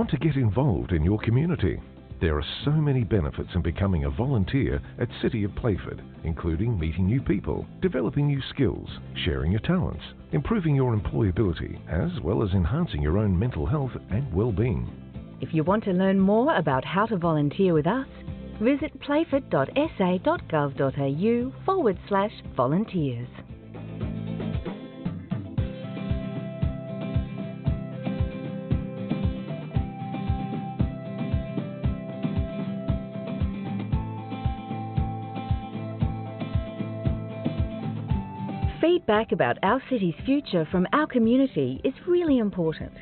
Want to get involved in your community? There are so many benefits in becoming a volunteer at City of Playford, including meeting new people, developing new skills, sharing your talents, improving your employability, as well as enhancing your own mental health and well-being. If you want to learn more about how to volunteer with us, visit playford.sa.gov.au/volunteers. Feedback about our city's future from our community is really important.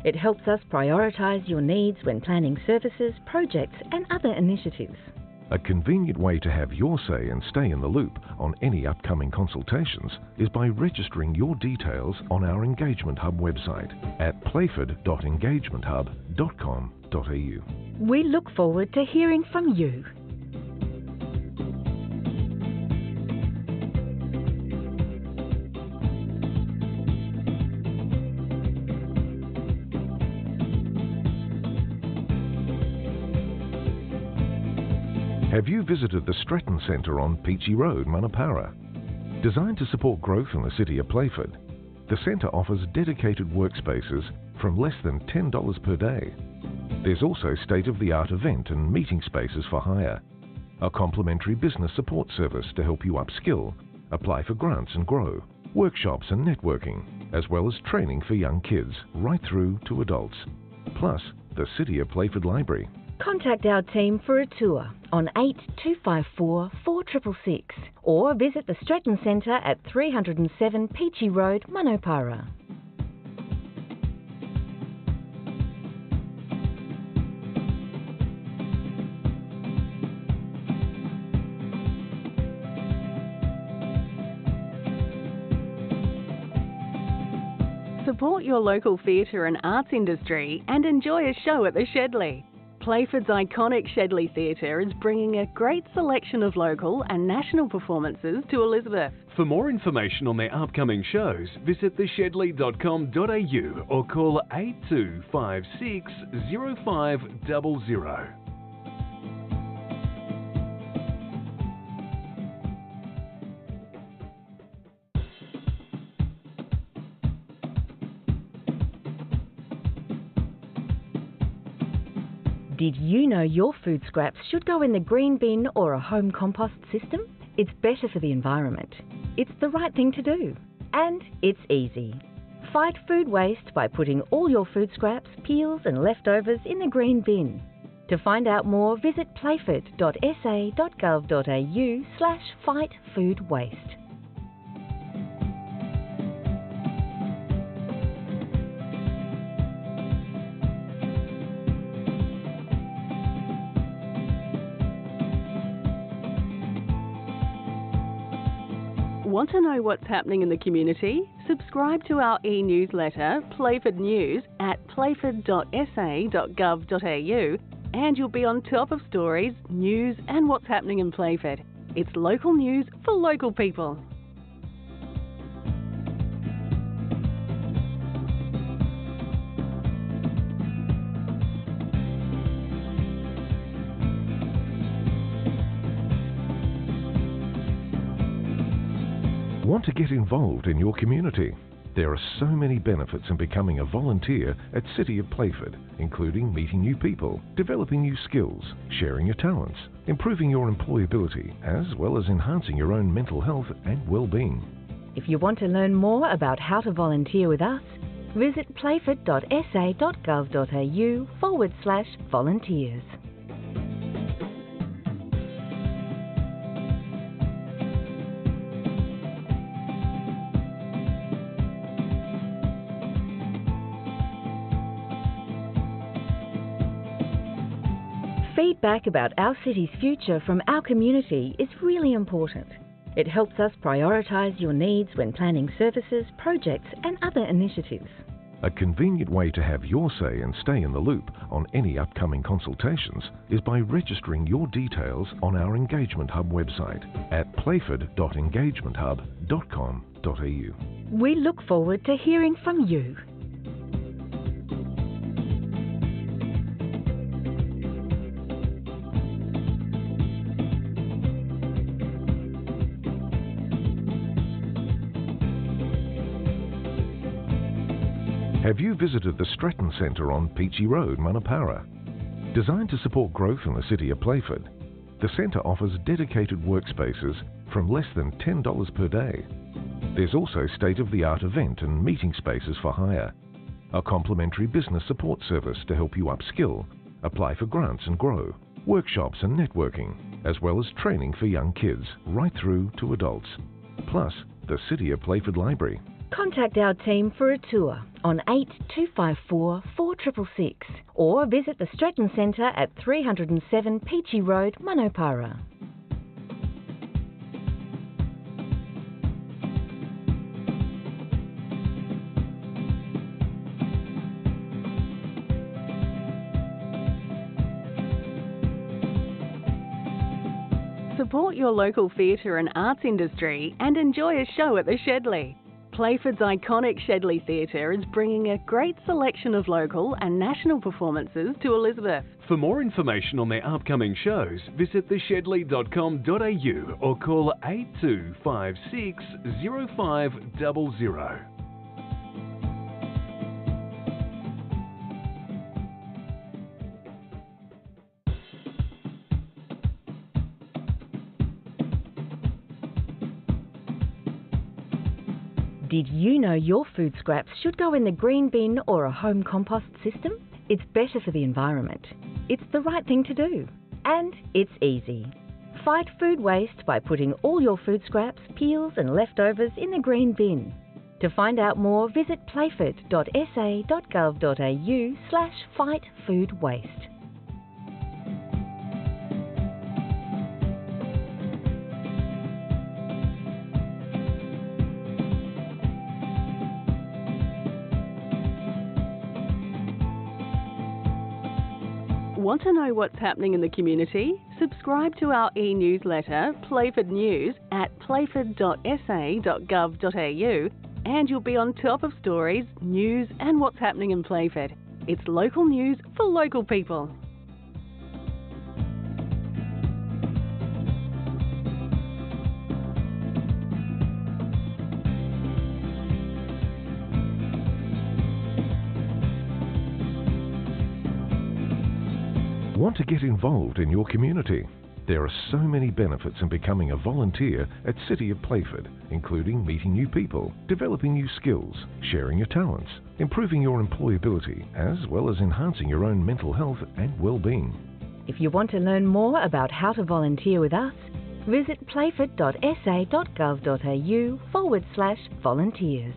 It helps us prioritise your needs when planning services, projects and other initiatives. A convenient way to have your say and stay in the loop on any upcoming consultations is by registering your details on our Engagement Hub website at playford.engagementhub.com.au. We look forward to hearing from you. Have you visited the Stretton Centre on Peachy Road, Manapara? Designed to support growth in the city of Playford, the centre offers dedicated workspaces from less than $10 per day. There's also state-of-the-art event and meeting spaces for hire, a complimentary business support service to help you upskill, apply for grants and grow, workshops and networking, as well as training for young kids right through to adults, plus the City of Playford Library. Contact our team for a tour on 8254 4666 or visit the Stretton Centre at 307 Peachy Road, Manapara. Support your local theatre and arts industry and enjoy a show at the Shedley. Playford's iconic Shedley Theatre is bringing a great selection of local and national performances to Elizabeth. For more information on their upcoming shows, visit theshedley.com.au or call 8256 0500. Did you know your food scraps should go in the green bin or a home compost system? It's better for the environment. It's the right thing to do. And it's easy. Fight food waste by putting all your food scraps, peels and leftovers in the green bin. To find out more, visit playford.sa.gov.au/fightfoodwaste. Want to know what's happening in the community? Subscribe to our e-newsletter, Playford News, at playford.sa.gov.au and you'll be on top of stories, news and what's happening in Playford. It's local news for local people. Want to get involved in your community? There are so many benefits in becoming a volunteer at City of Playford, including meeting new people, developing new skills, sharing your talents, improving your employability, as well as enhancing your own mental health and well-being. If you want to learn more about how to volunteer with us, visit playford.sa.gov.au/volunteers. Feedback about our city's future from our community is really important. It helps us prioritise your needs when planning services, projects and other initiatives. A convenient way to have your say and stay in the loop on any upcoming consultations is by registering your details on our Engagement Hub website at playford.engagementhub.com.au. We look forward to hearing from you. Have you visited the Stratton Centre on Peachy Road, Manapara? Designed to support growth in the city of Playford, the centre offers dedicated workspaces from less than $10 per day. There's also state-of-the-art event and meeting spaces for hire, a complimentary business support service to help you upskill, apply for grants and grow, workshops and networking, as well as training for young kids right through to adults. Plus, the City of Playford Library. Contact our team for a tour on 8254 4666 or visit the Stratton Centre at 307 Peachy Road, Manapara. Support your local theatre and arts industry and enjoy a show at the Shedley. Playford's iconic Shedley Theatre is bringing a great selection of local and national performances to Elizabeth. For more information on their upcoming shows, visit theshedley.com.au or call 8256 0500. Did you know your food scraps should go in the green bin or a home compost system? It's better for the environment. It's the right thing to do. And it's easy. Fight food waste by putting all your food scraps, peels and leftovers in the green bin. To find out more, visit playford.sa.gov.au/fightfoodwaste. Want to know what's happening in the community? Subscribe to our e-newsletter, Playford News, at playford.sa.gov.au and you'll be on top of stories, news and what's happening in Playford. It's local news for local people. Want to get involved in your community? There are so many benefits in becoming a volunteer at City of Playford, including meeting new people, developing new skills, sharing your talents, improving your employability, as well as enhancing your own mental health and well-being. If you want to learn more about how to volunteer with us, visit playford.sa.gov.au/volunteers.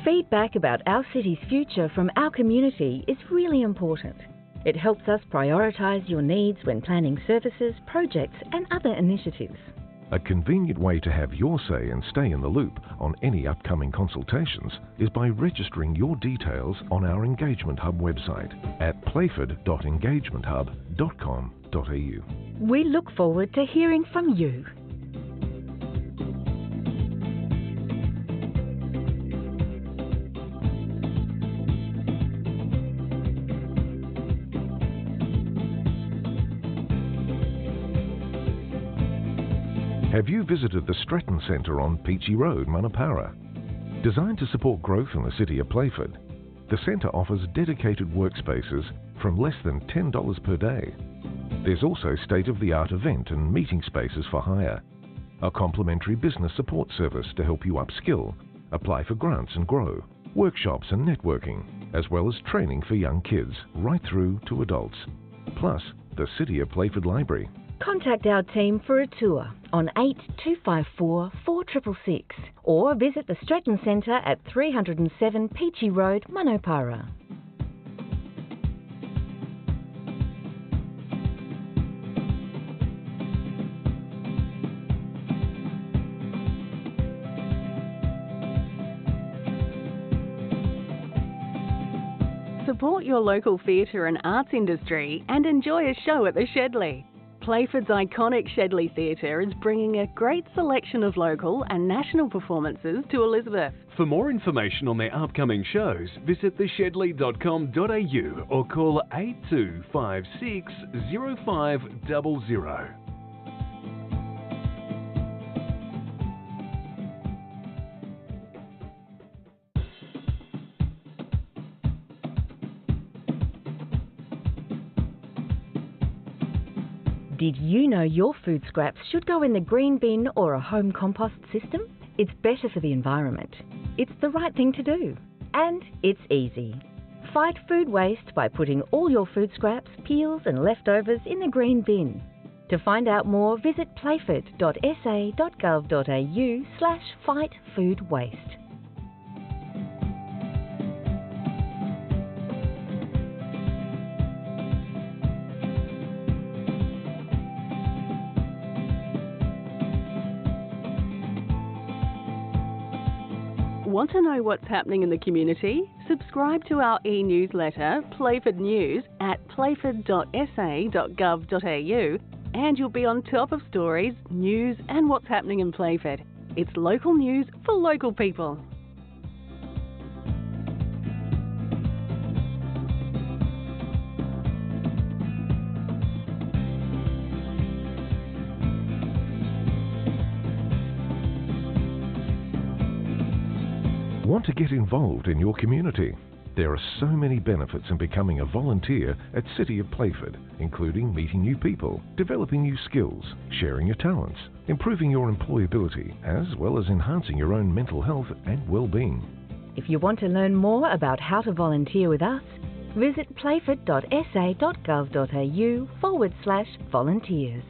Feedback about our city's future from our community is really important. It helps us prioritise your needs when planning services, projects and other initiatives. A convenient way to have your say and stay in the loop on any upcoming consultations is by registering your details on our Engagement Hub website at playford.engagementhub.com.au. We look forward to hearing from you. Have you visited the Stratton Centre on Peachy Road, Manapara? Designed to support growth in the city of Playford, the centre offers dedicated workspaces from less than $10 per day. There's also state-of-the-art event and meeting spaces for hire, a complimentary business support service to help you upskill, apply for grants and grow, workshops and networking, as well as training for young kids right through to adults. Plus, the City of Playford Library. Contact our team for a tour on 8254 4666 or visit the Stratton Centre at 307 Peachy Road, Manapara. Support your local theatre and arts industry and enjoy a show at the Shedley. Playford's iconic Shedley Theatre is bringing a great selection of local and national performances to Elizabeth. For more information on their upcoming shows, visit theshedley.com.au or call 8256 0500. Did you know your food scraps should go in the green bin or a home compost system? It's better for the environment. It's the right thing to do. And it's easy. Fight food waste by putting all your food scraps, peels and leftovers in the green bin. To find out more, visit playford.sa.gov.au/fightfoodwaste. Want to know what's happening in the community? Subscribe to our e-newsletter, Playford News, at playford.sa.gov.au and you'll be on top of stories, news and what's happening in Playford. It's local news for local people. Want to get involved in your community? There are so many benefits in becoming a volunteer at City of Playford, including meeting new people, developing new skills, sharing your talents, improving your employability, as well as enhancing your own mental health and well-being. If you want to learn more about how to volunteer with us, visit playford.sa.gov.au/volunteers.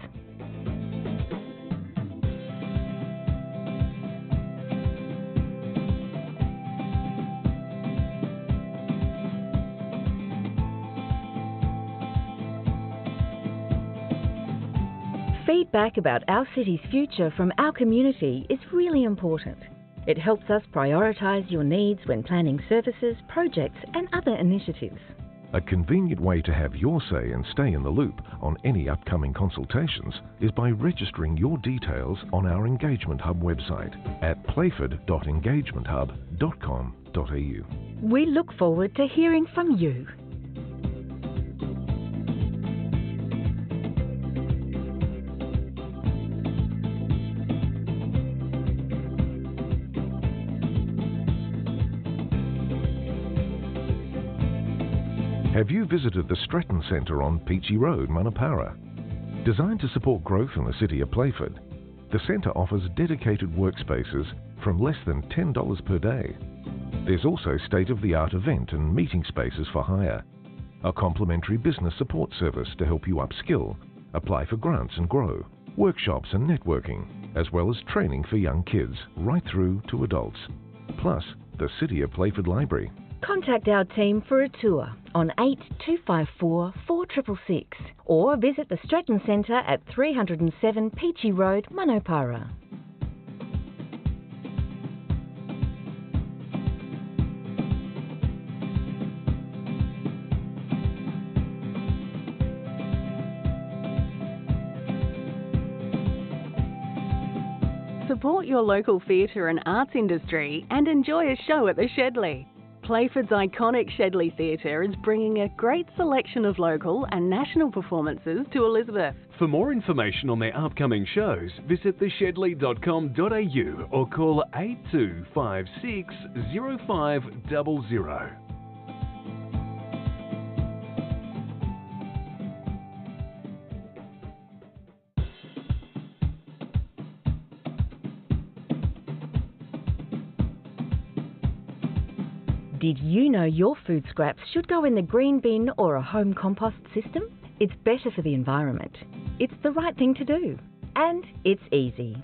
Feedback about our city's future from our community is really important. It helps us prioritise your needs when planning services, projects and other initiatives. A convenient way to have your say and stay in the loop on any upcoming consultations is by registering your details on our Engagement Hub website at playford.engagementhub.com.au. We look forward to hearing from you. Have you visited the Stretton Centre on Peachy Road, Manapara? Designed to support growth in the city of Playford, the centre offers dedicated workspaces from less than $10 per day. There's also state-of-the-art event and meeting spaces for hire, a complimentary business support service to help you upskill, apply for grants and grow, workshops and networking, as well as training for young kids right through to adults. Plus, the City of Playford Library. Contact our team for a tour on 8254 4666 or visit the Stretton Centre at 307 Peachy Road, Manapara. Support your local theatre and arts industry and enjoy a show at the Shedley. Playford's iconic Shedley Theatre is bringing a great selection of local and national performances to Elizabeth. For more information on their upcoming shows, visit theshedley.com.au or call 8256 0500. Did you know your food scraps should go in the green bin or a home compost system? It's better for the environment. It's the right thing to do. And it's easy.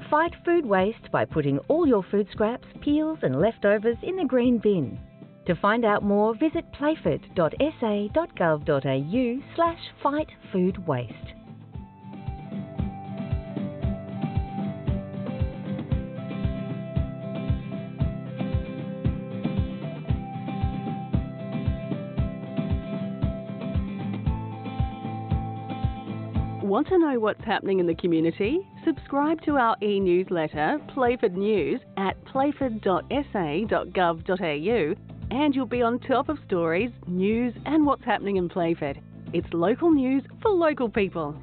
Fight food waste by putting all your food scraps, peels and leftovers in the green bin. To find out more, visit playford.sa.gov.au/fightfoodwaste. Want to know what's happening in the community? Subscribe to our e-newsletter, Playford News, at playford.sa.gov.au, and you'll be on top of stories, news and what's happening in Playford. It's local news for local people.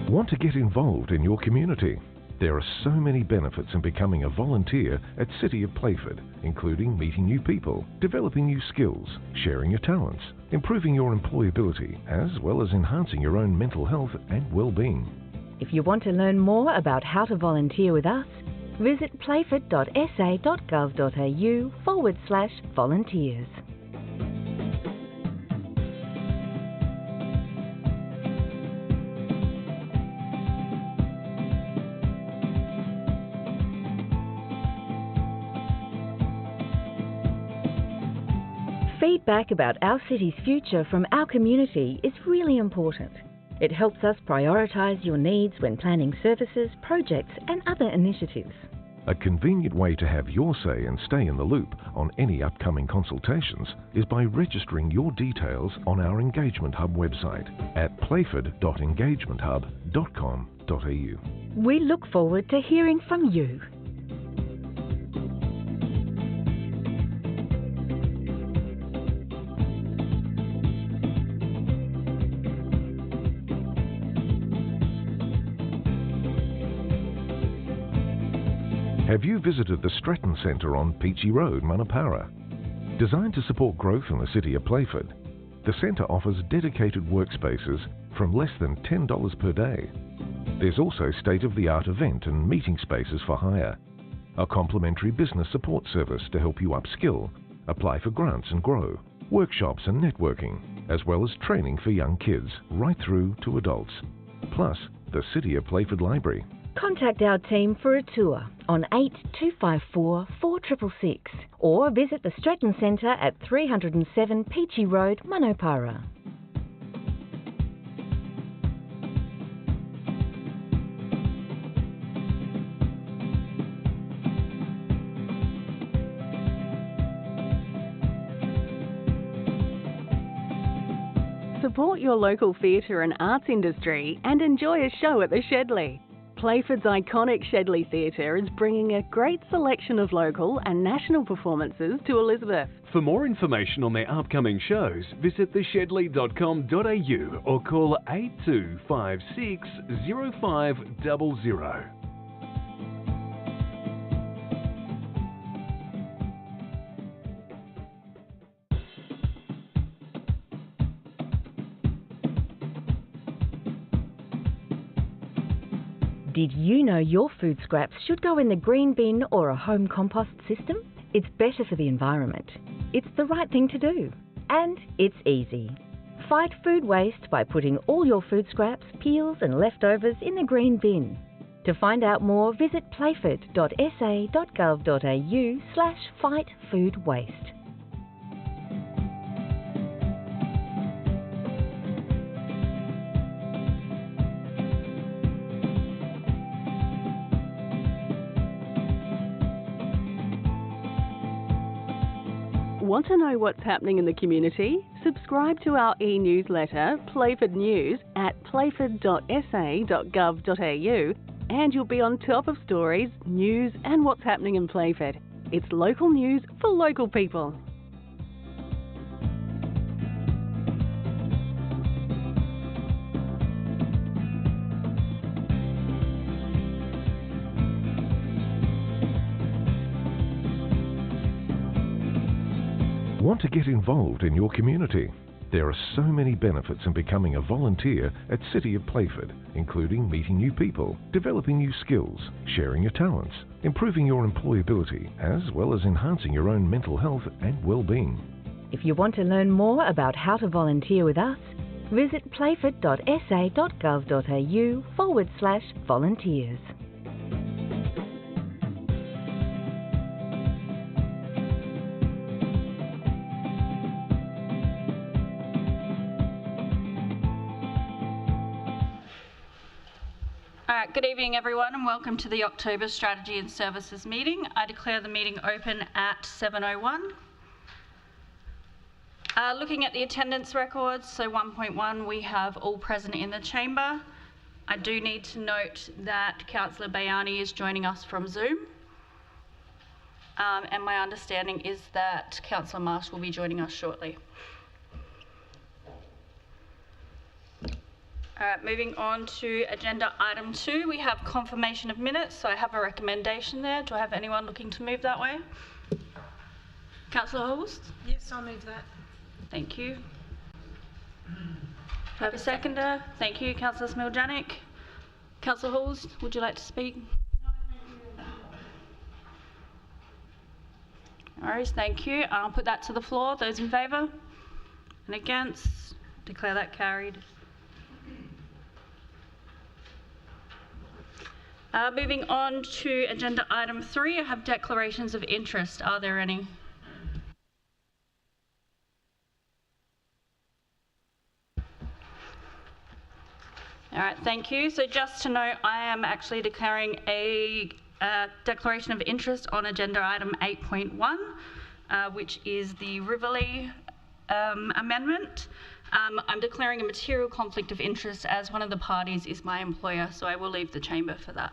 Want to get involved in your community? There are so many benefits in becoming a volunteer at City of Playford, including meeting new people, developing new skills, sharing your talents, improving your employability, as well as enhancing your own mental health and well-being. If you want to learn more about how to volunteer with us, visit playford.sa.gov.au/volunteers. Feedback about our city's future from our community is really important. It helps us prioritise your needs when planning services, projects and other initiatives. A convenient way to have your say and stay in the loop on any upcoming consultations is by registering your details on our Engagement Hub website at playford.engagementhub.com.au. We look forward to hearing from you. Have you visited the Stratton Centre on Peachy Road, Manapara? Designed to support growth in the city of Playford, the centre offers dedicated workspaces from less than $10 per day. There's also state-of-the-art event and meeting spaces for hire, a complimentary business support service to help you upskill, apply for grants and grow, workshops and networking, as well as training for young kids right through to adults, plus the City of Playford Library. Contact our team for a tour on 8254 4666 or visit the Stratton Centre at 307 Peachy Road, Manapara. Support your local theatre and arts industry and enjoy a show at the Shedley. Playford's iconic Shedley Theatre is bringing a great selection of local and national performances to Elizabeth. For more information on their upcoming shows, visit theshedley.com.au or call 8256 0500. Did you know your food scraps should go in the green bin or a home compost system? It's better for the environment. It's the right thing to do. And it's easy. Fight food waste by putting all your food scraps, peels and leftovers in the green bin. To find out more, visit playford.sa.gov.au/fightfoodwaste. Want to know what's happening in the community? Subscribe to our e-newsletter, Playford News, at playford.sa.gov.au, and you'll be on top of stories, news and what's happening in Playford. It's local news for local people. Want to get involved in your community? There are so many benefits in becoming a volunteer at City of Playford, including meeting new people, developing new skills, sharing your talents, improving your employability, as well as enhancing your own mental health and well-being. If you want to learn more about how to volunteer with us, visit playford.sa.gov.au/volunteers. Alright, good evening everyone and welcome to the October Strategy and Services meeting. I declare the meeting open at 7:01. Looking at the attendance records, so 1.1 we have all present in the chamber. I do need to note that Councillor Bayani is joining us from Zoom. And my understanding is that Councillor Marsh will be joining us shortly. Alright, moving on to agenda item 2, we have confirmation of minutes. So I have a recommendation there. Do I have anyone looking to move that way? Councillor Hulst? Yes, I'll move that. Thank you. Do I have a seconder? Thank you. Councillor Smiljanic. Councillor Hulst, would you like to speak? No worries, thank you. I'll put that to the floor. Those in favour? And against? Declare that carried. Moving on to agenda item 3, I have declarations of interest. Are there any? All right, thank you. So just to note, I am actually declaring a declaration of interest on agenda item 8.1, which is the Riverlea amendment. I'm declaring a material conflict of interest as one of the parties is my employer, so I will leave the chamber for that.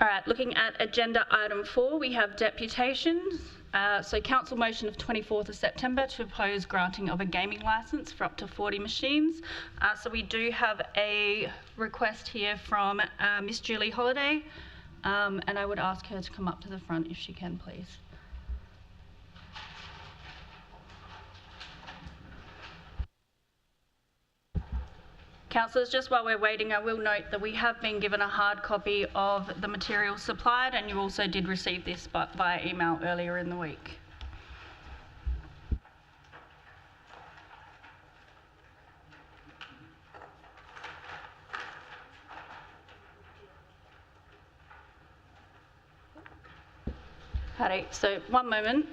All right, looking at agenda item 4, we have deputations. So council motion of 24th of September to oppose granting of a gaming licence for up to 40 machines. So we do have a request here from Miss Julie Holiday, and I would ask her to come up to the front if she can, please. Councillors, just while we're waiting, I will note that we have been given a hard copy of the material supplied, and you also did receive this via email earlier in the week. Howdy, so one moment.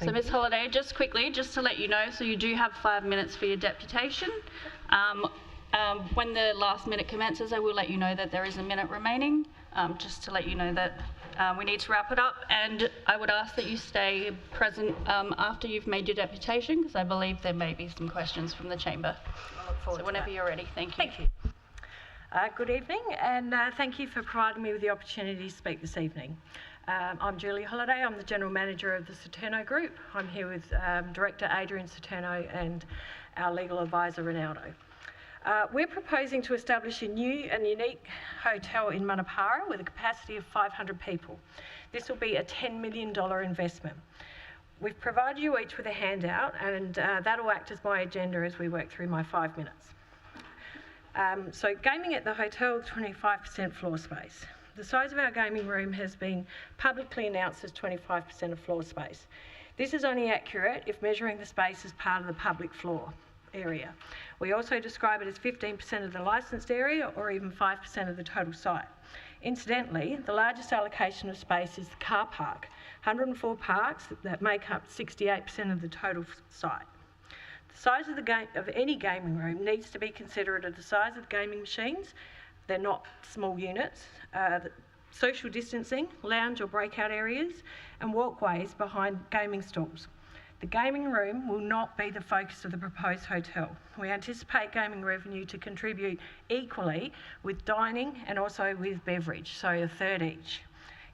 So Ms Holiday, just quickly, just to let you know, so you do have 5 minutes for your deputation. When the last minute commences, I will let you know that there is a minute remaining, just to let you know that we need to wrap it up, and I would ask that you stay present after you've made your deputation, because I believe there may be some questions from the chamber. I look forward so whenever you're ready, thank you. Thank you. Good evening, and thank you for providing me with the opportunity to speak this evening. I'm Julie Holiday. I'm the General Manager of the Saturno Group. I'm here with Director Adrian Saturno and our Legal Advisor Ronaldo. We're proposing to establish a new and unique hotel in Manapara with a capacity of 500 people. This will be a $10 million investment. We've provided you each with a handout, and that will act as my agenda as we work through my 5 minutes. So gaming at the hotel, 25% floor space. The size of our gaming room has been publicly announced as 25% of floor space. This is only accurate if measuring the space as part of the public floor area. We also describe it as 15% of the licensed area or even 5% of the total site. Incidentally, the largest allocation of space is the car park, 104 parks that make up 68% of the total site. The size of any gaming room needs to be considerate of the size of the gaming machines. They're not small units. Social distancing, lounge or breakout areas, and walkways behind gaming stalls. The gaming room will not be the focus of the proposed hotel. We anticipate gaming revenue to contribute equally with dining and also with beverage, so a third each.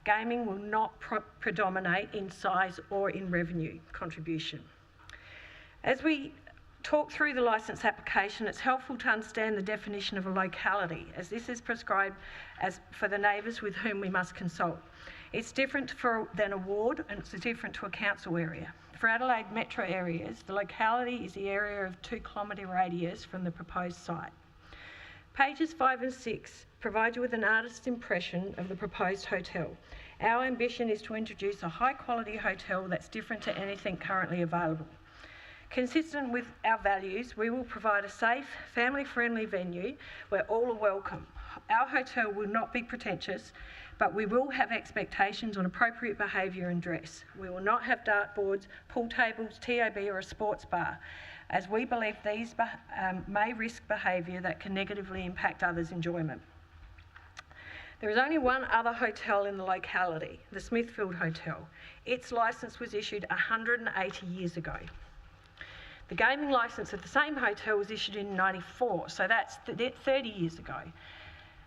Gaming will not predominate in size or in revenue contribution. As we talk through the licence application, it's helpful to understand the definition of a locality, as this is prescribed as for the neighbours with whom we must consult. It's different than a ward, and it's different to a council area. For Adelaide metro areas, the locality is the area of 2 kilometre radius from the proposed site. Pages 5 and 6 provide you with an artist's impression of the proposed hotel. Our ambition is to introduce a high quality hotel that's different to anything currently available. Consistent with our values, we will provide a safe, family-friendly venue where all are welcome. Our hotel will not be pretentious, But we will have expectations on appropriate behaviour and dress. We will not have dartboards, pool tables, TAB or a sports bar, as we believe these may risk behaviour that can negatively impact others' enjoyment. There is only one other hotel in the locality, the Smithfield Hotel. Its licence was issued 180 years ago. The gaming licence of the same hotel was issued in 94, so that's 30 years ago.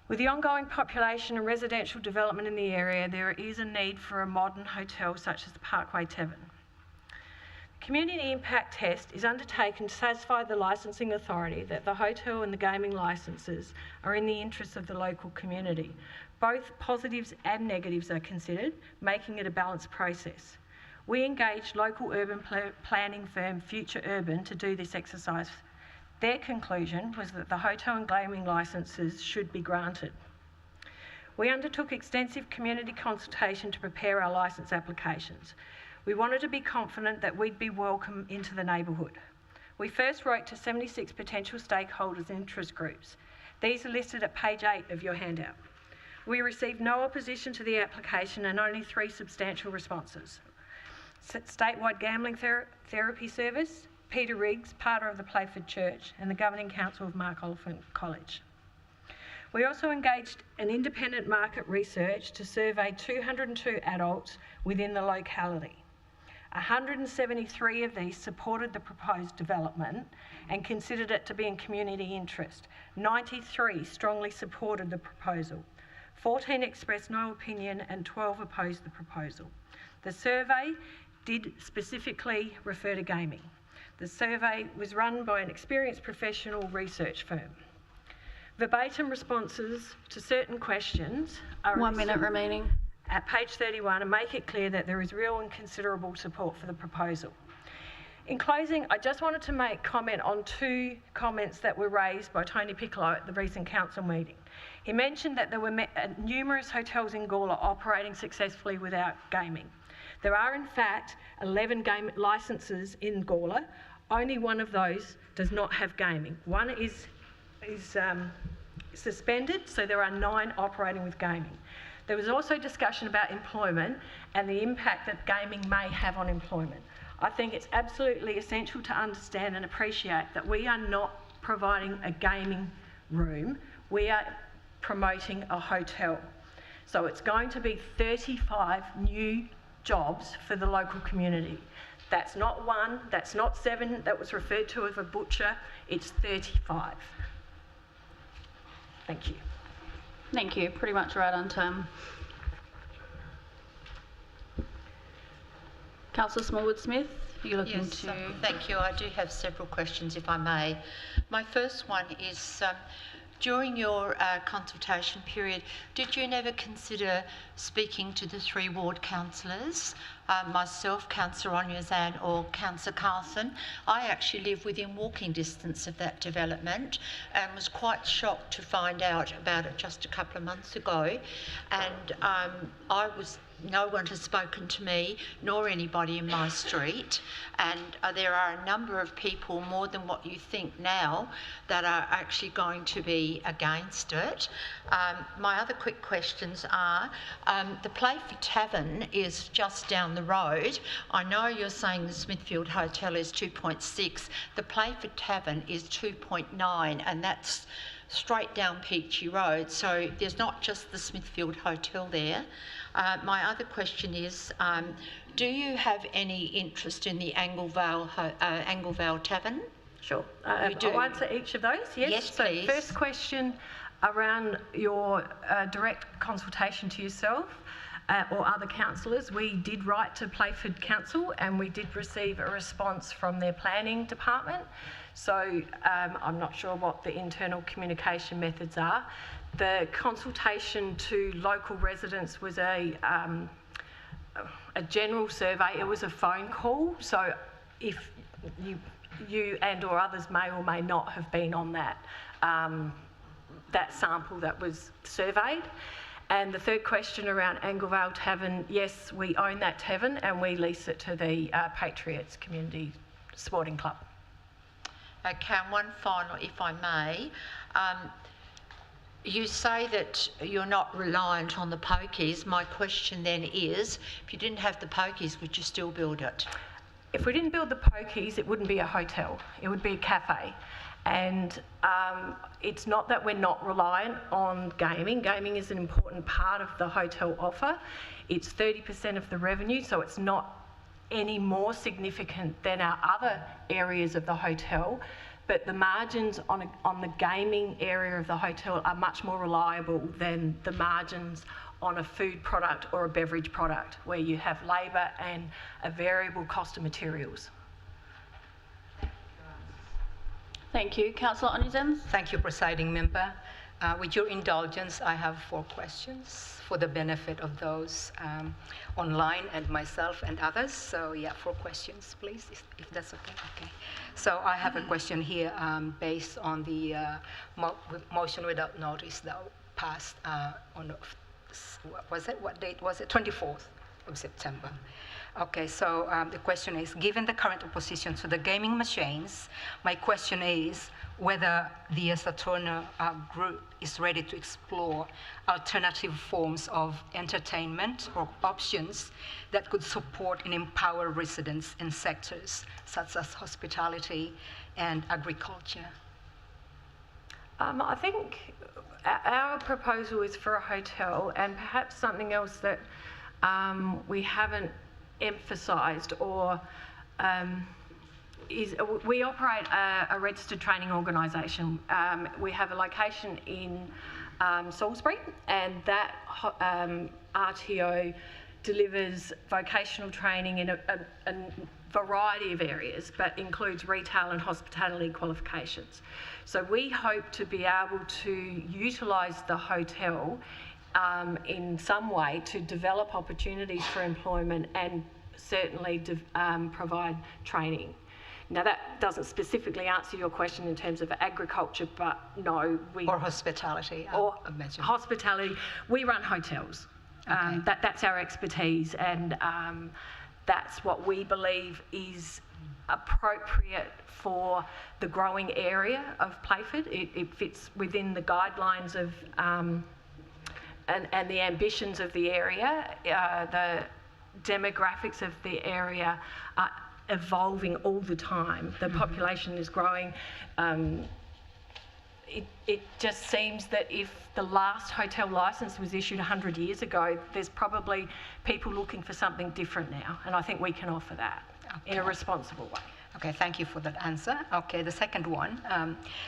With the ongoing population and residential development in the area, there is a need for a modern hotel such as the Parkway Tavern. The community impact test is undertaken to satisfy the licensing authority that the hotel and the gaming licences are in the interests of the local community. Both positives and negatives are considered, making it a balanced process. We engaged local urban planning firm Future Urban to do this exercise. Their conclusion was that the hotel and gaming licences should be granted. We undertook extensive community consultation to prepare our licence applications. We wanted to be confident that we'd be welcome into the neighbourhood. We first wrote to 76 potential stakeholders and interest groups. These are listed at page 8 of your handout. We received no opposition to the application and only 3 substantial responses. Statewide Gambling Therapy Service, Peter Riggs, part of the Playford Church, and the Governing Council of Mark Oliphant College. We also engaged an independent market research to survey 202 adults within the locality. 173 of these supported the proposed development and considered it to be in community interest. 93 strongly supported the proposal. 14 expressed no opinion and 12 opposed the proposal. The survey did specifically refer to gaming. The survey was run by an experienced professional research firm. Verbatim responses to certain questions are 1 minute remaining. At page 31 and make it clear that there is real and considerable support for the proposal. In closing, I just wanted to make comment on 2 comments that were raised by Tony Piccolo at the recent council meeting. He mentioned that there were numerous hotels in Gawler operating successfully without gaming. There are in fact 11 game licences in Gawler. Only one of those does not have gaming. One is suspended, so there are 9 operating with gaming. There was also discussion about employment and the impact that gaming may have on employment. I think it's absolutely essential to understand and appreciate that we are not providing a gaming room, we are promoting a hotel. So it's going to be 35 new jobs for the local community. That's not 1, that's not 7 that was referred to as a butcher, it's 35. Thank you. Thank you. Pretty much right on time. Councillor Smallwood-Smith, are you looking to... Thank you. I do have several questions, if I may. My first one is, during your consultation period, did you never consider speaking to the 3 ward councillors, myself, Councillor Onyazan or Councillor Carlson? I actually live within walking distance of that development and was quite shocked to find out about it just a couple of months ago. And no one has spoken to me nor anybody in my street, and there are a number of people, more than what you think now, that are actually going to be against it. My other quick questions are, the Playford Tavern is just down the road. I know you're saying the Smithfield Hotel is 2.6, the Playford Tavern is 2.9, and that's straight down Peachy Road, so there's not just the Smithfield Hotel there. My other question is, do you have any interest in the Anglevale Tavern? Sure. I'll answer each of those. Yes, so please. First question around your direct consultation to yourself or other councillors. We did write to Playford Council and we did receive a response from their planning department. So I'm not sure what the internal communication methods are. The consultation to local residents was a general survey. It was a phone call. So if you and or others may or may not have been on that sample that was surveyed. And the third question around Anglevale Tavern, yes, we own that tavern and we lease it to the Patriots Community Sporting Club. Okay, and one final, if I may. You say that you're not reliant on the pokies. My question then is, if you didn't have the pokies, would you still build it? If we didn't build the pokies, it wouldn't be a hotel. It would be a cafe. And it's not that we're not reliant on gaming. Gaming is an important part of the hotel offer. It's 30% of the revenue, so it's not any more significant than our other areas of the hotel. But the margins on the gaming area of the hotel are much more reliable than the margins on a food product or a beverage product, where you have labour and a variable cost of materials. Thank you. Councillor Onizens? Thank you, Presiding Member. With your indulgence, I have 4 questions for the benefit of those online and myself and others. So yeah, 4 questions, please, if that's okay. Okay. So I have a question here based on the motion without notice that passed on, what date was it? 24th of September. Okay, so the question is, given the current opposition to the gaming machines, my question is whether the Saturno group is ready to explore alternative forms of entertainment or options that could support and empower residents in sectors such as hospitality and agriculture. I think our proposal is for a hotel, and perhaps something else that we haven't emphasised or is we operate a registered training organisation. We have a location in Salisbury, and that RTO delivers vocational training in a variety of areas, but includes retail and hospitality qualifications. So we hope to be able to utilise the hotel in some way to develop opportunities for employment and certainly provide training. Now, that doesn't specifically answer your question in terms of agriculture, but no, we... Or hospitality, or I imagine. Hospitality. We run hotels. Okay. That's our expertise, and that's what we believe is appropriate for the growing area of Playford. It fits within the guidelines of and the ambitions of the area. The demographics of the area are evolving all the time. The population is growing. It just seems that if the last hotel licence was issued 100 years ago, there's probably people looking for something different now, and I think we can offer that in a responsible way. Okay, thank you for that answer. Okay, the second one.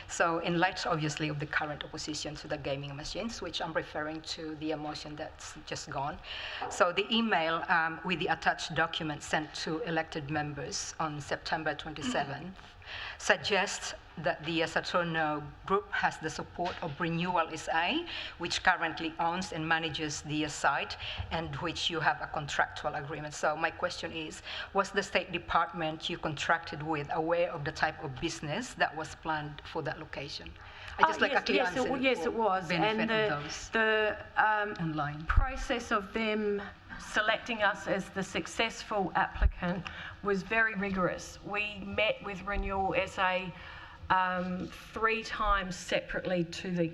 So in light, obviously, of the current opposition to the gaming machines, which I'm referring to the motion that's just gone. So the email with the attached document sent to elected members on September 27th suggests that the Saturno group has the support of Renewal SA, which currently owns and manages the site, and which you have a contractual agreement. So my question is, was the State Department you contracted with aware of the type of business that was planned for that location? I just like a clear answer. Yes, it was. And the online process of them selecting us as the successful applicant was very rigorous. We met with Renewal SA 3 times separately to the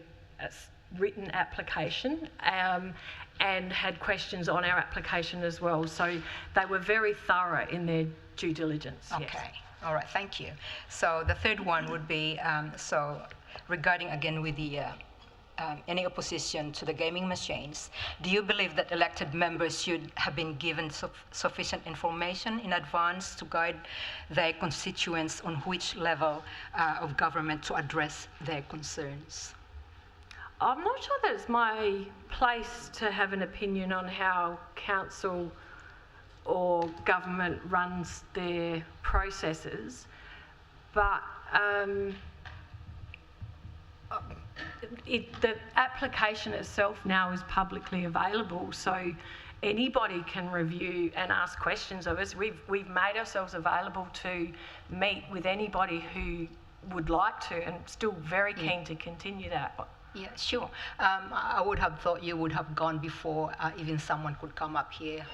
written application and had questions on our application as well. So they were very thorough in their due diligence. Okay, yes. All right, thank you. So the third one would be, so regarding again with the any opposition to the gaming machines, do you believe that elected members should have been given sufficient information in advance to guide their constituents on which level of government to address their concerns? I'm not sure that it's my place to have an opinion on how council or government runs their processes, but the application itself now is publicly available, so anybody can review and ask questions of us. We've made ourselves available to meet with anybody who would like to, and still very keen to continue that. Yeah, sure. I would have thought you would have gone before even someone could come up here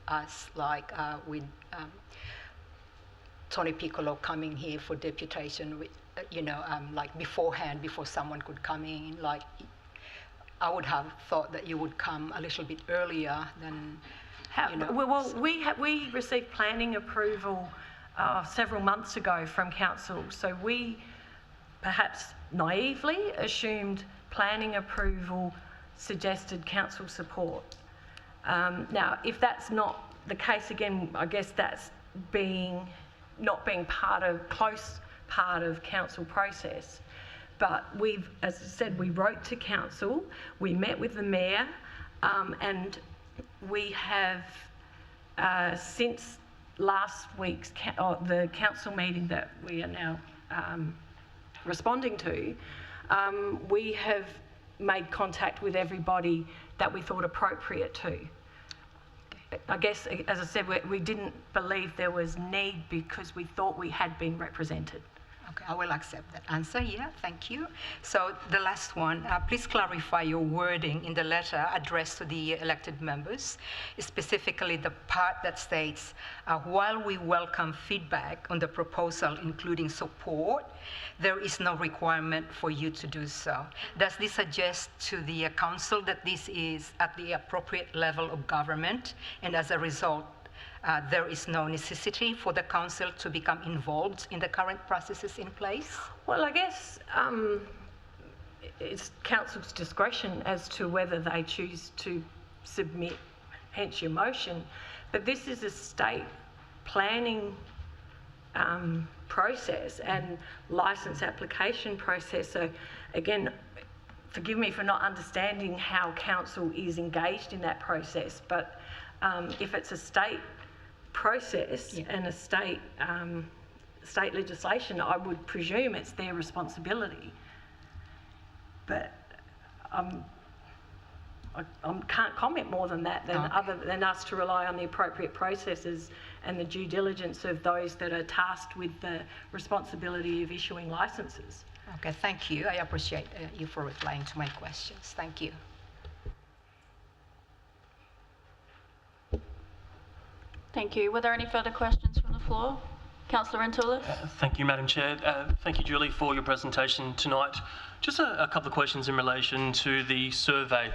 as like with Tony Piccolo coming here for deputation, with, like beforehand, before someone could come in. Like, I would have thought that you would come a little bit earlier than, we received planning approval several months ago from council, so we perhaps naively assumed planning approval suggested council support. Now, if that's not the case, again, I guess that's not being close part of council process. But as I said, we wrote to council, we met with the mayor, and we have, since last week's the council meeting that we are now responding to, we have made contact with everybody that we thought appropriate to. I guess, as I said, we didn't believe there was need because we thought we had been represented. Okay, I will accept that answer. Yeah, thank you. So the last one, please clarify your wording in the letter addressed to the elected members, specifically the part that states, while we welcome feedback on the proposal, including support, there is no requirement for you to do so. Does this suggest to the council that this is at the appropriate level of government, and as a result, there is no necessity for the council to become involved in the current processes in place? Well, I guess it's council's discretion as to whether they choose to submit, hence your motion. But this is a state planning process and licence application process. So again, forgive me for not understanding how council is engaged in that process, but if it's a state process and a state legislation, I would presume it's their responsibility. But I can't comment more than that, other than us to rely on the appropriate processes and the due diligence of those that are tasked with the responsibility of issuing licences. Okay, thank you. I appreciate you for replying to my questions. Thank you. Thank you. Were there any further questions from the floor? Councillor Rentoulis? Thank you, Madam Chair. Thank you, Julie, for your presentation tonight. Just a couple of questions in relation to the survey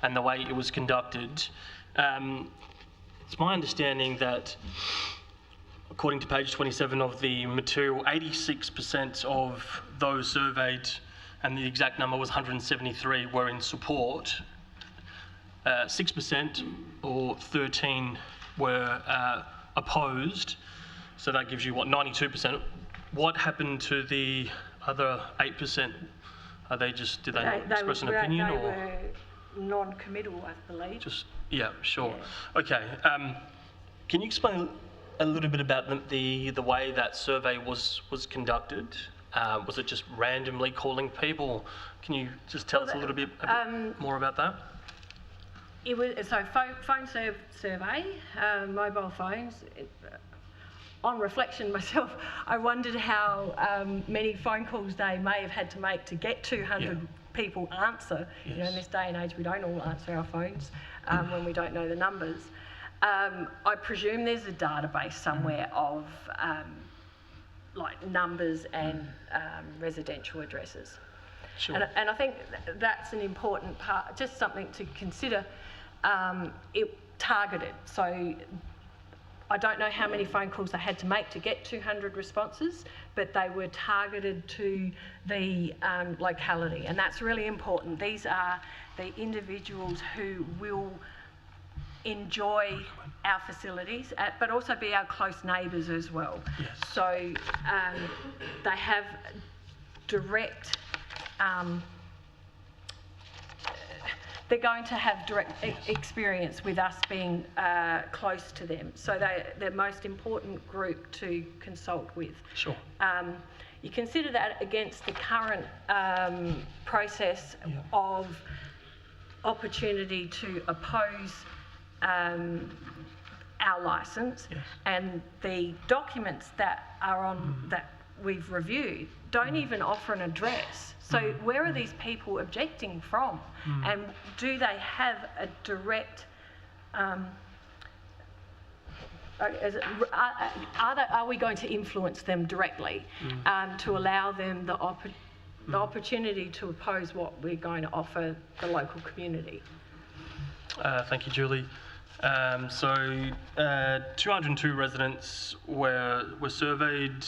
and the way it was conducted. It's my understanding that, according to page 27 of the material, 86% of those surveyed, and the exact number was 173, were in support. 6% or 13 were opposed, so that gives you, what, 92%. What happened to the other 8%? Are they just, did they not express an opinion? They were non-committal, I believe. Just, yeah, sure. Yeah. Okay, can you explain a little bit about the way that survey was conducted? Was it just randomly calling people? Can you just tell us a little bit more about that? It was phone survey, mobile phones. On reflection myself, I wondered how many phone calls they may have had to make to get 200 people answer. Yes. You know, in this day and age, we don't all answer our phones when we don't know the numbers. I presume there's a database somewhere of like numbers and residential addresses. Sure. And I think that's an important part, just something to consider. It targeted, so I don't know how many phone calls they had to make to get 200 responses, but they were targeted to the locality, and that's really important. These are the individuals who will enjoy our facilities, but also be our close neighbours as well. Yes. So they have direct, they're going to have direct experience with us being close to them. So they're the most important group to consult with. Sure. You consider that against the current process of opportunity to oppose our licence, and the documents that are on that we've reviewed don't even offer an address. So where are these people objecting from? And do they have a direct are we going to influence them directly to allow them the opportunity to oppose what we're going to offer the local community? Thank you, Julie. 202 residents were surveyed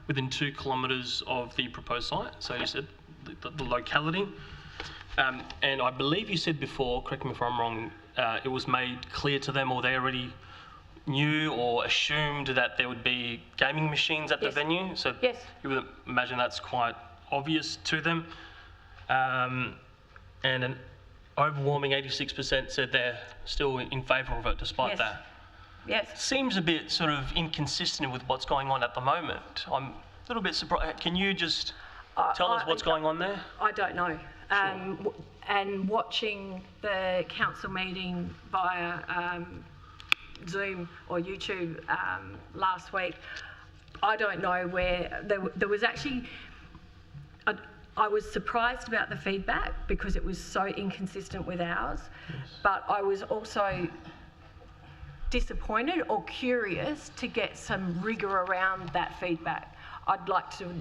within 2 kilometres of the proposed site. So you said the locality. And I believe you said before, correct me if I'm wrong, it was made clear to them, or they already knew or assumed that there would be gaming machines at the venue. So you would imagine that's quite obvious to them. And an overwhelming 86% said they're still in favour of it despite that. Yes. Seems a bit sort of inconsistent with what's going on at the moment. I'm a little bit surprised. Can you just tell us what's going on there? I don't know. Sure. And watching the council meeting via Zoom or YouTube last week, I don't know where there was actually. I was surprised about the feedback because it was so inconsistent with ours, but I was also disappointed or curious to get some rigour around that feedback. I'd like to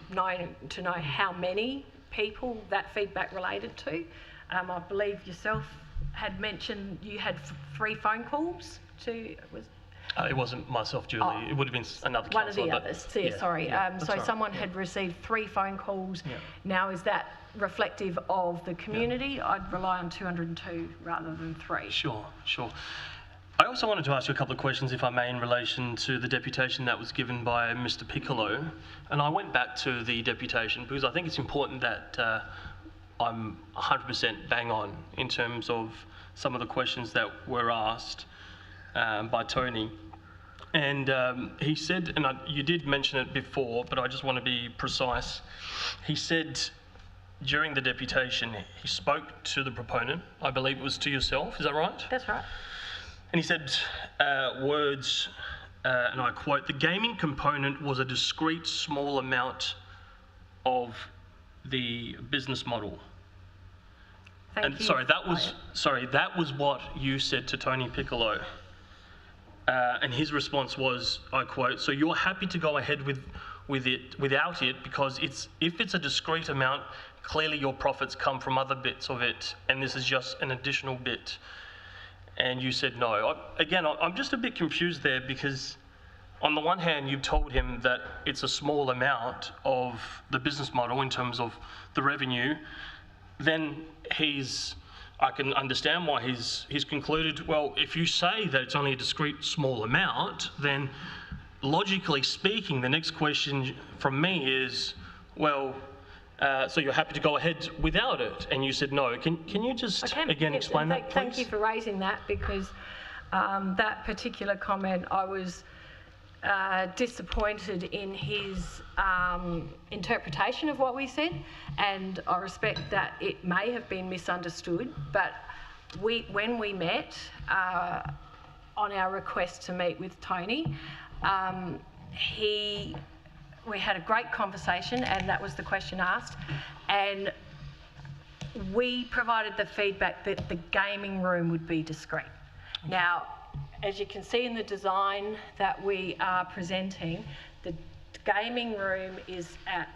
know how many people that feedback related to. I believe yourself had mentioned you had 3 phone calls to. It wasn't myself, Julie. It would have been another councillor. One of the others. Sorry. So someone had received 3 phone calls. Yeah. Now, is that reflective of the community? I'd rely on 202 rather than 3. Sure. I also wanted to ask you a couple of questions, if I may, in relation to the deputation that was given by Mr. Piccolo. And I went back to the deputation because I think it's important that I'm 100% bang on in terms of some of the questions that were asked by Tony. And he said, and you did mention it before, but I just want to be precise. He said during the deputation, he spoke to the proponent. I believe it was to yourself, is that right? That's right. And he said words, and I quote, "The gaming component was a discrete small amount of the business model." Thank you. That was what you said to Tony Piccolo. And his response was, I quote, "So you're happy to go ahead without it because if it's a discrete amount, clearly your profits come from other bits of it, and this is just an additional bit." And you said no. I'm just a bit confused there because on the one hand, you've told him that it's a small amount of the business model in terms of the revenue. Then I can understand why he's concluded, well, if you say that it's only a discrete small amount, then logically speaking, the next question from me is, well, so you're happy to go ahead without it? And you said no. Can you just explain that, please? Thank you for raising that because that particular comment, I was disappointed in his interpretation of what we said, and I respect that it may have been misunderstood, but when we met on our request to meet with Tony, we had a great conversation, and that was the question asked, and we provided the feedback that the gaming room would be discreet. Now, as you can see in the design that we are presenting, the gaming room is at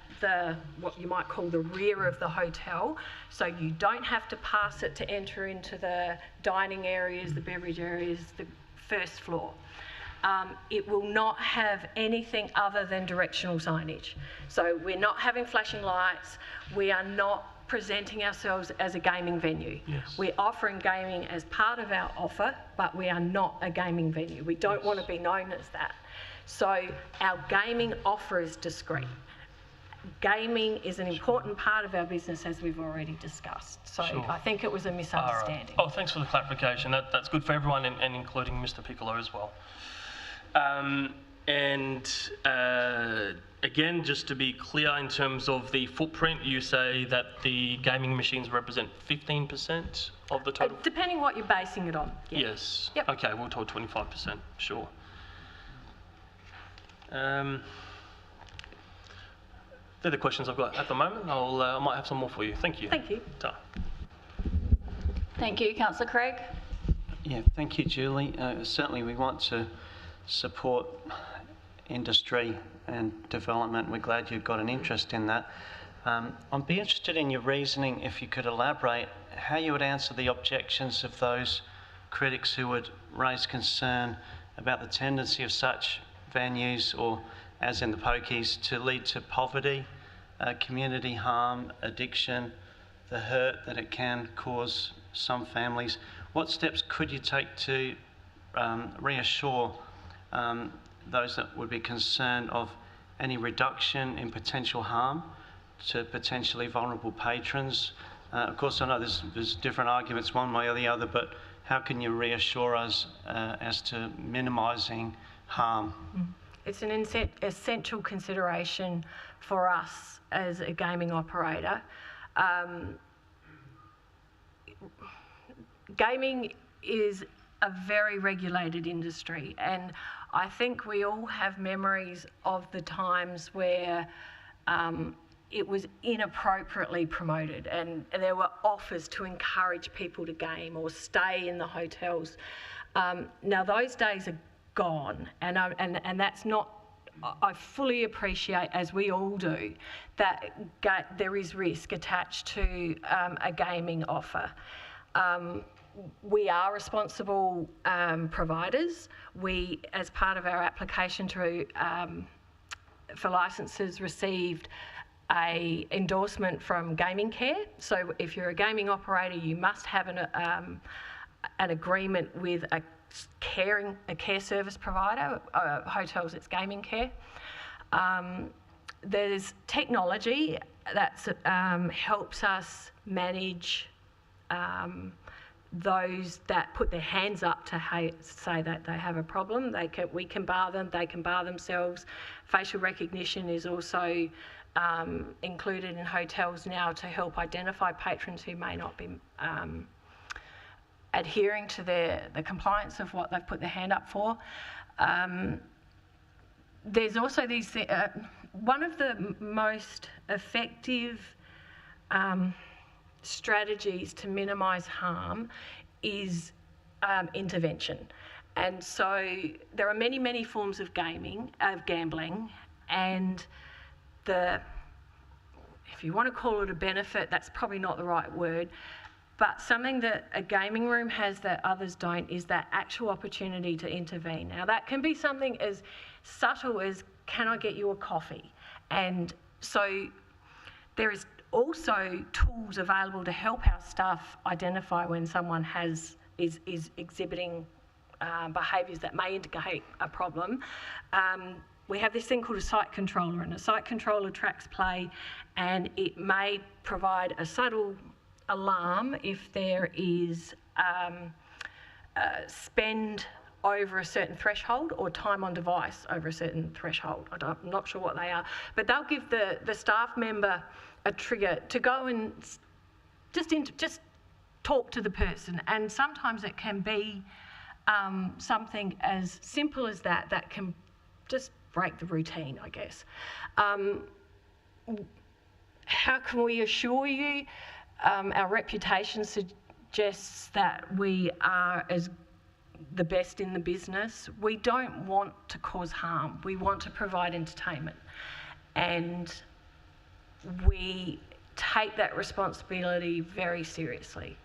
what you might call the rear of the hotel, so you don't have to pass it to enter into the dining areas, the beverage areas, the first floor. It will not have anything other than directional signage. So we're not having flashing lights, we are not presenting ourselves as a gaming venue. Yes. We're offering gaming as part of our offer, but we are not a gaming venue. We don't want to be known as that. So our gaming offer is discreet. Gaming is an important part of our business, as we've already discussed. So Sure. I think it was a misunderstanding. Oh, thanks for the clarification. That's good for everyone, and including Mr. Piccolo as well. Again, just to be clear, in terms of the footprint, you say that the gaming machines represent 15% of the total? Depending what you're basing it on. Yeah. Yes. Yep. Okay, we'll talk 25%, sure. They're the questions I've got at the moment. I might have some more for you. Thank you. Thank you. Ta. Thank you. Councillor Craig? Yeah, thank you, Julie. Certainly we want to support industry and development. We're glad you've got an interest in that. I'd be interested in your reasoning, if you could elaborate, how you would answer the objections of those critics who would raise concern about the tendency of such venues, or as in the pokies, to lead to poverty, community harm, addiction, the hurt that it can cause some families. What steps could you take to reassure those that would be concerned of any reduction in potential harm to potentially vulnerable patrons? Of course, I know there's different arguments one way or the other, but how can you reassure us as to minimising harm? It's an essential consideration for us as a gaming operator. Gaming is a very regulated industry, and I think we all have memories of the times where it was inappropriately promoted, and there were offers to encourage people to game or stay in the hotels. Now those days are gone, and that's not. I fully appreciate, as we all do, that there is risk attached to a gaming offer. We are responsible providers. We, as part of our application for licences, received an endorsement from Gaming Care. So if you're a gaming operator, you must have an agreement with a care service provider. Hotels, it's Gaming Care. There's technology that helps us manage those that put their hands up to say that they have a problem. We can bar them, they can bar themselves. Facial recognition is also included in hotels now to help identify patrons who may not be adhering to the compliance of what they've put their hand up for. There's also these one of the most effective strategies to minimise harm is intervention. And so there are many, many forms of gambling, and if you want to call it a benefit, that's probably not the right word, but something that a gaming room has that others don't is that actual opportunity to intervene. Now that can be something as subtle as, can I get you a coffee? And so there is also tools available to help our staff identify when someone is exhibiting behaviours that may indicate a problem. We have this thing called a site controller, and a site controller tracks play, and it may provide a subtle alarm if there is spend over a certain threshold or time on device over a certain threshold. I'm not sure what they are, but they'll give the staff member a trigger to go and just talk to the person. And sometimes it can be something as simple as that can just break the routine, I guess. How can we assure you? Our reputation suggests that we are as the best in the business. We don't want to cause harm. We want to provide entertainment. And we take that responsibility very seriously.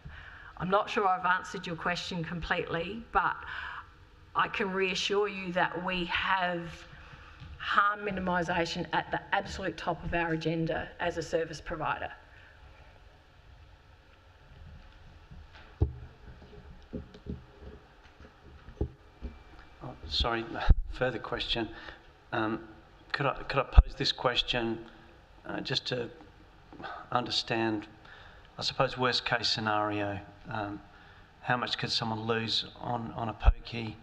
I'm not sure I've answered your question completely, but I can reassure you that we have harm minimisation at the absolute top of our agenda as a service provider. Oh, sorry, further question. Could I pose this question just to understand, I suppose, worst case scenario? How much could someone lose on a pokey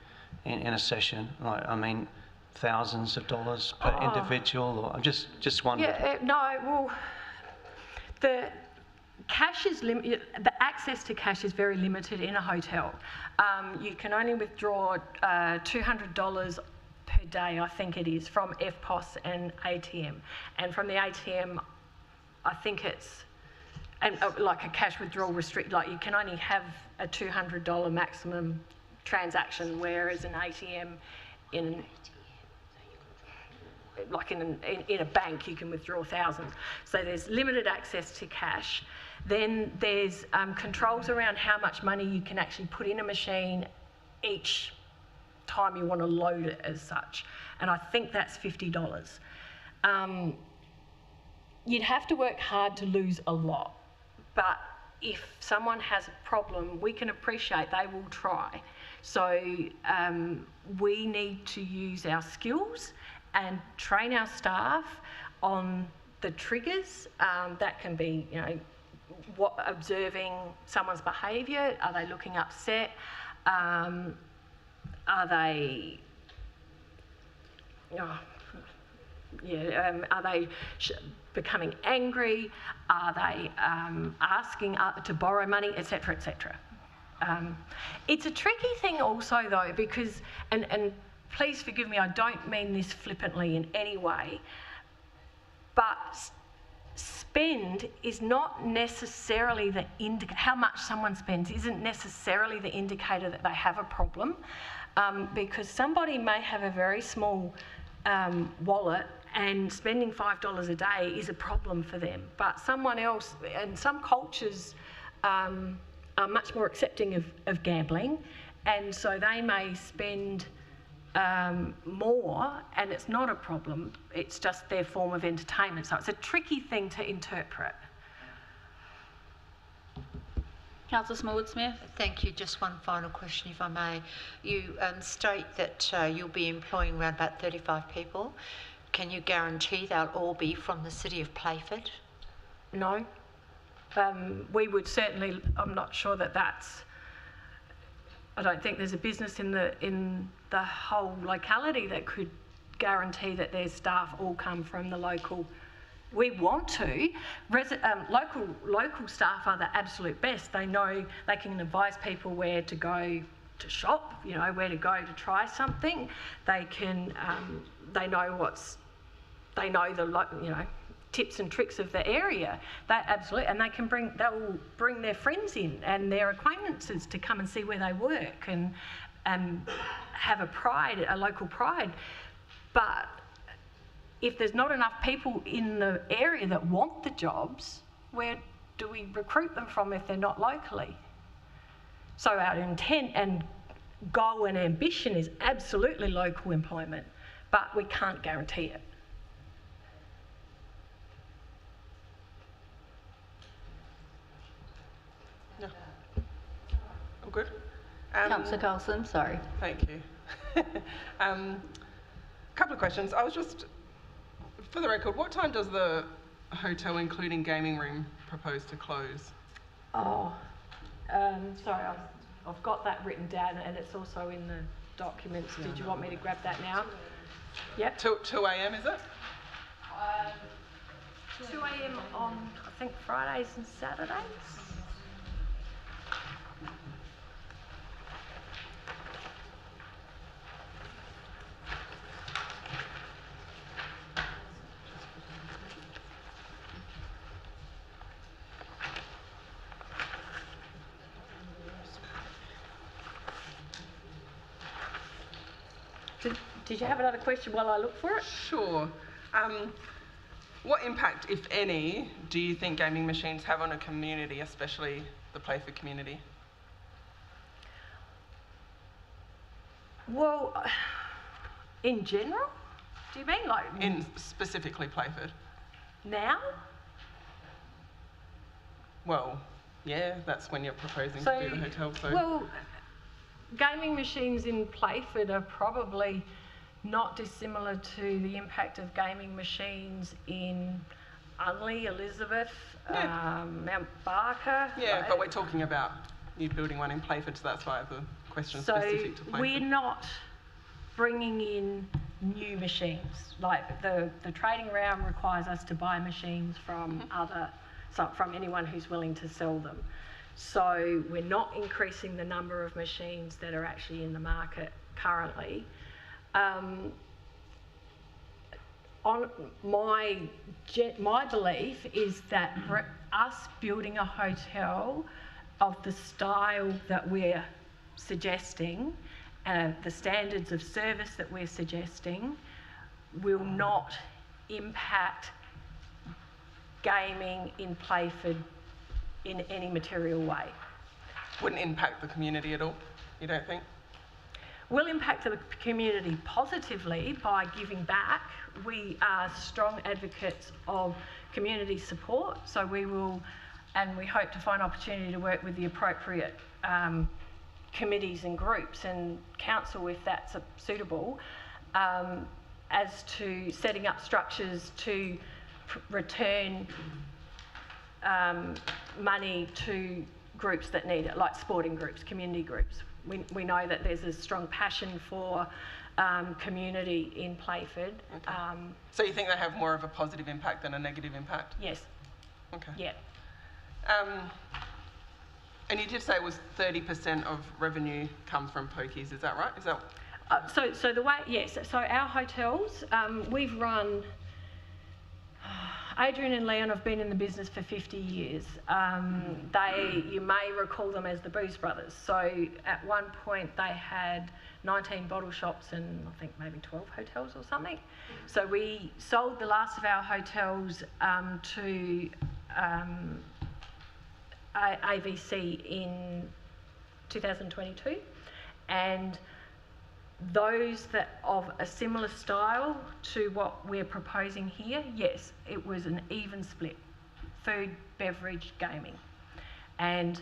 in a session? Like, I mean, thousands of dollars per individual, or I'm just wondering. Yeah, well, the cash is limited. The access to cash is very limited in a hotel. You can only withdraw $200 per day, I think it is, from EFTPOS and ATM. And from the ATM, I think it's like a cash withdrawal restrict. Like, you can only have a $200 maximum transaction, whereas an ATM in a bank, you can withdraw thousands. So there's limited access to cash. Then there's controls around how much money you can actually put in a machine each time you want to load it as such. And I think that's $50. You'd have to work hard to lose a lot, but if someone has a problem, we can appreciate they will try. So we need to use our skills and train our staff on the triggers. That can be, observing someone's behaviour. Are they looking upset? Are they, are they becoming angry? Are they asking to borrow money, etc., etc.? It's a tricky thing also though, because, and please forgive me, I don't mean this flippantly in any way, but spend is not necessarily the indicator. How much someone spends isn't necessarily the indicator that they have a problem, because somebody may have a very small wallet and spending $5 a day is a problem for them. But someone else, and some cultures are much more accepting of gambling, and so they may spend more and it's not a problem, it's just their form of entertainment. So it's a tricky thing to interpret. Councillor Smallwood-Smith. Thank you. Just one final question, if I may. You state that you'll be employing around about 35 people. Can you guarantee they'll all be from the city of Playford? No. We would certainly, I'm not sure that that's, I don't think there's a business in the whole locality that could guarantee that their staff all come from the local. We want to. Local staff are the absolute best. They know, they can advise people where to go to shop, where to go to try something. They can, they know the tips and tricks of the area. That absolutely, and they'll bring their friends in and their acquaintances to come and see where they work and have a local pride. But if there's not enough people in the area that want the jobs, where do we recruit them from if they're not locally? So our intent and goal and ambition is absolutely local employment, but we can't guarantee it. No. All good? Councillor Carlson, sorry. Thank you. Couple of questions. I was just, for the record, what time does the hotel, including gaming room, propose to close? Oh, sorry, I've got that written down and it's also in the documents. Did you want me to grab that now? Yep. 2 a.m. is it? 2 a.m. on, I think, Fridays and Saturdays. Did you have another question while I look for it? Sure. What impact, if any, do you think gaming machines have on a community, especially the Playford community? Well, in general? Do you mean like... In specifically Playford? Now? Well, yeah, that's when you're proposing to do the hotel, so... Well, gaming machines in Playford are probably not dissimilar to the impact of gaming machines in Unley, Elizabeth, Mount Barker. Yeah, but we're talking about you building one in Playford, so that's why the question specific to Playford. So we're not bringing in new machines. Like the trading round requires us to buy machines from from anyone who's willing to sell them. So we're not increasing the number of machines that are actually in the market currently. On my belief is that us building a hotel of the style that we're suggesting the standards of service that we're suggesting will not impact gaming in Playford in any material way. Wouldn't impact the community at all, you don't think? Will impact the community positively by giving back. We are strong advocates of community support, so we will, and we hope to find opportunity to work with the appropriate committees and groups and council if that's suitable, as to setting up structures to return money to groups that need it, like sporting groups, community groups. We know that there's a strong passion for community in Playford. Okay. So you think they have more of a positive impact than a negative impact? Yes. Okay. Yeah. And you did say it was 30% of revenue comes from pokies, is that right? Is that? So the way, yes, so our hotels, we've run, Adrian and Leon have been in the business for 50 years. You may recall them as the Booze Brothers. So at one point they had 19 bottle shops and I think maybe 12 hotels or something. So we sold the last of our hotels to AVC in 2022, and those that of a similar style to what we're proposing here, yes, it was an even split, food, beverage, gaming. And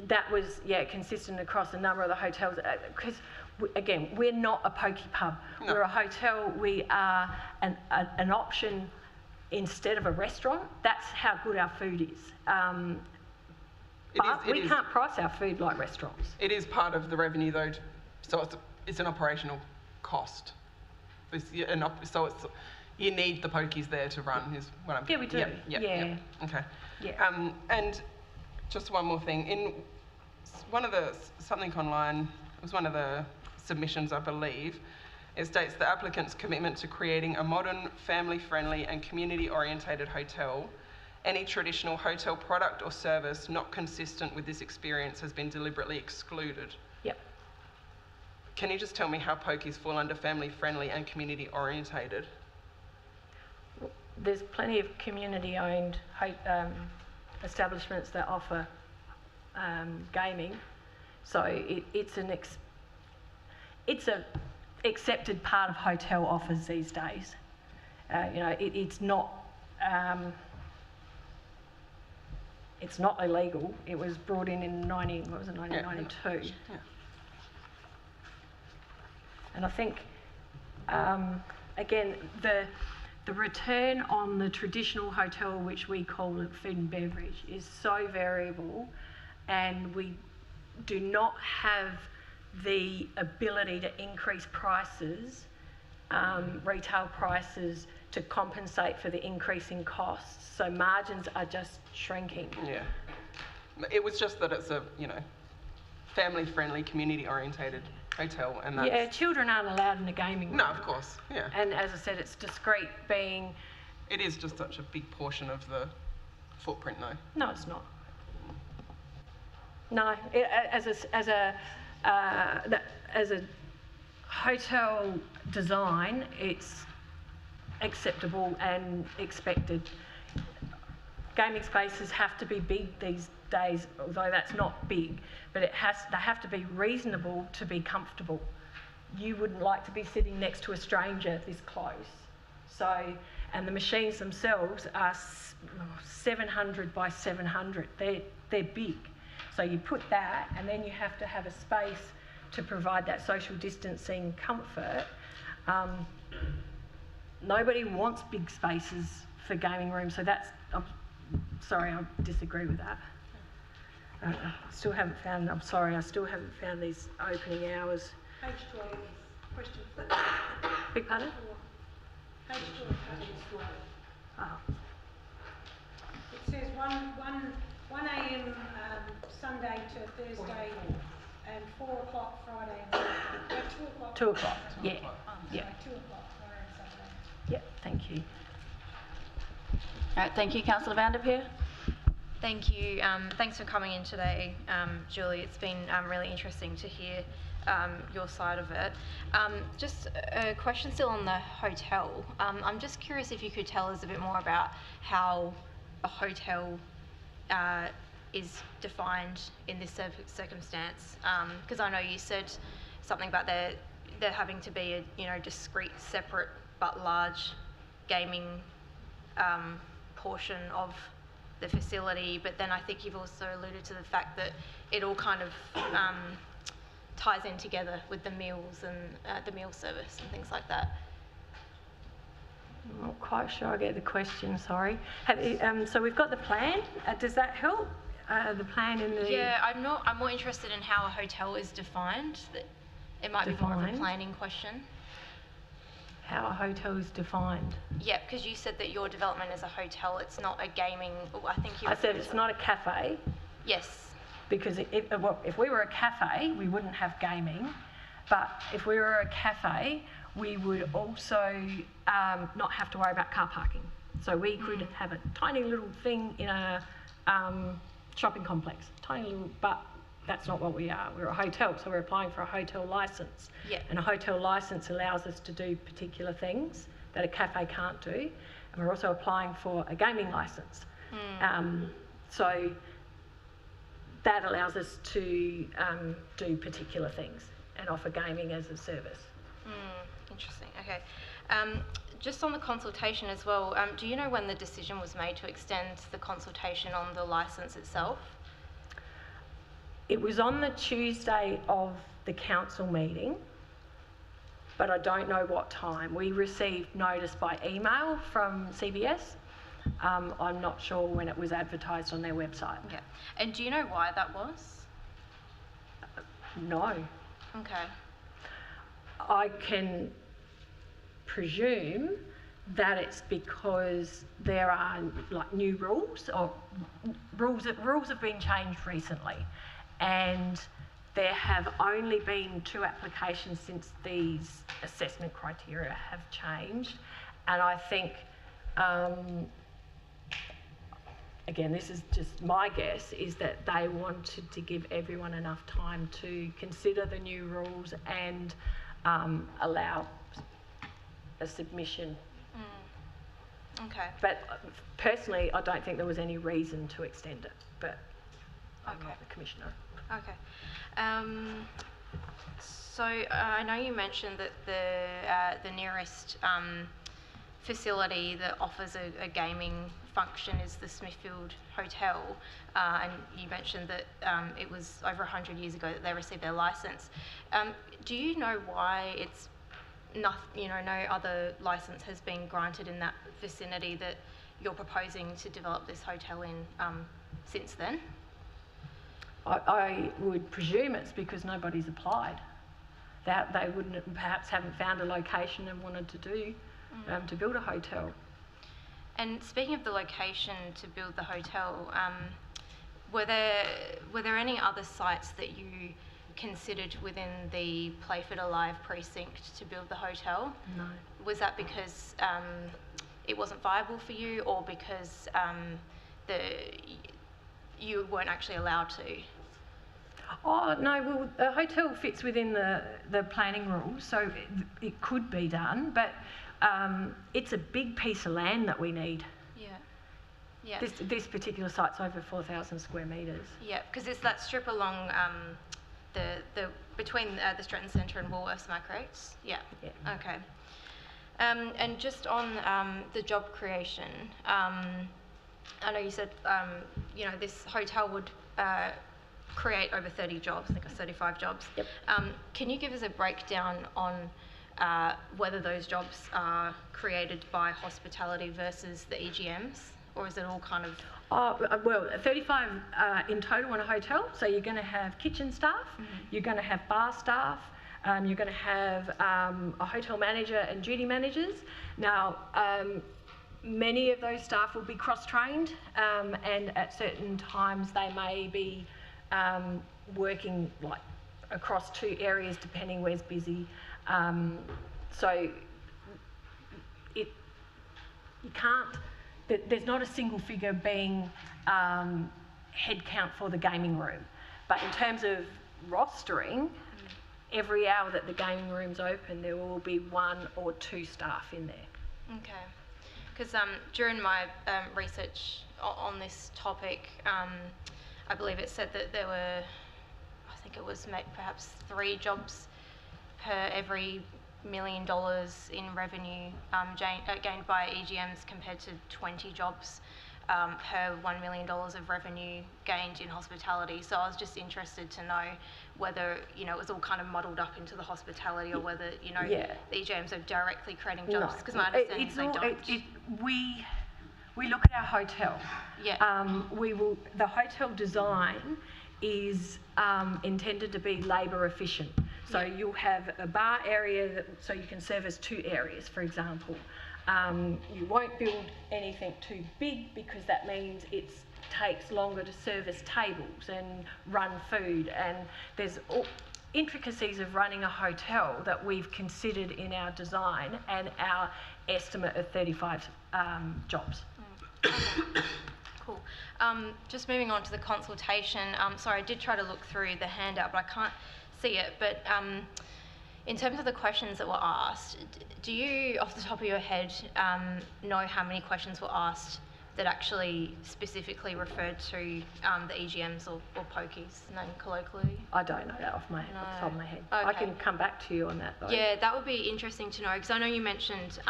that was, consistent across a number of the hotels, because again, we're not a pokey pub. No. We're a hotel. We are an option instead of a restaurant. That's how good our food is. But we can't price our food like restaurants. It is part of the revenue though, so it's an operational cost. So you need the pokies there to run, is what I'm... Yeah, we do. Yeah. Okay. Yeah. And just one more thing. In one of the, something online, it was one of the submissions, I believe, it states the applicant's commitment to creating a modern, family-friendly and community-orientated hotel. Any traditional hotel product or service not consistent with this experience has been deliberately excluded. Yep. Can you just tell me how pokies fall under family-friendly and community-orientated? There's plenty of community-owned establishments that offer gaming, so it's an accepted part of hotel offers these days. It's not. It's not illegal. It was brought in 1992. Yeah. And I think, again, the return on the traditional hotel, which we call it food and beverage, is so variable, and we do not have the ability to increase prices, retail prices, to compensate for the increase in costs. So margins are just shrinking. Yeah. It was just that it's a, family-friendly, community-orientated hotel, and that's... Yeah, children aren't allowed in the gaming room. No, of course, yeah. And as I said, it's discreet being... It is just such a big portion of the footprint, though. No, it's not. No, as a hotel design, it's acceptable and expected. Gaming spaces have to be big these days, although that's not big, but they have to be reasonable to be comfortable. You wouldn't like to be sitting next to a stranger this close. So, and the machines themselves are 700 by 700. They're big. So you put that, and then you have to have a space to provide that social distancing comfort. Nobody wants big spaces for gaming rooms, so that's, I'm sorry, I disagree with that. I still haven't found these opening hours. Page 12, question. Big pardon? Page 12, page 12. Oh. It says 1 a.m. Sunday to Thursday and 4 o'clock Friday and Saturday. 2 o'clock. 2 o'clock, yeah. Yeah. 2 o'clock Friday and Saturday. Yeah, thank you. All right, thank you, Councillor Vanderpeer. Thank you. Thanks for coming in today, Julie. It's been really interesting to hear your side of it. Just a question still on the hotel. I'm just curious if you could tell us a bit more about how a hotel is defined in this circumstance. Because I know you said something about there having to be a discrete, separate but large gaming portion of the facility, but then I think you've also alluded to the fact that it all kind of ties in together with the meals and the meal service and things like that. I'm not quite sure I get the question, sorry. So we've got the plan. Does that help? The plan in the... Yeah, I'm more interested in how a hotel is defined. It might be more of a planning question. How a hotel is defined? Yeah, because you said that your development is a hotel, it's not a gaming... I said it's not a cafe. Yes. Because if we were a cafe, we wouldn't have gaming. But if we were a cafe, we would also not have to worry about car parking. So we could have a tiny little thing in a shopping complex, tiny little, but that's not what we are. We're a hotel, so we're applying for a hotel licence. Yeah. And a hotel licence allows us to do particular things that a cafe can't do. And we're also applying for a gaming licence. So that allows us to do particular things and offer gaming as a service. Interesting, okay. Just on the consultation as well, do you know when the decision was made to extend the consultation on the licence itself? It was on the Tuesday of the council meeting, but I don't know what time. We received notice by email from CBS. I'm not sure when it was advertised on their website. Yeah. And do you know why that was? No. Okay. I can presume that it's because there are like new rules, or rules have been changed recently, and there have only been 2 applications since these assessment criteria have changed, and I think again, this is just my guess, is that they wanted to give everyone enough time to consider the new rules and allow a submission. Okay. But personally, I don't think there was any reason to extend it, but I'm not the commissioner. Okay. So I know you mentioned that the nearest facility that offers a gaming function is the Smithfield Hotel, and you mentioned that it was over 100 years ago that they received their licence. Do you know why it's no other licence has been granted in that vicinity that you're proposing to develop this hotel in since then? I would presume it's because nobody's applied. That they perhaps haven't found a location and wanted to do to build a hotel. And speaking of the location to build the hotel, were there any other sites that you considered within the Playford Alive precinct to build the hotel? No. Was that because it wasn't viable for you, or because you weren't actually allowed to? Oh no, well the hotel fits within the planning rules, so it could be done, but it's a big piece of land that we need. Yeah. This particular site's over 4,000 square metres. Yeah, because it's that strip along the between the Stretton Centre and Woolworths, am I correct? Yeah. Okay. And just on the job creation, I know you said this hotel would create over 30 jobs, I think it was 35 jobs. Yep. Can you give us a breakdown on whether those jobs are created by hospitality versus the EGMs, or is it all kind of... Well, 35 in total in a hotel, so you're going to have kitchen staff, you're going to have bar staff, you're going to have a hotel manager and duty managers. Now, many of those staff will be cross-trained, and at certain times they may be working like across 2 areas depending where's busy. So you can't there's not a single figure being head count for the gaming room. But in terms of rostering, every hour that the gaming room's open, there will be 1 or 2 staff in there. Okay. Because during my research on this topic, I believe it said that there were, I think it was perhaps 3 jobs per every $1 million in revenue gained by EGMs compared to 20 jobs per $1 million of revenue gained in hospitality. So I was just interested to know whether, it was all kind of muddled up into the hospitality, or whether, the EGMs are directly creating jobs, because my understanding is they don't. We look at our hotel. Yeah. The hotel design is intended to be labour efficient. So you'll have a bar area, so you can service 2 areas, for example. You won't build anything too big, because that means it takes longer to service tables and run food, and there's intricacies of running a hotel that we've considered in our design and our estimate of 35 jobs. Cool. Just moving on to the consultation. Sorry, I did try to look through the handout, but I can't see it. But in terms of the questions that were asked, do you, off the top of your head, know how many questions were asked that actually specifically referred to the EGMs or pokies, known colloquially? I don't know that off the top of my head. Okay. I can come back to you on that, though. Yeah, that would be interesting to know, because I know you mentioned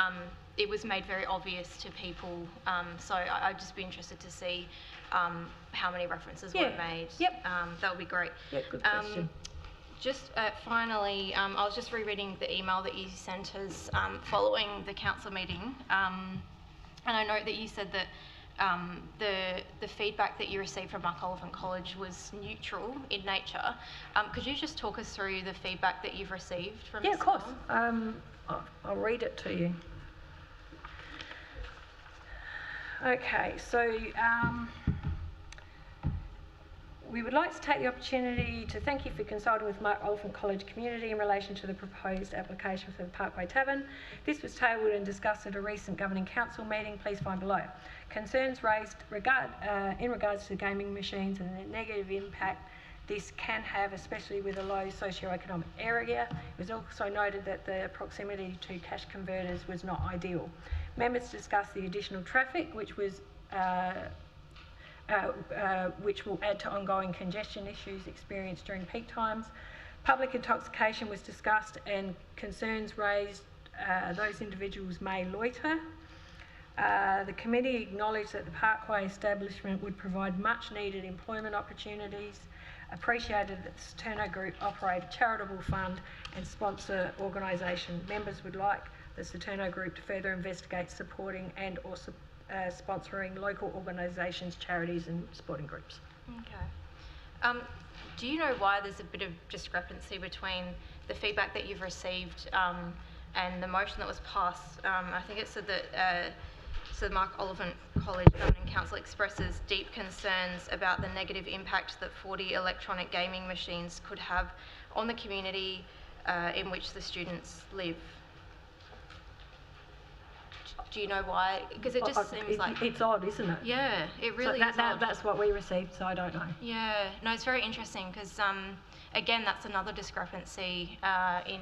it was made very obvious to people, so I'd just be interested to see how many references were made. Yep. That would be great. Yeah, good question. Just finally, I was just rereading the email that you sent us following the council meeting, and I note that you said that the feedback that you received from Mark Oliphant College was neutral in nature. Could you just talk us through the feedback that you've received from of course. I'll read it to you. Okay, so we would like to take the opportunity to thank you for consulting with Mark Oliphant College community in relation to the proposed application for the Parkway Tavern. This was tabled and discussed at a recent Governing Council meeting. Please find below. Concerns raised in regards to gaming machines and the negative impact this can have, especially with a low socio-economic area. It was also noted that the proximity to cash converters was not ideal. Members discussed the additional traffic, which will add to ongoing congestion issues experienced during peak times. Public intoxication was discussed, and concerns raised those individuals may loiter. The committee acknowledged that the Parkway establishment would provide much needed employment opportunities, appreciated that the Saturno Group operate a charitable fund and sponsor organisation. Members would like the Saturno Group to further investigate supporting and or sponsoring local organisations, charities and sporting groups. Okay. Do you know why there's a bit of discrepancy between the feedback that you've received and the motion that was passed? I think it said that so Mark Oliphant College Governing Council expresses deep concerns about the negative impact that 40 electronic gaming machines could have on the community in which the students live. Do you know why? Because it just seems like... It's odd, isn't it? Yeah, it really is odd. That's what we received, so I don't know. Yeah, no, it's very interesting because, again, that's another discrepancy in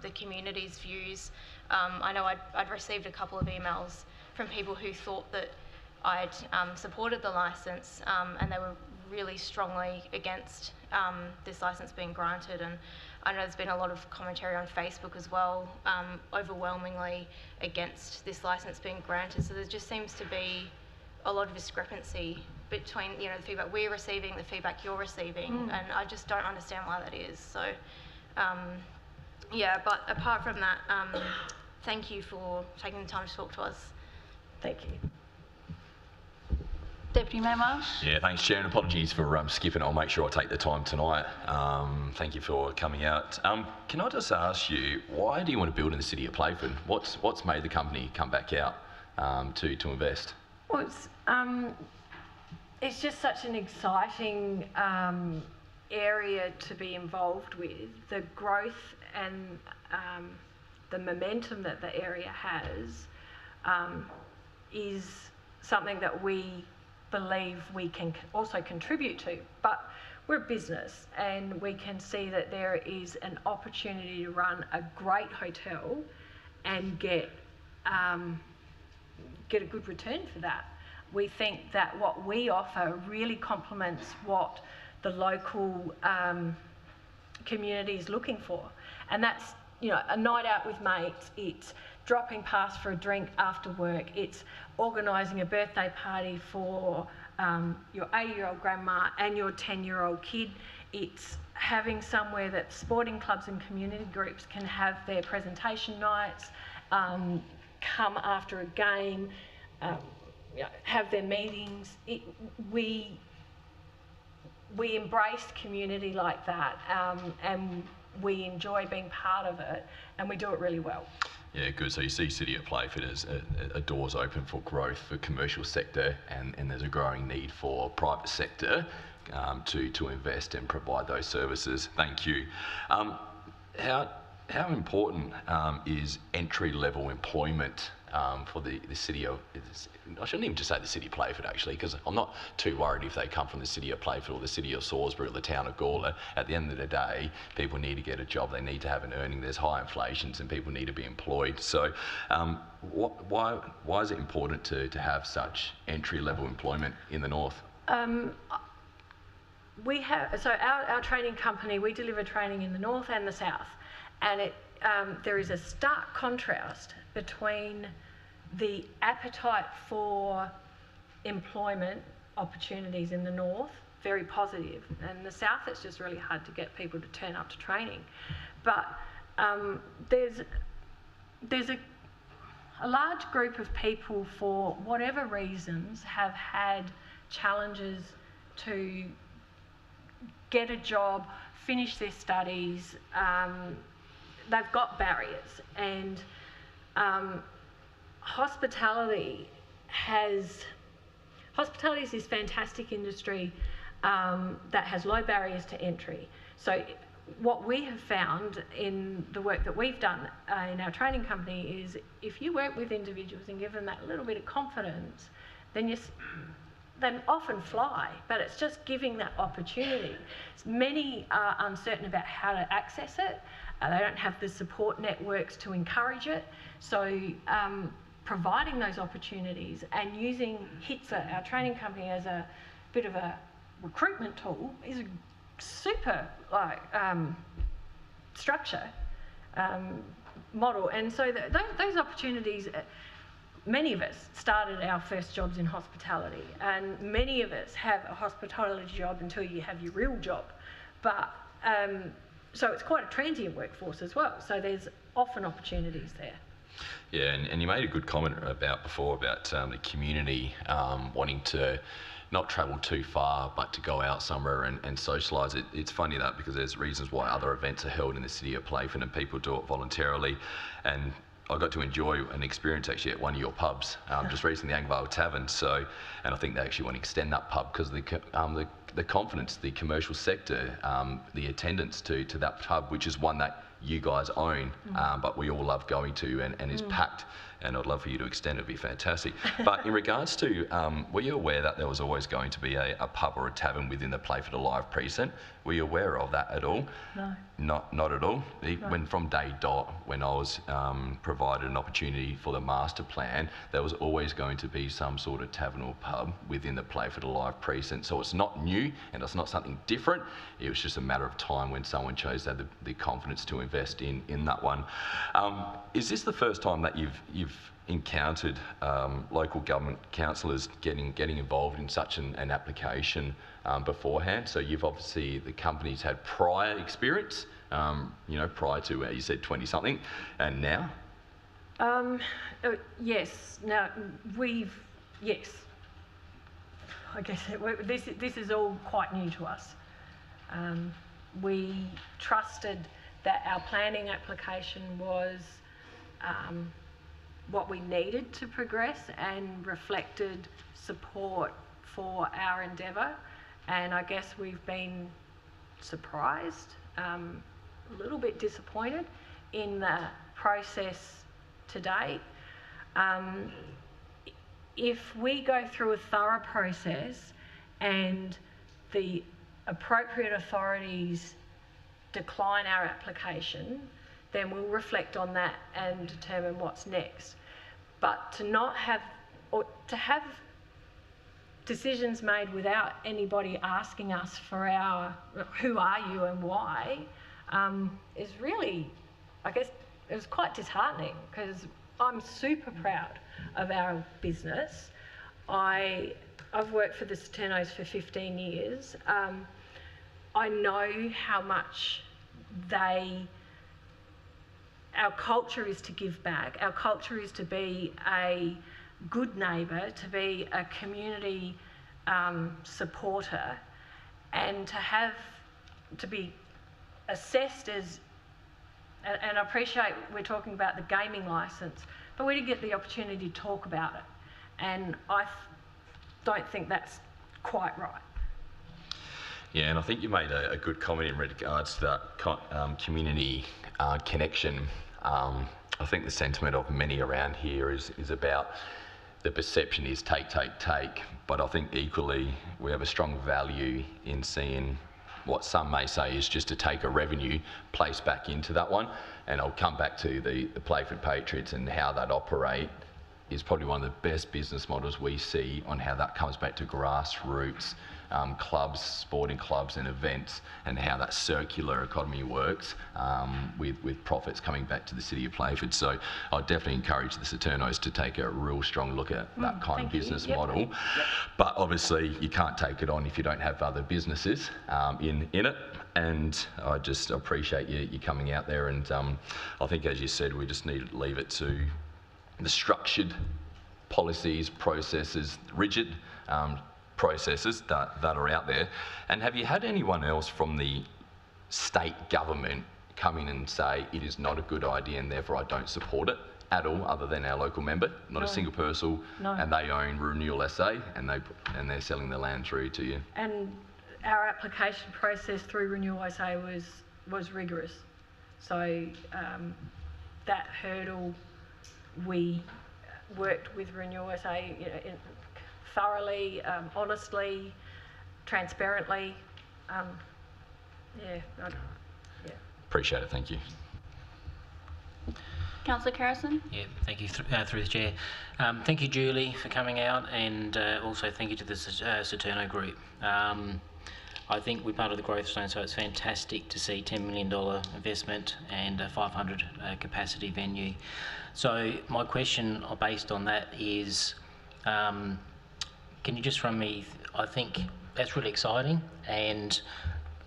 the community's views. I know I'd received a couple of emails from people who thought that I'd supported the licence and they were really strongly against this licence being granted. And I know there's been a lot of commentary on Facebook as well, overwhelmingly against this licence being granted. So there just seems to be a lot of discrepancy between, the feedback we're receiving, the feedback you're receiving, and I just don't understand why that is. So, yeah, but apart from that, thank you for taking the time to talk to us. Thank you. Deputy Mayor Marsh? Yeah, thanks, Chair, and apologies for skipping. I'll make sure I take the time tonight. Thank you for coming out. Can I just ask you, why do you want to build in the city of Playford? What's made the company come back out to invest? Well, it's just such an exciting area to be involved with. The growth and the momentum that the area has is something that we believe we can also contribute to. But we're a business, and we can see that there is an opportunity to run a great hotel and get a good return for that. We think that what we offer really complements what the local community is looking for, and that's, you know, a night out with mates. It's dropping past for a drink after work. It's organising a birthday party for your 80-year-old grandma and your 10-year-old kid. It's having somewhere that sporting clubs and community groups can have their presentation nights, come after a game, you know, have their meetings. We embrace community like that, and we enjoy being part of it, and we do it really well. Yeah, good. So you see City of Playford as a doors open for growth for commercial sector, and there's a growing need for private sector to invest and provide those services. Thank you. How important is entry-level employment for the city of, I shouldn't even just say the City of Playford actually, because I'm not too worried if they come from the City of Playford or the City of Salisbury or the town of Gawler. At the end of the day, people need to get a job, they need to have an earning, there's high inflations and people need to be employed. So why is it important to have such entry-level employment in the north? We have, so our training company, we deliver training in the north and the south, and there is a stark contrast between the appetite for employment opportunities in the north, very positive, and the south it's just really hard to get people to turn up to training. But there's a large group of people, for whatever reasons, have had challenges to get a job, finish their studies. They've got barriers, and hospitality is this fantastic industry that has low barriers to entry. So what we have found in the work that we've done in our training company is, if you work with individuals and give them that little bit of confidence, then they often fly, but it's just giving that opportunity. Many are uncertain about how to access it. They don't have the support networks to encourage it. So providing those opportunities and using HITSA, our training company, as a bit of a recruitment tool is a super structure model. And so those opportunities, many of us started our first jobs in hospitality, and many of us have a hospitality job until you have your real job. But so it's quite a transient workforce as well. So there's often opportunities there. Yeah, and you made a good comment before about the community wanting to not travel too far, but to go out somewhere and socialise. It's funny that, because there's reasons why other events are held in the City of Playford and people do it voluntarily. And I got to enjoy an experience actually at one of your pubs just recently, the Angvale Tavern. So, and I think they actually want to extend that pub because the confidence, the commercial sector, the attendance to that pub, which is one that you guys own, but we all love going to and is packed. And I'd love for you to extend it, it'd be fantastic. But in regards to, were you aware that there was always going to be a pub or a tavern within the Playford Alive precinct? Were you aware of that at all? No. Not at all? No. When from day dot, when I was provided an opportunity for the master plan, there was always going to be some sort of tavern or pub within the Playford Alive precinct. So it's not new and it's not something different. It was just a matter of time when someone chose to have the confidence to invest in that one. Is this the first time that you've encountered local government councillors getting involved in such an application beforehand? So you've obviously, the company's had prior experience, prior to, you said 20-something, and now? Yes. Now, yes. I guess this is all quite new to us. We trusted that our planning application was what we needed to progress and reflected support for our endeavour. And I guess we've been surprised, a little bit disappointed in the process to date. if we go through a thorough process and the appropriate authorities decline our application, then we'll reflect on that and determine what's next. But to not have, or to have decisions made without anybody asking us for our, who are you and why, is really, I guess, it was quite disheartening, because I'm super proud of our business. I've worked for the Saturnos for 15 years. I know how much our culture is to give back. Our culture is to be a good neighbour, to be a community supporter, and to be assessed as, and I appreciate we're talking about the gaming licence, but we didn't get the opportunity to talk about it, and I don't think that's quite right. Yeah, and I think you made a good comment in regards to that community connection. I think the sentiment of many around here is about the perception is take, but I think equally we have a strong value in seeing what some may say is just to take a revenue placed back into that one. And I'll come back to the Playford Patriots and how that operate is probably one of the best business models we see on how that comes back to grassroots clubs, sporting clubs and events, and how that circular economy works with profits coming back to the city of Playford. So I definitely encourage the Saturnos to take a real strong look at that kind of business model. Yep. But obviously you can't take it on if you don't have other businesses in it. And I just appreciate you coming out there, and I think, as you said, we just need to leave it to the structured policies, processes, rigid processes that are out there. And have you had anyone else from the state government come in and say it is not a good idea and therefore I don't support it at all, other than our local member? Not a single person. No. And they own Renewal SA, and they're selling their land through to you. And our application process through Renewal SA was rigorous. So that hurdle, we worked with Renewal SA thoroughly, honestly, transparently. Appreciate it, thank you. Councillor Carrison? Yeah, thank you, through the chair. Thank you, Julie, for coming out, and also thank you to the Saturno Group. I think we're part of the Growth Zone, so it's fantastic to see $10 million investment and a 500 capacity venue. So my question based on that is, can you just run me, I think that's really exciting, and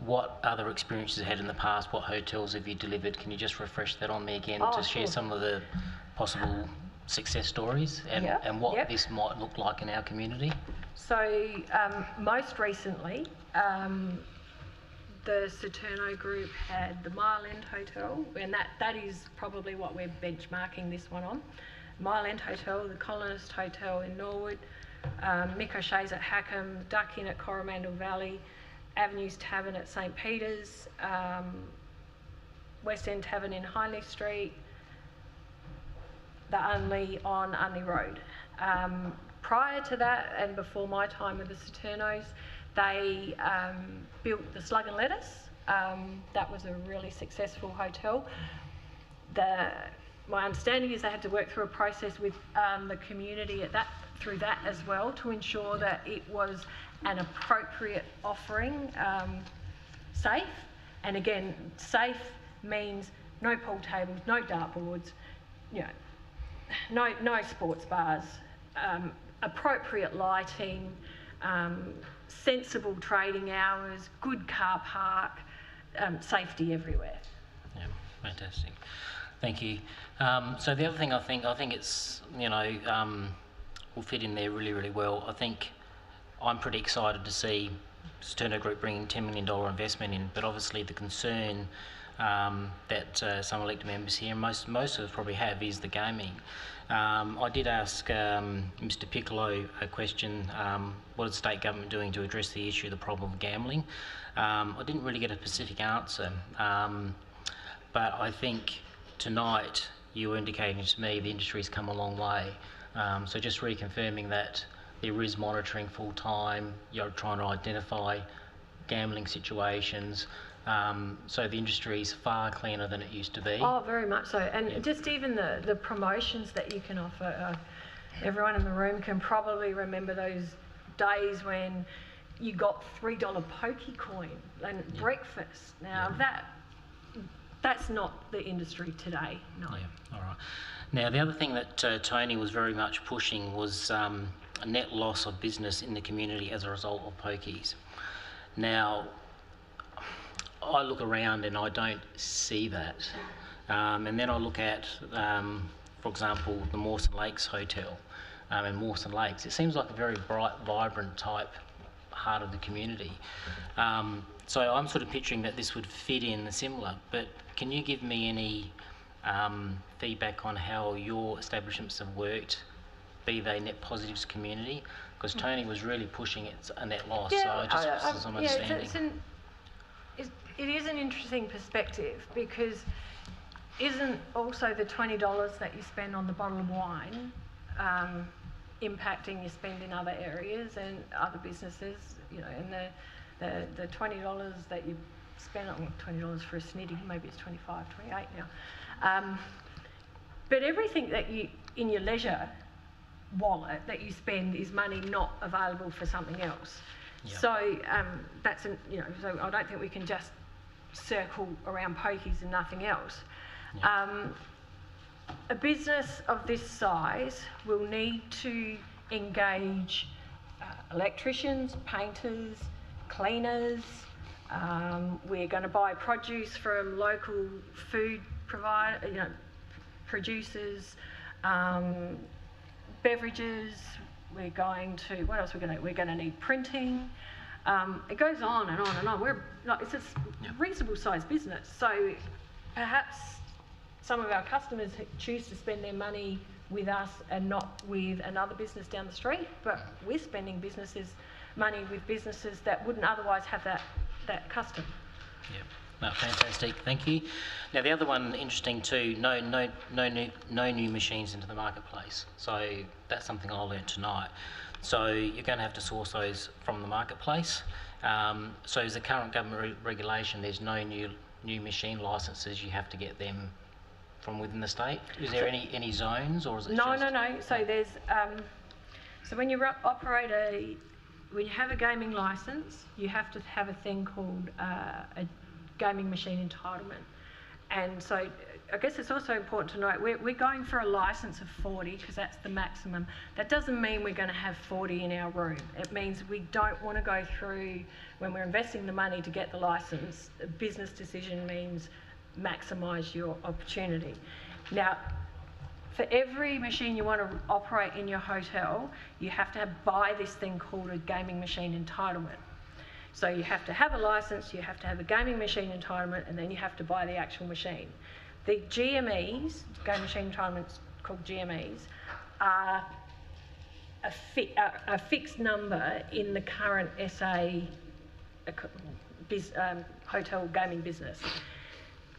what other experiences you had in the past, what hotels have you delivered? Can you just refresh that on me again to share some of the possible success stories and what this might look like in our community? So most recently, the Saturno Group had the Mile End Hotel, and that is probably what we're benchmarking this one on. Mile End Hotel, the Colonist Hotel in Norwood, Mick O'Shea's at Hackham, Duck Inn at Coromandel Valley, Avenues Tavern at St Peter's, West End Tavern in Hindley Street, the Unley on Unley Road. Prior to that, and before my time with the Saturnos, they built the Slug and Lettuce. That was a really successful hotel. My understanding is they had to work through a process with the community through that as well, to ensure that it was an appropriate offering, safe. And again, safe means no pool tables, no dartboards, no sports bars, appropriate lighting, sensible trading hours, good car park, safety everywhere. Yeah, fantastic. Thank you. So the other thing I think it's, will fit in there really, really well. I think I'm pretty excited to see Saturno Group bringing $10 million investment in, but obviously the concern that some elected members here, and most of us probably have, is the gaming. I did ask Mr. Piccolo a question, what is the state government doing to address the issue, the problem of gambling? I didn't really get a specific answer, but I think tonight you were indicating to me the industry's come a long way. So just reconfirming that there is monitoring full time, you're trying to identify gambling situations, so the industry is far cleaner than it used to be. Oh, very much so. And just even the promotions that you can offer, everyone in the room can probably remember those days when you got $3 pokey coin and breakfast. Now that's not the industry today, no. Yeah, all right. Now the other thing that Tony was very much pushing was a net loss of business in the community as a result of pokies. Now, I look around and I don't see that. And then I look at, for example, the Mawson Lakes Hotel in Mawson Lakes. It seems like a very bright, vibrant type heart of the community. So I'm sort of picturing that this would fit in similar, but can you give me any feedback on how your establishments have worked, be they net positives community? Because Tony was really pushing it a net loss, so I just some understanding. It is an interesting perspective, because isn't also the $20 that you spend on the bottle of wine impacting your spend in other areas and other businesses, you know, and the $20 that you spend on $20 for a snitty, maybe it's 25, 28 now. But everything that you, in your leisure wallet that you spend, is money not available for something else. Yep. So that's so I don't think we can just circle around pokies and nothing else. Yep. A business of this size will need to engage electricians, painters, cleaners. We're going to buy produce from local food producers, beverages. We're going to, what else we're going to need? Printing. It goes on and on and on. It's a reasonable sized business. So perhaps some of our customers choose to spend their money with us and not with another business down the street, but we're spending money with businesses that wouldn't otherwise have that custom. Yeah. No, fantastic, thank you. Now the other one interesting too, no new machines into the marketplace. So that's something I learned tonight. So you're going to have to source those from the marketplace. So as the current government regulation, there's no new machine licences. You have to get them from within the state. Is there any zones, or is it No. So there's so when you when you have a gaming licence, you have to have a thing called a gaming machine entitlement. And so I guess it's also important to note we're going for a licence of 40 because that's the maximum. That doesn't mean we're going to have 40 in our room. It means we don't want to go through, when we're investing the money to get the licence, a business decision means maximise your opportunity. Now, for every machine you want to operate in your hotel, you have to buy this thing called a gaming machine entitlement. So you have to have a licence, you have to have a gaming machine entitlement, and then you have to buy the actual machine. The GMEs, gaming machine entitlements called GMEs, are a fixed number in the current SA hotel gaming business.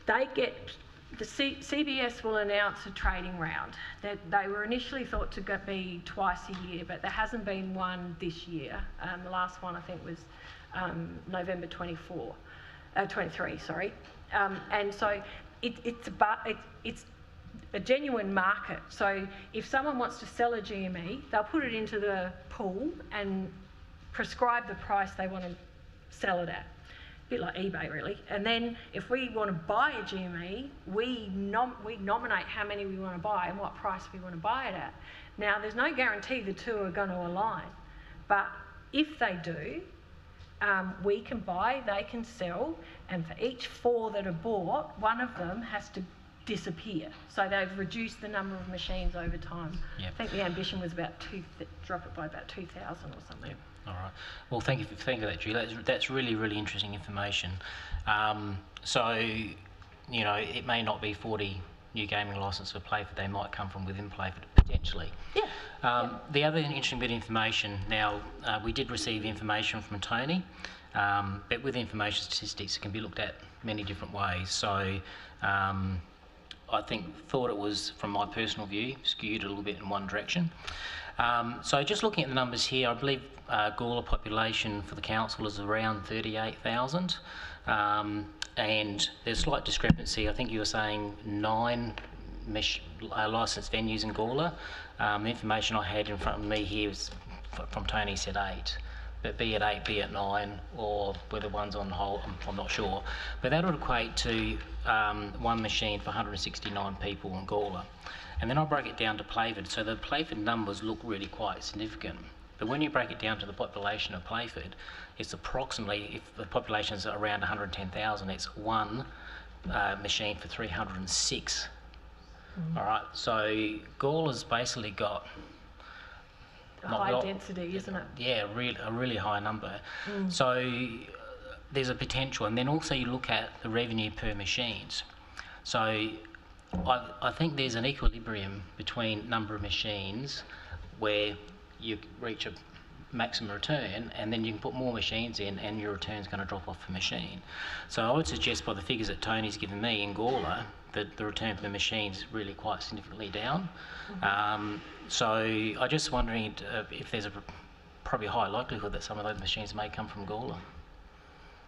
The CBS will announce a trading round. They were initially thought to be twice a year, but there hasn't been one this year. The last one I think was November 23, sorry. And so it's a genuine market. So if someone wants to sell a GME, they'll put it into the pool and prescribe the price they want to sell it at. A bit like eBay, really. And then if we want to buy a GME, we nominate how many we want to buy and what price we want to buy it at. Now, there's no guarantee the two are going to align, but if they do, we can buy, they can sell, and for each 4 that are bought, one of them has to disappear. So they've reduced the number of machines over time. Yep. I think the ambition was drop it by about 2,000 or something. Yep. All right. Well, thank you for that, Julie. That's really, really interesting information. So, you know, it may not be 40 new gaming licences for Playford. They might come from within Playford, potentially. Yeah. The other interesting bit of information, now, we did receive information from Tony, but with information statistics, it can be looked at many different ways. So, I thought it was, from my personal view, skewed a little bit in one direction. So just looking at the numbers here, I believe Gawler population for the council is around 38,000, and there's slight discrepancy. I think you were saying 9 licensed venues in Gawler. The information I had in front of me here was from Tony said 8. But be it 8, be it 9, or whether one's on hold, I'm not sure. But that would equate to one machine for 169 people in Gawler. And then I broke it down to Playford, so the Playford numbers look really quite significant. But when you break it down to the population of Playford, it's approximately, if the population is around 110,000, it's one machine for 306. All right, so Gawler's basically got high density, isn't it? Yeah, a really high number. So there's a potential, and then also you look at the revenue per machines. So I think there's an equilibrium between number of machines where you reach a maximum return, and then you can put more machines in and your return's going to drop off per machine. So I would suggest, by the figures that Tony's given me in Gawler, that the return per machine is really quite significantly down. So I'm just wondering if there's probably a high likelihood that some of those machines may come from Gawler.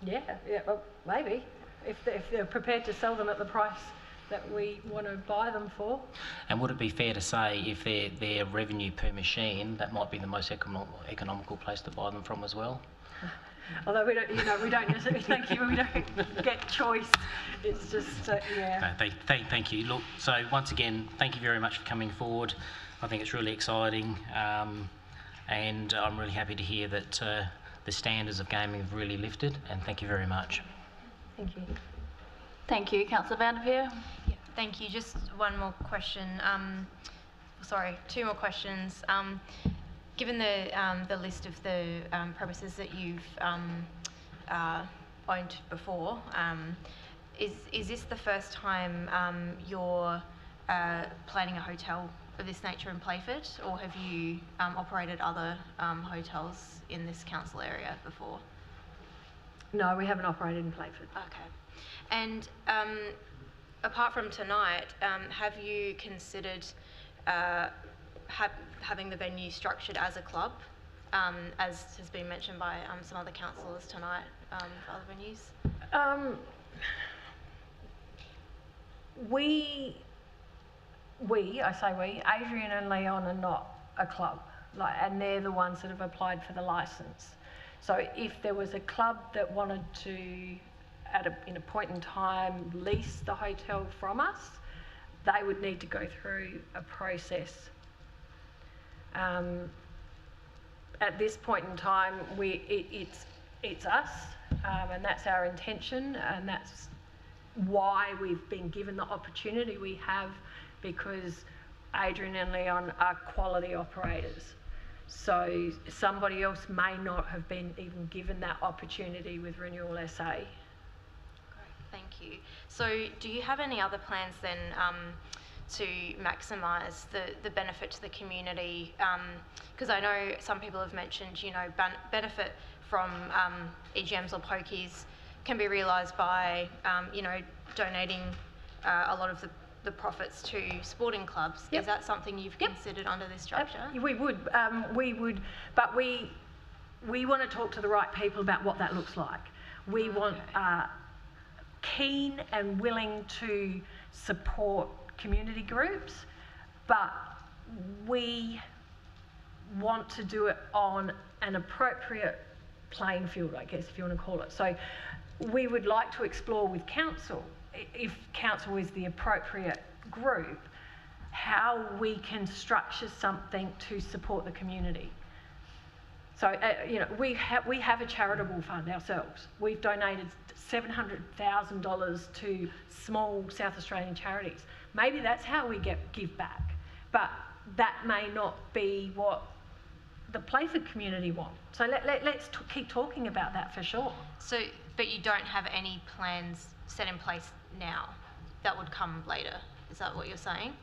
Yeah, well, maybe, if they're prepared to sell them at the price that we want to buy them for. And would it be fair to say, if their revenue per machine, that might be the most economical place to buy them from as well? Although we don't necessarily, thank you, we don't get choice. It's just, yeah. No, thank you. Look, so once again, thank you very much for coming forward. I think it's really exciting, and I'm really happy to hear that the standards of gaming have really lifted, and thank you very much. Thank you. Thank you. Councillor Van der Veer. Yeah, thank you. Just one more question. Sorry, 2 more questions. Given the list of the premises that you've owned before, is this the first time you're planning a hotel of this nature in Playford, or have you operated other hotels in this council area before? No, we haven't operated in Playford. Okay. And apart from tonight, have you considered having the venue structured as a club, as has been mentioned by some other councillors tonight for other venues? Adrian and Leon are not a club, and they're the ones that have applied for the licence. So if there was a club that wanted to, in a point in time, lease the hotel from us, they would need to go through a process. At this point in time, it's us, and that's our intention, and that's why we've been given the opportunity we have, because Adrian and Leon are quality operators. So somebody else may not have been even given that opportunity with Renewal SA. Great, thank you. So do you have any other plans then to maximise the benefit to the community? Because I know some people have mentioned, benefit from EGMs or pokies can be realised by, donating a lot of the profits to sporting clubs. Yep. Is that something you've considered under this structure? We would, but we want to talk to the right people about what that looks like. We want keen and willing to support community groups, but we want to do it on an appropriate playing field, I guess, if you want to call it. So we would like to explore with council, if council is the appropriate group, how we can structure something to support the community. So, we have a charitable fund ourselves. We've donated $700,000 to small South Australian charities. Maybe that's how we give back, but that may not be what the Playford community want. So let's keep talking about that for sure. So, but you don't have any plans set in place now? That would come later. Is that what you're saying?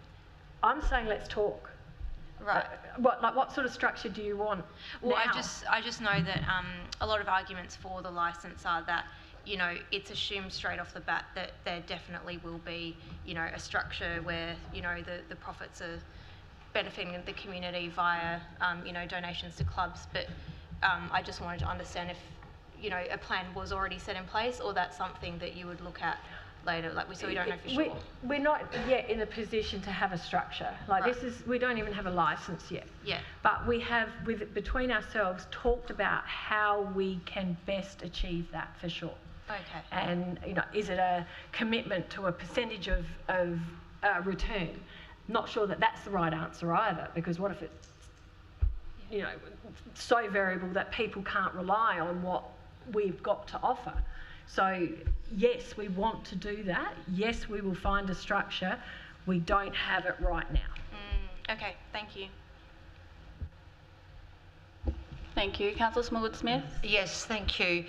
I'm saying let's talk. Right. What sort of structure do you want? Well, now? I just know that a lot of arguments for the licence are that you know, it's assumed straight off the bat that there definitely will be, you know, a structure where, you know, the profits are benefiting the community via, you know, donations to clubs. But I just wanted to understand if, you know, a plan was already set in place, or that's something that you would look at later, like so we don't know for sure. We're not yet in a position to have a structure. Like Right. this is, we don't even have a licence yet. Yeah. But we have, between ourselves, talked about how we can best achieve that for sure. Okay. And, you know, is it a commitment to a percentage of return? Not sure that that's the right answer either, because what if it's, you know, so variable that people can't rely on what we've got to offer? So yes, we want to do that. Yes, we will find a structure. We don't have it right now. Okay, thank you. Thank you. Councillor Smallwood-Smith? Yes, thank you.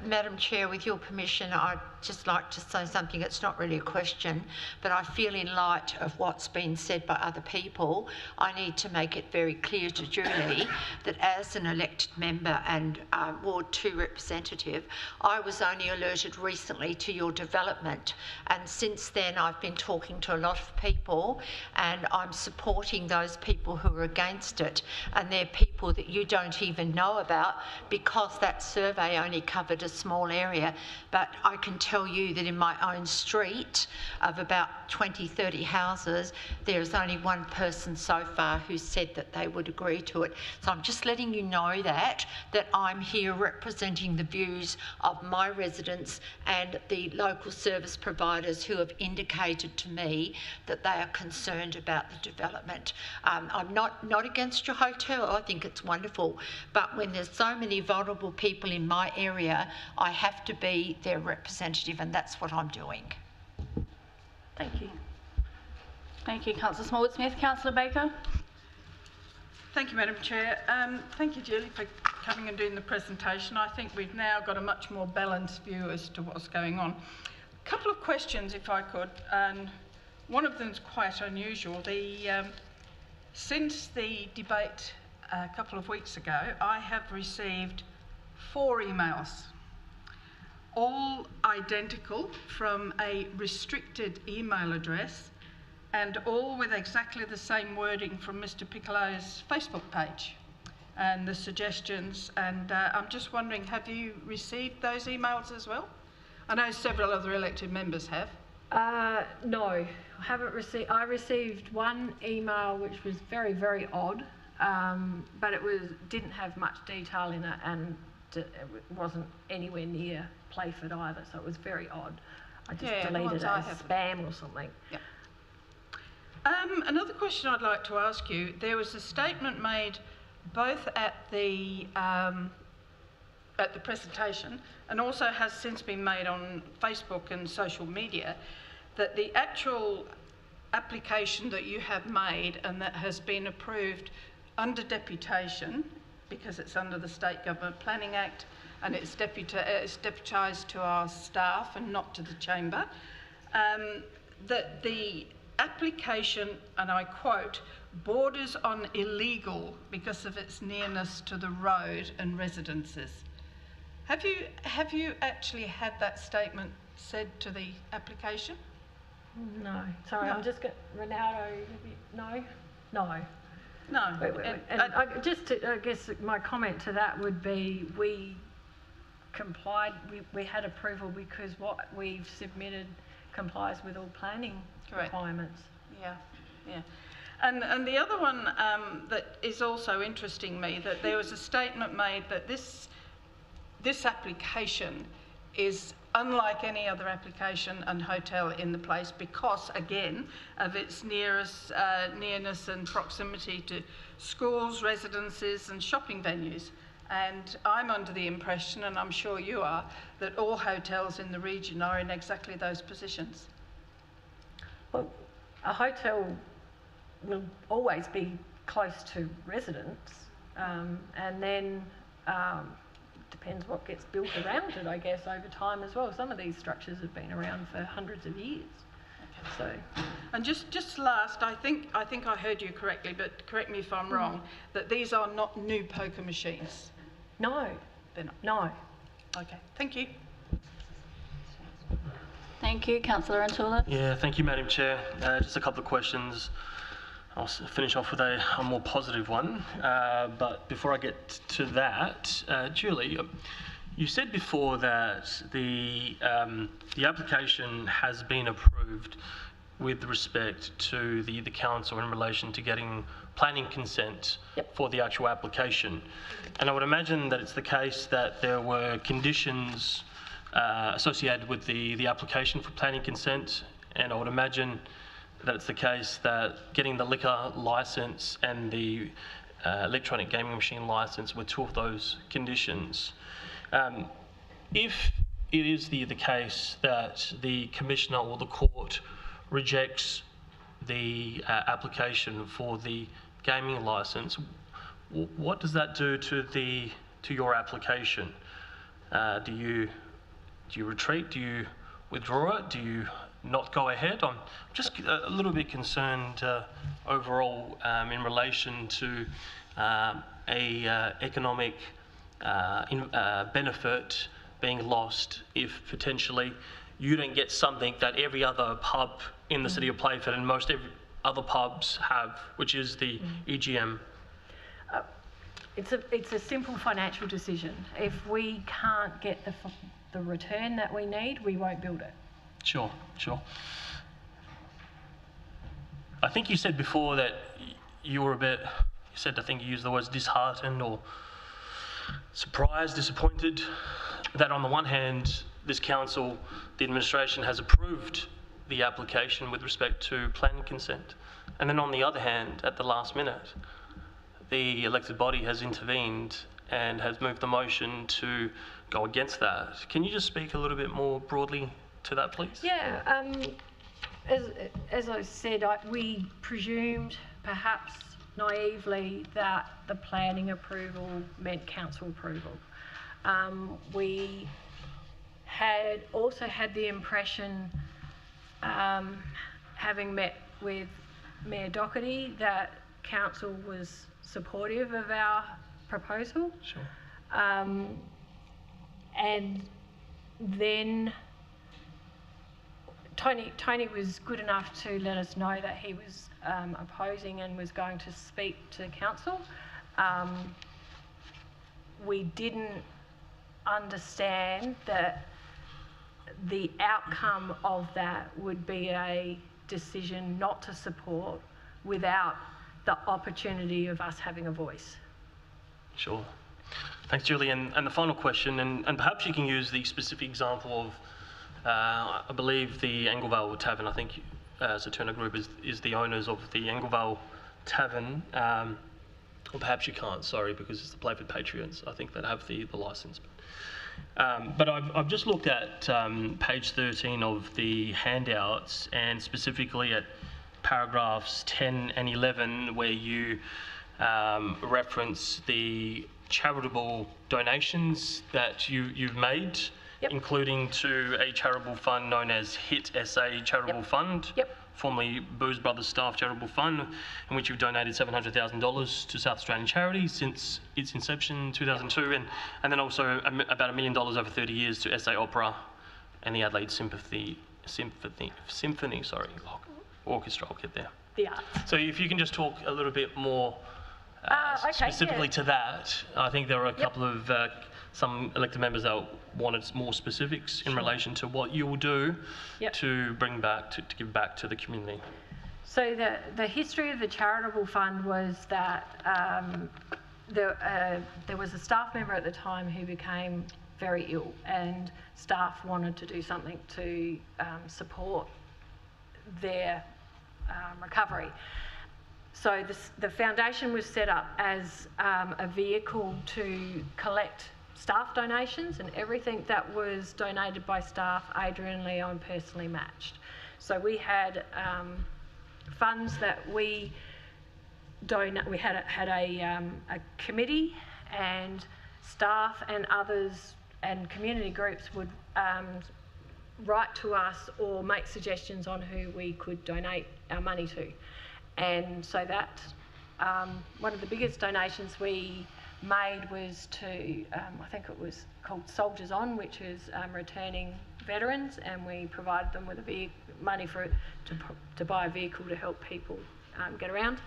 Madam Chair, with your permission, I'd just like to say something. It's not really a question, but I feel in light of what's been said by other people, I need to make it very clear to Julie that as an elected member and Ward 2 representative, I was only alerted recently to your development, and since then I've been talking to a lot of people, and I'm supporting those people who are against it, and they're people that you don't even know about because that survey only covered a small area. But I can tell you that in my own street of about 20-30 houses, there is only one person so far who said that they would agree to it. So I'm just letting you know that I'm here representing the views of my residents and the local service providers who have indicated to me that they are concerned about the development. I'm not against your hotel. I think it's wonderful. But when there's so many vulnerable people in my area, I have to be their representative, and that's what I'm doing. Thank you. Thank you, Councillor Smallwood-Smith. Councillor Baker? Thank you, Madam Chair. Thank you, Julie, for coming and doing the presentation. I think we've now got a much more balanced view as to what's going on. A couple of questions, if I could, and one of them is quite unusual. Since the debate a couple of weeks ago, I have received 4 emails, all identical from a restricted email address, and all with exactly the same wording from Mr. Piccolo's Facebook page and the suggestions. And I'm just wondering, have you received those emails as well? I know several other elected members have. No, I haven't received. I received one email which was very, very odd. But it didn't have much detail in it, and it wasn't anywhere near Playford either, so it was very odd. I just deleted it as spam or something. Yeah. Another question I'd like to ask you, there was a statement made both at the presentation and also has since been made on Facebook and social media, that the actual application that you have made and that has been approved under deputation, because it's under the State Government Planning Act, and it's deputised to our staff and not to the Chamber, that the application, and I quote, borders on illegal because of its nearness to the road and residences. Have you actually had that statement said to the application? No. Sorry, No. I'm just going to... Ronaldo, no? No. No. I guess my comment to that would be we complied, we had approval because what we've submitted complies with all planning requirements. Yeah, yeah. And the other one that is also interesting me, that there was a statement made that this application is unlike any other application and hotel in the place because, again, of its nearness and proximity to schools, residences and shopping venues. And I'm under the impression, and I'm sure you are, that all hotels in the region are in exactly those positions. Well, a hotel will always be close to residents, and then depends what gets built around it, I guess, over time as well. Some of these structures have been around for hundreds of years. So, and just last, I think I heard you correctly, but correct me if I'm wrong, that these are not new poker machines. No, they're not. No. Okay, thank you. Thank you. Councillor Antula. Yeah, thank you, Madam Chair. Just a couple of questions. I'll finish off with a more positive one. But before I get to that, Julie, you said before that the application has been approved with respect to the council in relation to getting planning consent for the actual application. And I would imagine that it's the case that there were conditions associated with the application for planning consent, and I would imagine that it's the case that getting the liquor licence and the electronic gaming machine licence were two of those conditions. If it is the case that the Commissioner or the court rejects the application for the gaming licence, what does that do to your application? Do you retreat? Do you withdraw it? Do you not go ahead? I'm just a little bit concerned overall in relation to a economic benefit being lost if potentially you don't get something that every other pub in the city of Playford and most other pubs have, which is the EGM. It's a simple financial decision. If we can't get the return that we need, we won't build it. Sure. I think you said before that you were I think you used the words disheartened or surprised, disappointed, that on the one hand, this council, the administration has approved the application with respect to planning consent. And then on the other hand, at the last minute, the elected body has intervened and has moved the motion to go against that. Can you just speak a little bit more broadly to that, please? Yeah, as I said, we presumed, perhaps naively, that the planning approval meant council approval. We had also had the impression, having met with Mayor Doherty, that council was supportive of our proposal. Sure. And then Tony was good enough to let us know that he was opposing and was going to speak to council. We didn't understand that the outcome of that would be a decision not to support without the opportunity of us having a voice. Sure. Thanks, Julie. And the final question, and perhaps you can use the specific example of, I believe the Anglevale Tavern. I think Saturno Group is the owners of the Anglevale Tavern. Or perhaps you can't, sorry, because it's the Playford Patriots, I think, that have the licence. But I've just looked at page 13 of the handouts, and specifically at paragraphs 10 and 11, where you reference the charitable donations that you've made, including to a charitable fund known as HIT SA Charitable Fund, formerly Booze Brothers Staff Charitable Fund, in which you've donated $700,000 to South Australian charities since its inception in 2002, and then also about $1 million over 30 years to SA Opera and the Adelaide Symphony, Orchestra. I'll get there. The arts. So if you can just talk a little bit more specifically to that. I think there were a couple of some elected members that wanted more specifics in relation to what you will do to bring back, to give back to the community. So the history of the charitable fund was that there was a staff member at the time who became very ill, and staff wanted to do something to support their recovery. So the foundation was set up as a vehicle to collect staff donations, and everything that was donated by staff, Adrian and Leon personally matched. So we had funds that we donate. We had a committee, and staff and others and community groups would write to us or make suggestions on who we could donate our money to. And so that one of the biggest donations we made was to, I think it was called Soldiers On, which is returning veterans, and we provided them with money to buy a vehicle to help people get around.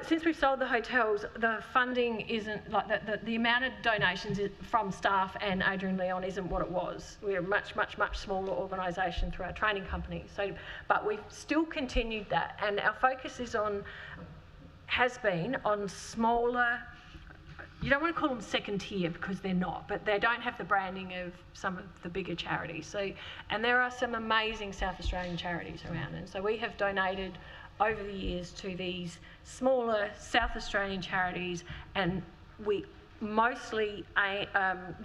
Since we've sold the hotels, the funding isn't like the amount of donations from staff and Adrian Leon isn't what it was. We're a much smaller organisation through our training company. But we've still continued that, and our focus has been on smaller. You don't want to call them second tier because they're not, but they don't have the branding of some of the bigger charities. And there are some amazing South Australian charities around, and so we have donated over the years to these smaller South Australian charities, and we mostly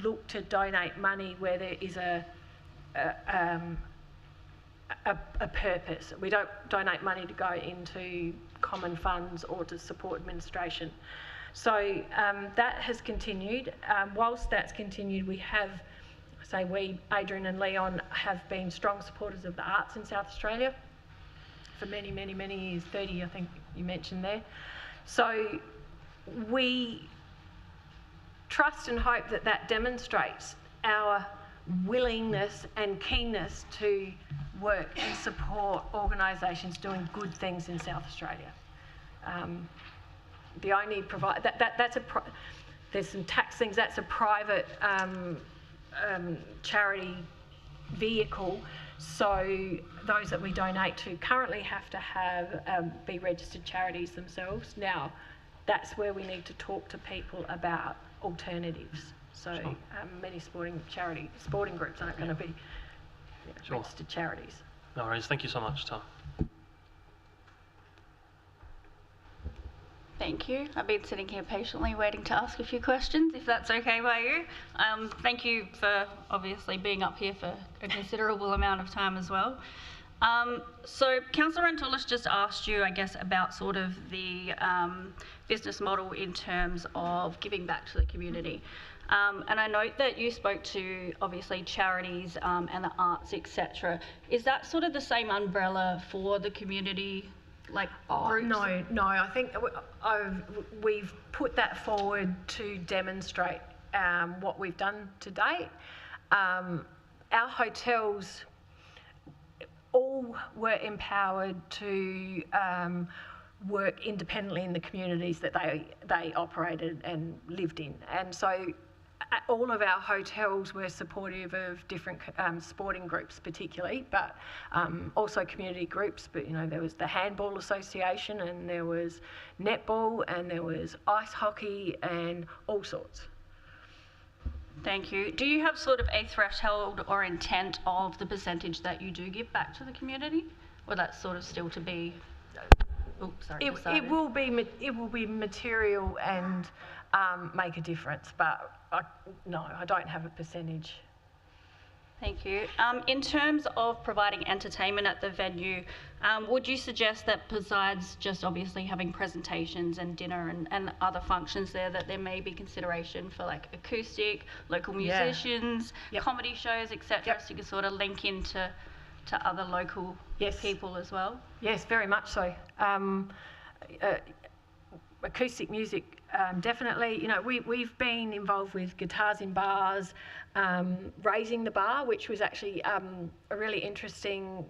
look to donate money where there is a purpose. We don't donate money to go into common funds or to support administration. So that has continued. Whilst that's continued, Adrian and Leon have been strong supporters of the arts in South Australia for many years, 30 I think you mentioned there. So we trust and hope that demonstrates our willingness and keenness to work and support organisations doing good things in South Australia. The only there's some tax things, that's a private charity vehicle. So those that we donate to currently have to be registered charities themselves. Now, that's where we need to talk to people about alternatives. So sure. Many sporting groups aren't going to be registered charities. No worries. Thank you so much, Tom. Thank you. I've been sitting here patiently waiting to ask a few questions, if that's okay by you. Thank you for obviously being up here for a considerable amount of time as well. So Councillor Rentoulis just asked you, I guess, about sort of the business model in terms of giving back to the community. And I note that you spoke to, obviously, charities and the arts, etc. Is that sort of the same umbrella for the community? Groups? No. I think we've put that forward to demonstrate what we've done to date. Our hotels all were empowered to work independently in the communities that they operated and lived in, and so all of our hotels were supportive of different sporting groups particularly, but also community groups. But there was the Handball Association, and there was netball, and there was ice hockey, and all sorts. Thank you. Do you have sort of a threshold or intent of the percentage that you do give back to the community, or that's sort of still to be? It will be material and make a difference, but I don't have a percentage. Thank you. In terms of providing entertainment at the venue, would you suggest that besides just obviously having presentations and dinner and other functions that there may be consideration for acoustic, local musicians, comedy shows, etc., so you can sort of link into other local people as well? Yes, very much so. Acoustic music, definitely. We've been involved with Guitars in Bars, Raising the Bar, which was actually a really interesting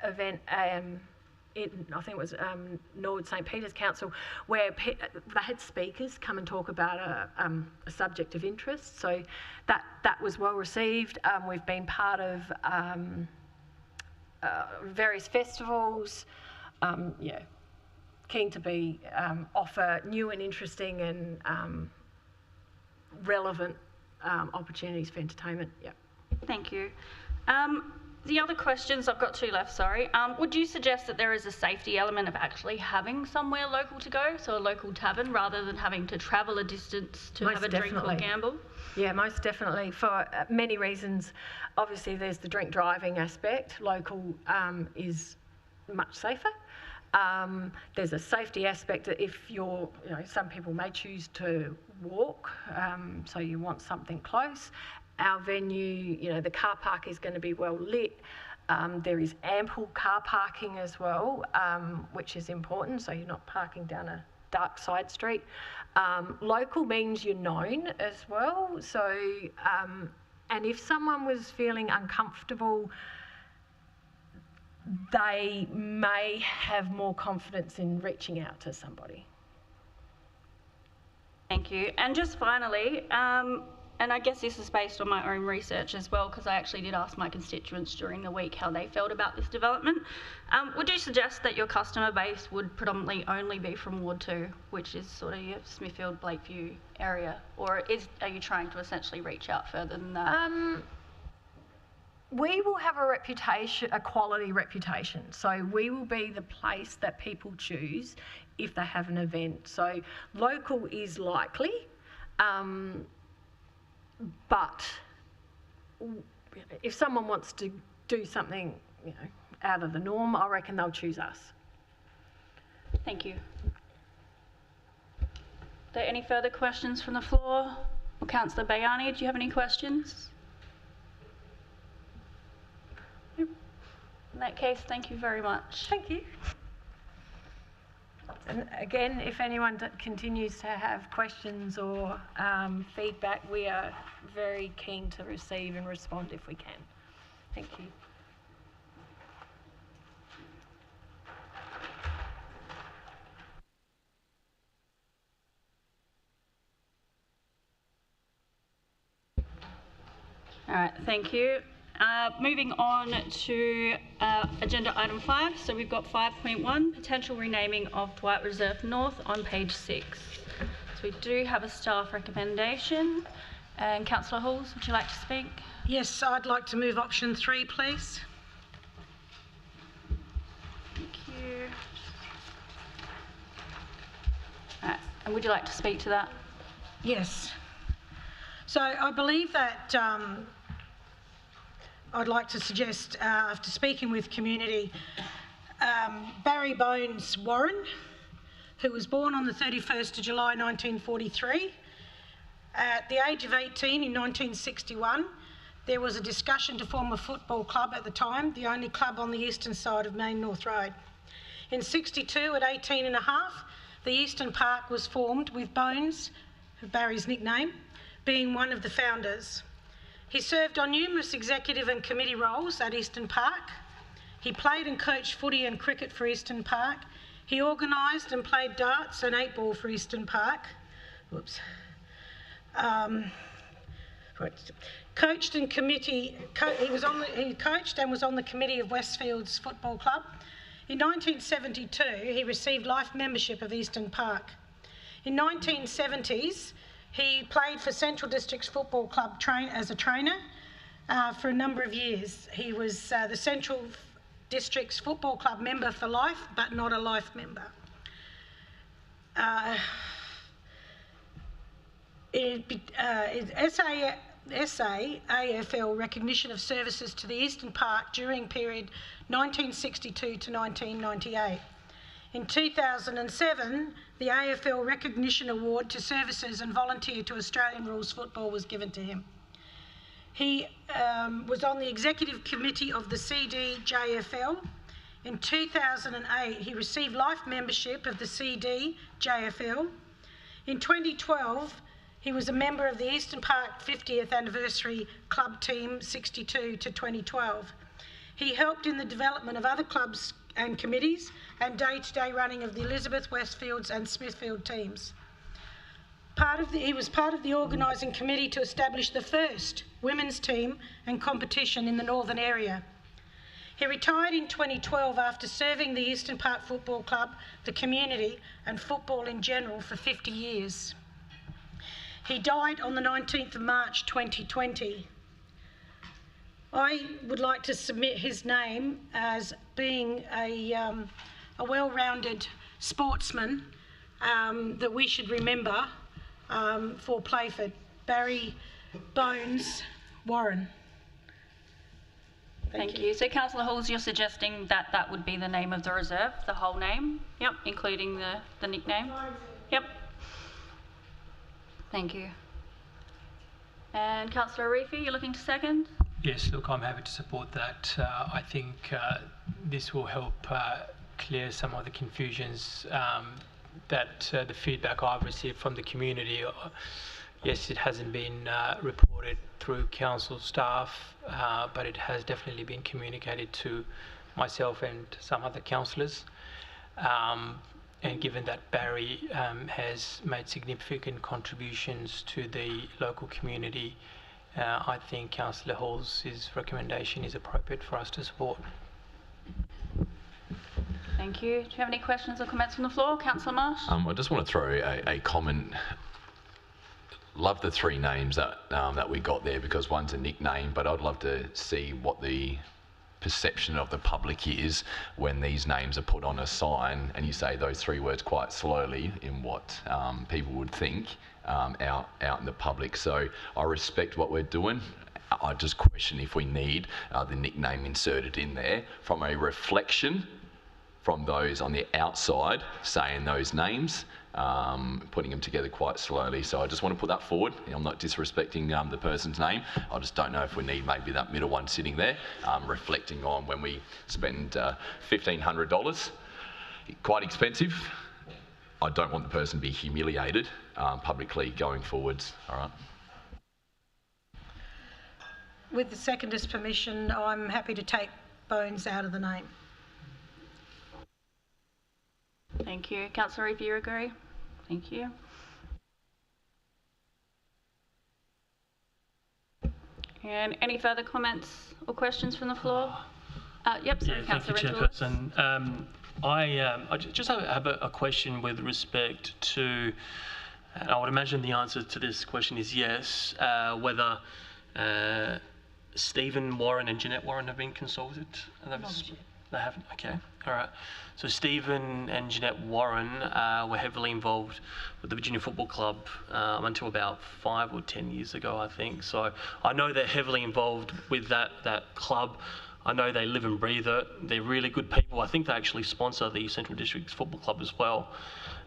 event. I think it was Norwood St Peter's Council, where they had speakers come and talk about a subject of interest. So that was well received. We've been part of various festivals. Keen to offer new and interesting and relevant opportunities for entertainment. Thank you. The other questions, I've got two left, sorry. Would you suggest that there is a safety element of actually having somewhere local to go, so a local tavern, rather than having to travel a distance to have a drink or gamble? Yeah, most definitely. For many reasons. Obviously, there's the drink driving aspect. Local is much safer. There's a safety aspect that if some people may choose to walk, so you want something close. Our venue, the car park is going to be well lit. There is ample car parking as well, which is important, so you're not parking down a dark side street. Local means you're known as well, so And if someone was feeling uncomfortable, they may have more confidence in reaching out to somebody. Thank you. And just finally, and I guess this is based on my own research as well, because I actually did ask my constituents during the week how they felt about this development. Would you suggest that your customer base would predominantly only be from Ward 2, which is sort of your Smithfield, Blakeview area, or are you trying to essentially reach out further than that? We will have a reputation, a quality reputation. So we will be the place that people choose if they have an event. So local is likely, but if someone wants to do something, out of the norm, I reckon they'll choose us. Thank you. Are there any further questions from the floor? Well, Councillor Bayani, do you have any questions? In that case, thank you very much. Thank you. And again, if anyone continues to have questions or feedback, we are very keen to receive and respond if we can. Thank you. All right, thank you. Moving on to agenda item 5. So we've got 5.1, potential renaming of Dwight Reserve North on page 6. So we do have a staff recommendation. And Councillor Halls, would you like to speak? Yes, I'd like to move option 3, please. Thank you. All right, and would you like to speak to that? Yes. So I believe that I'd like to suggest, after speaking with community, Barry Bones Warren, who was born on the 31st of July 1943. At the age of 18 in 1961, there was a discussion to form a football club at the time, the only club on the eastern side of Main North Road. In 62, at 18 and a half, the Eastern Park was formed with Bones, Barry's nickname, being one of the founders. He served on numerous executive and committee roles at Eastern Park. He played and coached footy and cricket for Eastern Park. He organised and played darts and 8-ball for Eastern Park. Whoops. Coached and committee. He coached and was on the committee of Westfields Football Club. In 1972, he received life membership of Eastern Park. In 1970s, he played for Central Districts Football Club as a trainer for a number of years. He was the Central Districts Football Club member for life, but not a life member. AFL recognition of services to the Eastern Park during period 1962 to 1998. In 2007, the AFL Recognition Award to Services and Volunteer to Australian Rules Football was given to him. He was on the Executive Committee of the CDJFL. In 2008, he received life membership of the CDJFL. In 2012, he was a member of the Eastern Park 50th Anniversary Club Team 62 to 2012. He helped in the development of other clubs and committees and day-to-day running of the Elizabeth, Westfields and Smithfield teams. He was part of the organising committee to establish the first women's team and competition in the northern area. He retired in 2012 after serving the Eastern Park Football Club, the community and football in general for 50 years. He died on the 19th of March 2020. I would like to submit his name as being a well-rounded sportsman that we should remember for Playford. Barry Bones Warren. Thank you. So, Councillor Halls, you're suggesting that that would be the name of the reserve, the whole name? Yep, including the nickname? Yep. Thank you. And Councillor Arifi, you're looking to second? Yes, look, I'm happy to support that. I think this will help clear some of the confusions that the feedback I've received from the community Yes, it hasn't been reported through council staff, but it has definitely been communicated to myself and some other councillors. And given that Barry has made significant contributions to the local community, I think Councillor Hall's recommendation is appropriate for us to support. Thank you. Do you have any questions or comments from the floor? Councillor Marsh? I just want to throw a comment. Love the three names that we got there, because one's a nickname, but I'd love to see what the perception of the public is when these names are put on a sign and you say those three words quite slowly in what people would think out in the public. So I respect what we're doing. I just question if we need the nickname inserted in there from a reflection from those on the outside saying those names, putting them together quite slowly. So I just want to put that forward. I'm not disrespecting the person's name. I just don't know if we need maybe that middle one sitting there, reflecting on when we spend $1,500, quite expensive. I don't want the person to be humiliated publicly going forwards. All right. With the seconder's permission, I'm happy to take Bones out of the name. Thank you. Councillor Reeve, you agree? Thank you. And any further comments or questions from the floor? Yep, sorry, Yeah, thank you, Councillor Chairperson. I just have a question with respect to, and I would imagine the answer to this question is yes, whether Stephen Warren and Jeanette Warren have been consulted. They haven't? Okay, all right. So Stephen and Jeanette Warren were heavily involved with the Virginia Football Club until about 5 or 10 years ago, I think. So I know they're heavily involved with that club. I know they live and breathe it. They're really good people. I think they actually sponsor the Central Districts Football Club as well.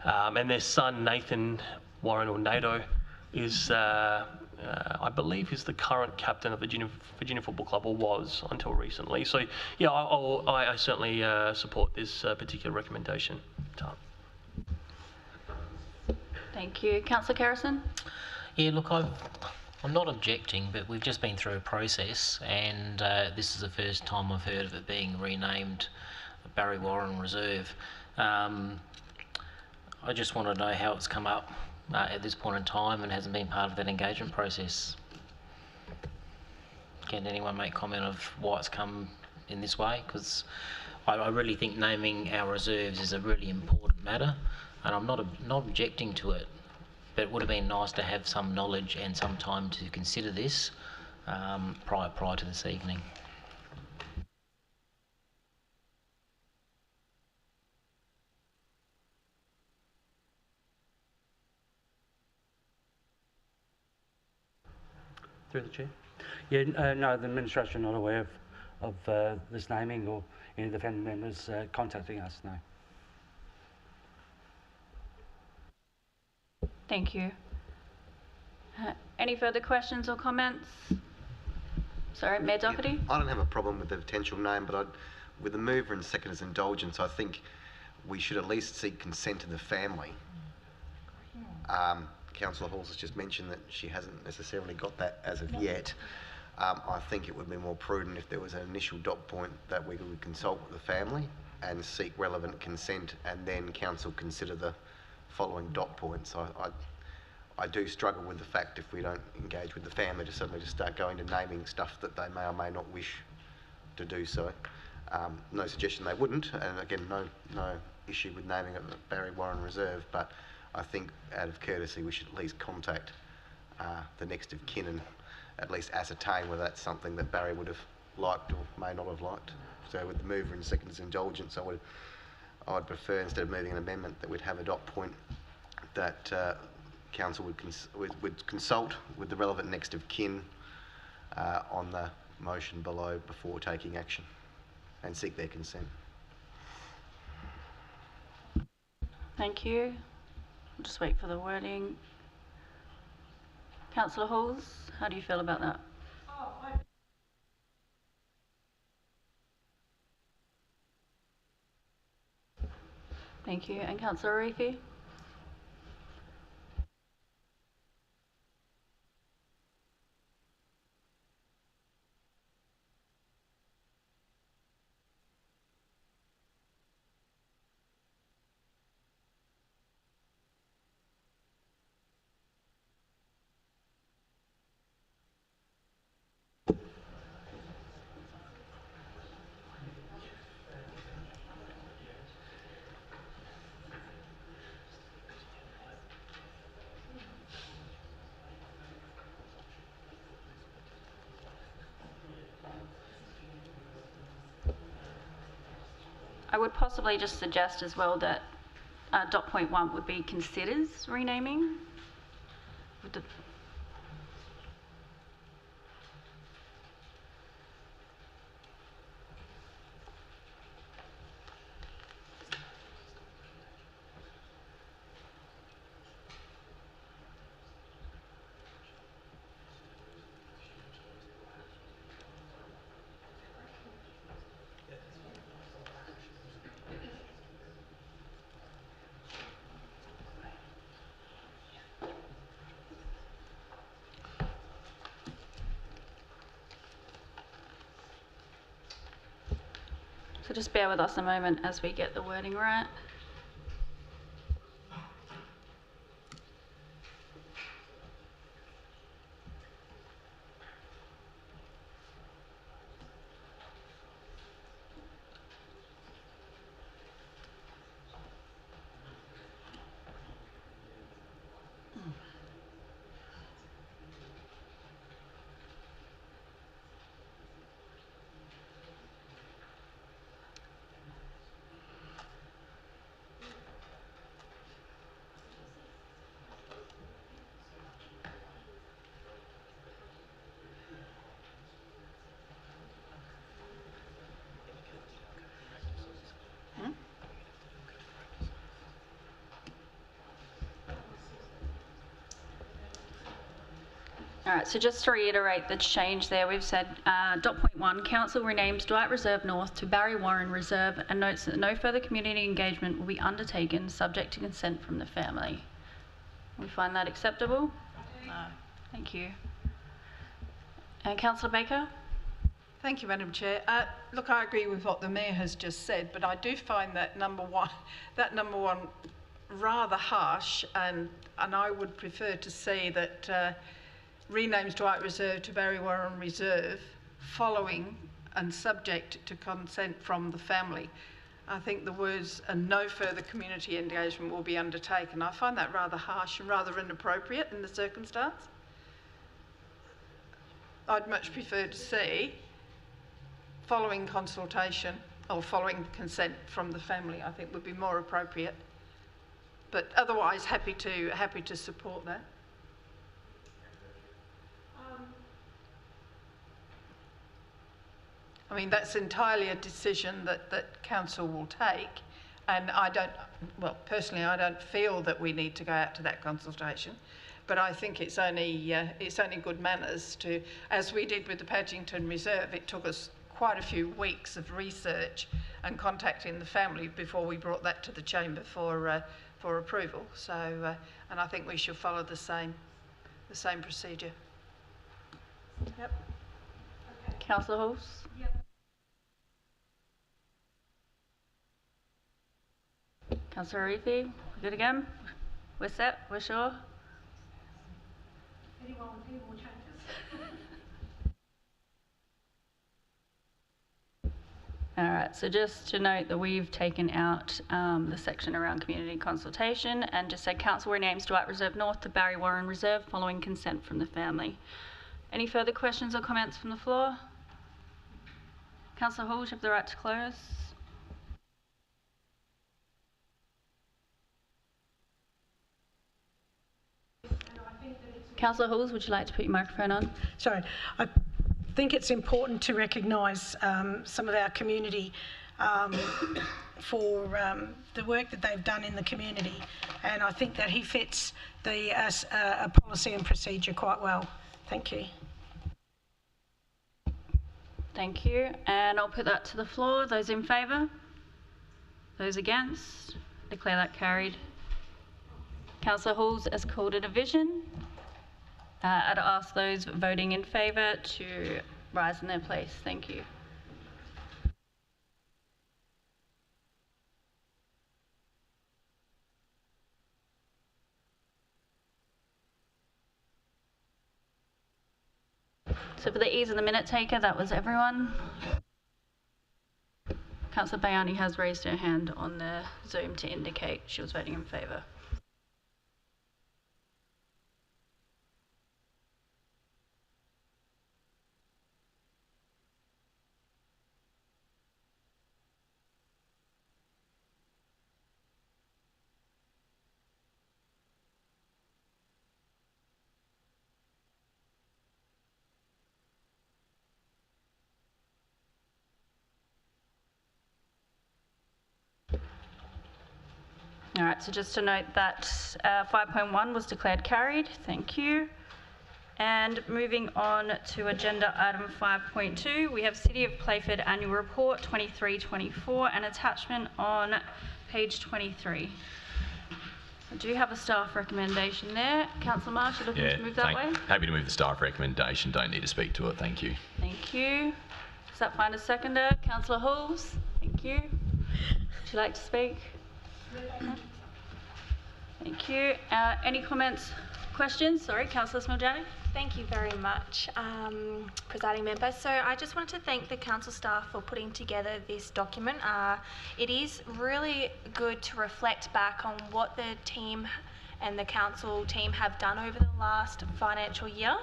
And their son, Nathan Warren, or Nato, is, I believe, is the current captain of the Virginia Football Club, or was until recently. So, yeah, I certainly support this particular recommendation. Thank you. Councillor Kerrison? Yeah, look, I'm not objecting, but we've just been through a process, and this is the first time I've heard of it being renamed Barry Warren Reserve. I just want to know how it's come up at this point in time and hasn't been part of that engagement process. Can anyone make comment of why it's come in this way? Because I really think naming our reserves is a really important matter, and I'm not objecting to it, but it would have been nice to have some knowledge and some time to consider this prior to this evening. Through the chair. Yeah, no, the administration are not aware of this naming or any of the family members contacting us, no. Thank you. Any further questions or comments? Sorry, Mayor Doherty? Yeah, I don't have a problem with the potential name, but with the mover and seconder's indulgence, I think we should at least seek consent of the family. Councillor Halls has just mentioned that she hasn't necessarily got that as of yet. I think it would be more prudent if there was an initial dot point that we would consult with the family and seek relevant consent, and then council consider the following dot points. I do struggle with the fact, if we don't engage with the family, to suddenly just start going to naming stuff that they may or may not wish to do so. No suggestion they wouldn't, and again, no issue with naming it Barry Warren Reserve, but I think out of courtesy we should at least contact the next of kin and at least ascertain whether that's something that Barry would have liked or may not have liked. So with the mover and seconder's indulgence, I'd prefer, instead of moving an amendment, that we'd have a dot point that council would consult with the relevant next of kin on the motion below before taking action and seek their consent. Thank you. I'll just wait for the wording. Councillor Halls, how do you feel about that? Thank you. And Councillor Arifi? I would possibly just suggest as well that dot point 1 would be considers renaming. So just bear with us a moment as we get the wording right. All right, so just to reiterate the change there, we've said dot point 1, Council renames Dwight Reserve North to Barry Warren Reserve and notes that no further community engagement will be undertaken subject to consent from the family. We find that acceptable? No. Thank you. And Councillor Baker? Thank you, Madam Chair. Look, I agree with what the Mayor has just said, but I do find that number one rather harsh, and I would prefer to see that renames Dwight Reserve to Barry Warren Reserve following and subject to consent from the family. I think the words "and no further community engagement will be undertaken," I find that rather harsh and rather inappropriate in the circumstance. I'd much prefer to see following consultation or following consent from the family. I think would be more appropriate. But otherwise, happy to support that. I mean, that's entirely a decision that Council will take, and personally, I don't feel that we need to go out to that consultation, but I think it's only good manners to, as we did with the Padgington Reserve, it took us quite a few weeks of research and contacting the family before we brought that to the Chamber for approval. So, and I think we should follow the same procedure. Yep. Councillor Halls? Yep. Councillor Arifi, good again? We're set? We're sure? Anyone with any more changes? All right, so just to note that we've taken out the section around community consultation and just said Council renames Dwight Reserve North to Barry Warren Reserve following consent from the family. Any further questions or comments from the floor? Councillor Hall, you have the right to close. Councillor Halls, would you like to put your microphone on? Sorry, I think it's important to recognise some of our community for the work that they've done in the community, and I think that he fits the policy and procedure quite well. Thank you. Thank you, and I'll put that to the floor. Those in favour? Those against? Declare that carried. Councillor Halls has called a division. I'd ask those voting in favour to rise in their place. Thank you. So for the ease of the minute taker, that was everyone. Councillor Bayani has raised her hand on the Zoom to indicate she was voting in favour. All right, so just to note that 5.1 was declared carried. Thank you. And moving on to agenda item 5.2, we have City of Playford Annual Report 23-24, an attachment on page 23. I do have a staff recommendation there. Councillor Marsh, you're looking to move that way? Happy to move the staff recommendation. Don't need to speak to it. Thank you. Thank you. Does that find a seconder? Councillor Halls? Thank you. Would you like to speak? Thank you. Any comments, questions? Sorry, Councillor Smiljani. Thank you very much, Presiding Member. So I just wanted to thank the council staff for putting together this document. It is really good to reflect back on what the team and the council team have done over the last financial year.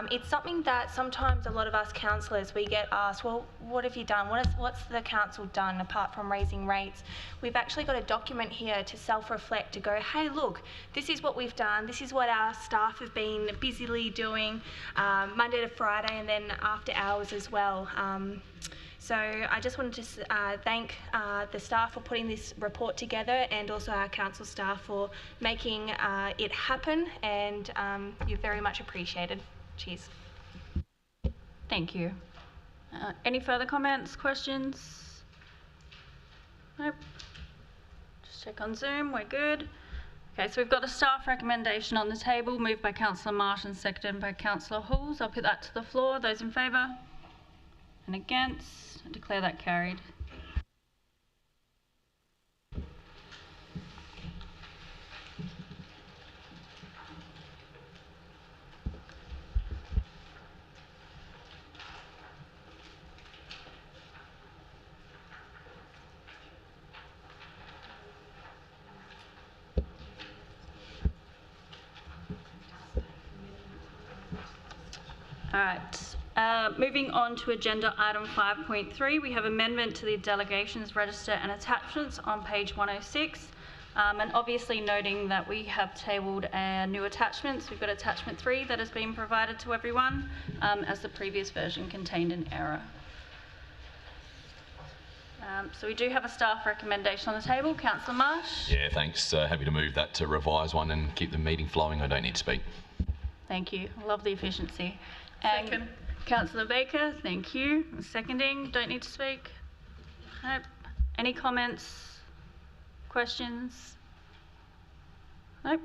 It's something that sometimes a lot of us councillors, we get asked, well, what have you done? What's the council done apart from raising rates? We've actually got a document here to self-reflect, to go, hey, look, this is what we've done. This is what our staff have been busily doing Monday to Friday and then after hours as well. So I just wanted to thank the staff for putting this report together and also our council staff for making it happen, and you're very much appreciated. Cheers. Thank you. Any further comments, questions? Nope. Just check on Zoom, we're good. Okay, so we've got a staff recommendation on the table, moved by Councillor Marsh and seconded by Councillor Halls. I'll put that to the floor. Those in favour? And against? I declare that carried. All right, moving on to agenda item 5.3, we have amendment to the delegations register and attachments on page 106. And obviously noting that we have tabled new attachments. We've got attachment 3 that has been provided to everyone, as the previous version contained an error. So we do have a staff recommendation on the table. Councillor Marsh? Yeah, thanks. Happy to move that to revise one and keep the meeting flowing. I don't need to speak. Thank you. I love the efficiency. Second. Councillor Baker, thank you. Seconding, don't need to speak. Nope. Any comments, questions? Nope.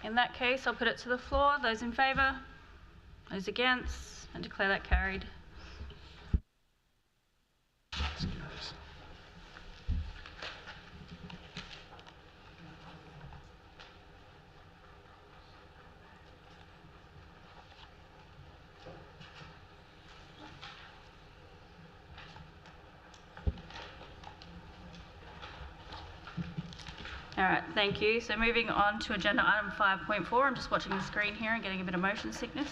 In that case, I'll put it to the floor. Those in favour? Those against? I declare that carried. All right, thank you. So moving on to agenda item 5.4, I'm just watching the screen here and getting a bit of motion sickness.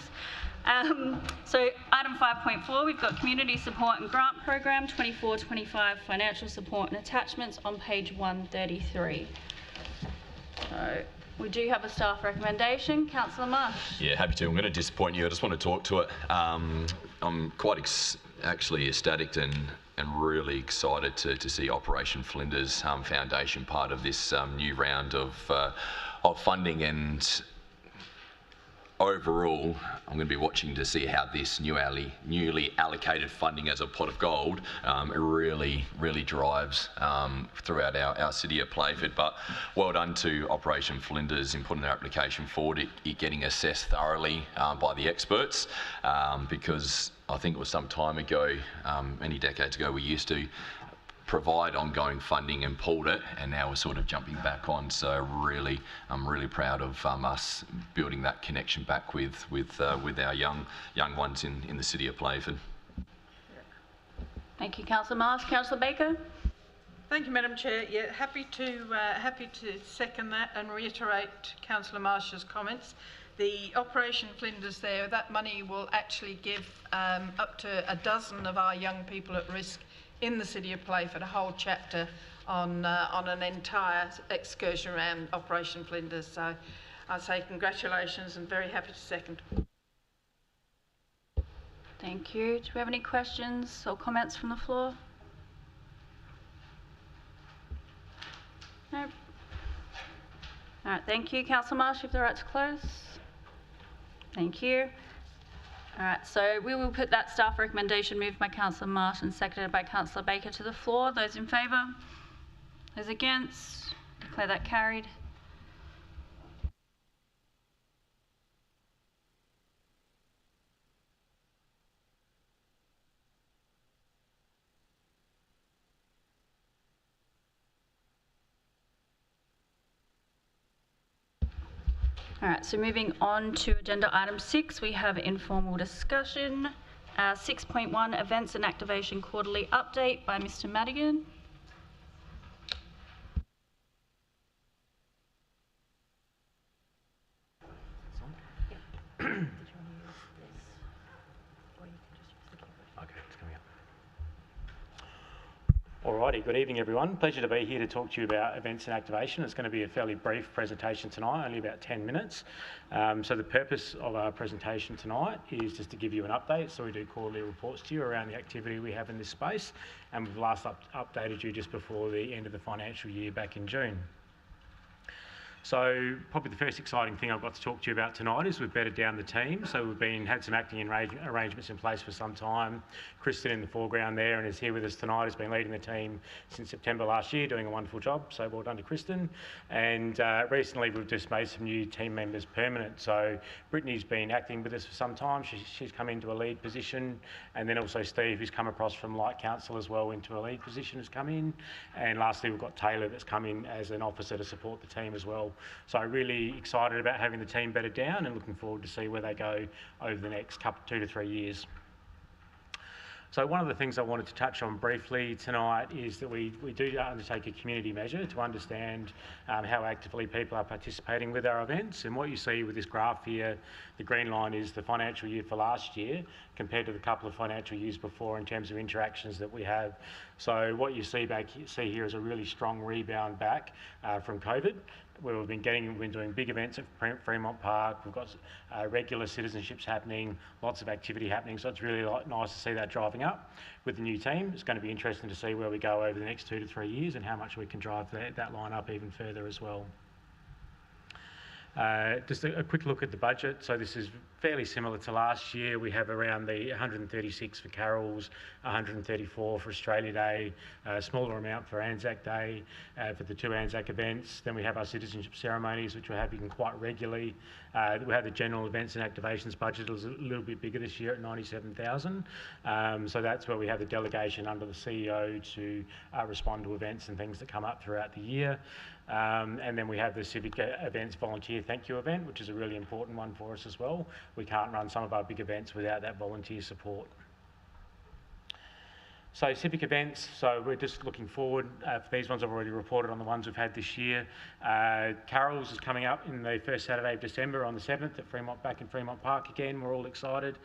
So item 5.4, we've got Community Support and Grant Program 24-25 Financial Support and Attachments on page 133. So we do have a staff recommendation. Councillor Marsh. Yeah, happy to. I'm going to disappoint you. I just want to talk to it. I'm quite actually ecstatic and really excited to see Operation Flinders Foundation part of this new round of funding, and overall I'm going to be watching to see how this newly allocated funding as a pot of gold really drives throughout our city of Playford. But well done to Operation Flinders in putting their application forward, it getting assessed thoroughly by the experts, because I think it was some time ago, many decades ago, we used to provide ongoing funding and pulled it, and now we're sort of jumping back on. So I'm really proud of us building that connection back with our young ones in the city of Playford. Thank you, Councillor Marsh. Councillor Baker. Thank you, Madam Chair. Yeah, happy to second that and reiterate Councillor Marsh's comments. The Operation Flinders there, that money will actually give up to a dozen of our young people at risk in the city of Playford a whole chapter on an entire excursion around Operation Flinders. So I say congratulations and very happy to second. Thank you. Do we have any questions or comments from the floor? No. All right, thank you. Councillor Marsh, if the right to close. Thank you. All right, so we will put that staff recommendation moved by Councillor Marsh and seconded by Councillor Baker to the floor. Those in favour? Those against? Declare that carried. All right, so moving on to agenda item 6, we have informal discussion. 6.1, events and activation quarterly update by Mr. Madigan. Alrighty, good evening everyone. Pleasure to be here to talk to you about events and activation. It's going to be a fairly brief presentation tonight, only about 10 minutes. So the purpose of our presentation tonight is just to give you an update. So we do quarterly reports to you around the activity we have in this space, and we've last updated you just before the end of the financial year back in June. So probably the first exciting thing I've got to talk to you about tonight is we've bedded down the team. So we've had some acting arrangements in place for some time. Kristen in the foreground there and is here with us tonight, has been leading the team since September last year, doing a wonderful job. So well done to Kristen. And recently we've just made some new team members permanent. So Brittany's been acting with us for some time. She's come into a lead position. And then also Steve, who's come across from Light Council as well into a lead position, has come in. And lastly, we've got Taylor that's come in as an officer to support the team as well. So really excited about having the team bedded down and looking forward to see where they go over the next 2 to 3 years. So one of the things I wanted to touch on briefly tonight is that we do undertake a community measure to understand how actively people are participating with our events. And what you see with this graph here, the green line is the financial year for last year compared to the couple of financial years before in terms of interactions that we have. So what you see here is a really strong rebound back from COVID, where we've been doing big events at Fremont Park. We've got regular citizenships happening, lots of activity happening. So it's really nice to see that driving up with the new team. It's going to be interesting to see where we go over the next 2 to 3 years and how much we can drive that line up even further as well. Just a quick look at the budget. So this is fairly similar to last year. We have around the 136 for Carols, 134 for Australia Day, a smaller amount for Anzac Day, for the 2 Anzac events. Then we have our citizenship ceremonies, which we're having quite regularly. We have the general events and activations budget is a little bit bigger this year at 97,000. So that's where we have the delegation under the CEO to respond to events and things that come up throughout the year. And then we have the Civic Events Volunteer Thank You event, which is a really important one for us as well. We can't run some of our big events without that volunteer support. So civic events, so we're just looking forward. For these ones I've already reported on the ones we've had this year. Carols is coming up in the first Saturday of December on the 7th at back in Fremont Park again. We're all excited.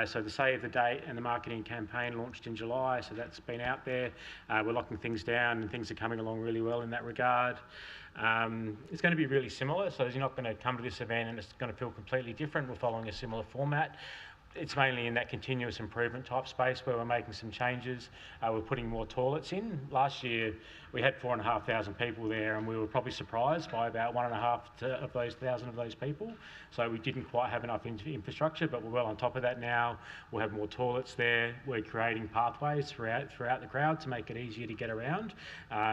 So the save the date and the marketing campaign launched in July, so that's been out there. We're locking things down and things are coming along really well in that regard. It's going to be really similar, so you're not going to come to this event and it's going to feel completely different. We're following a similar format. It's mainly in that continuous improvement type space where we're making some changes. We're putting more toilets in. Last year we had 4,500 people there and we were probably surprised by about 1,500 of those people. So we didn't quite have enough infrastructure, but we're well on top of that now. We'll have more toilets there. We're creating pathways throughout the crowd to make it easier to get around,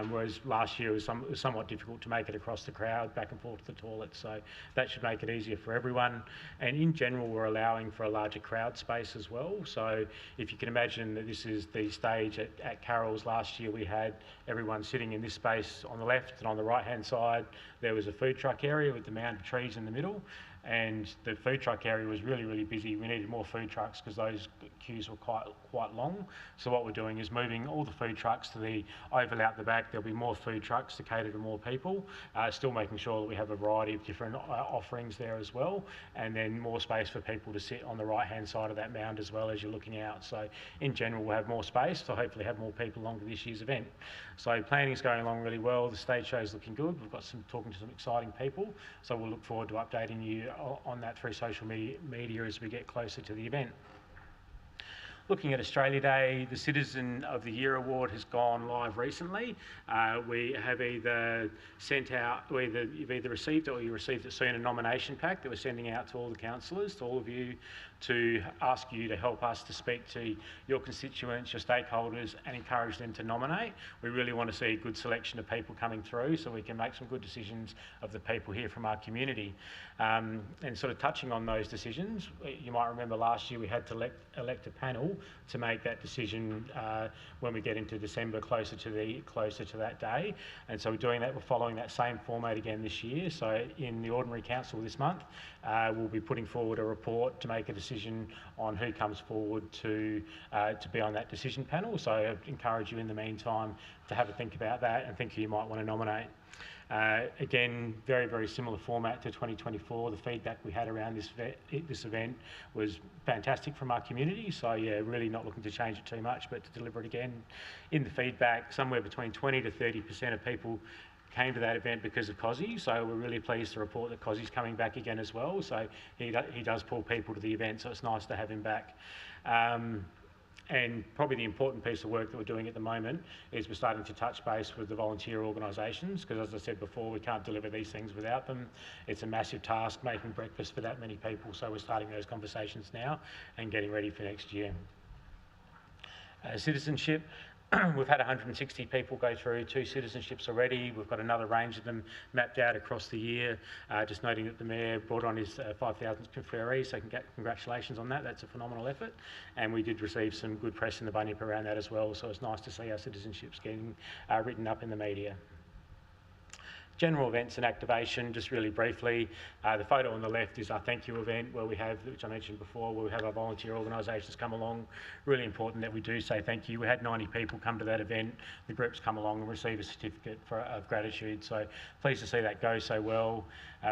whereas last year it was somewhat difficult to make it across the crowd back and forth to the toilets. So that should make it easier for everyone. And in general, we're allowing for a larger crowd space as well. So if you can imagine that this is the stage at Carols last year, we had everyone sitting in this space on the left, and on the right hand side there was a food truck area with the mound of trees in the middle. And the food truck area was really, really busy. We needed more food trucks because those queues were quite long. So what we're doing is moving all the food trucks to the oval out the back. There'll be more food trucks to cater to more people, still making sure that we have a variety of different offerings there as well, and then more space for people to sit on the right hand side of that mound as well as you're looking out. So in general we'll have more space to hopefully have more people along to this year's event. So planning's going along really well. The stage show's looking good. We've got talking to some exciting people, so we'll look forward to updating you on that through social media as we get closer to the event. Looking at Australia Day, the Citizen of the Year award has gone live recently. We have either sent out, you've either received it or you received it soon, a nomination pack that we're sending out to all the councillors, to all of you, to ask you to help us to speak to your constituents, your stakeholders, and encourage them to nominate. We really want to see a good selection of people coming through so we can make some good decisions of the people here from our community. And sort of touching on those decisions, you might remember last year we had to elect a panel to make that decision when we get into December, closer to that day. And so we're doing that. We're following that same format again this year. So in the Ordinary Council this month, we'll be putting forward a report to make a decision on who comes forward to be on that decision panel. So I encourage you in the meantime to have a think about that and think who you might want to nominate. Again, very, very similar format to 2024. The feedback we had around this event was fantastic from our community. So yeah, really not looking to change it too much, but to deliver it again. In the feedback, somewhere between 20 to 30% of people came to that event because of Cozzy, so we're really pleased to report that Cozzy's coming back again as well. So he does pull people to the event, so it's nice to have him back. And probably the important piece of work that we're doing at the moment is we're starting to touch base with the volunteer organisations, because as I said before, we can't deliver these things without them. It's a massive task making breakfast for that many people, so we're starting those conversations now and getting ready for next year. Citizenship. We've had 160 people go through 2 citizenships already. We've got another range of them mapped out across the year. Just noting that the Mayor brought on his 5,000th conferee, so congratulations on that. That's a phenomenal effort. And we did receive some good press in the Bunyip around that as well, so it's nice to see our citizenships getting written up in the media. General events and activation, just really briefly. The photo on the left is our thank you event where we have, which I mentioned before, where we have our volunteer organisations come along. Really important that we do say thank you. We had 90 people come to that event. The groups come along and receive a certificate of gratitude. So pleased to see that go so well.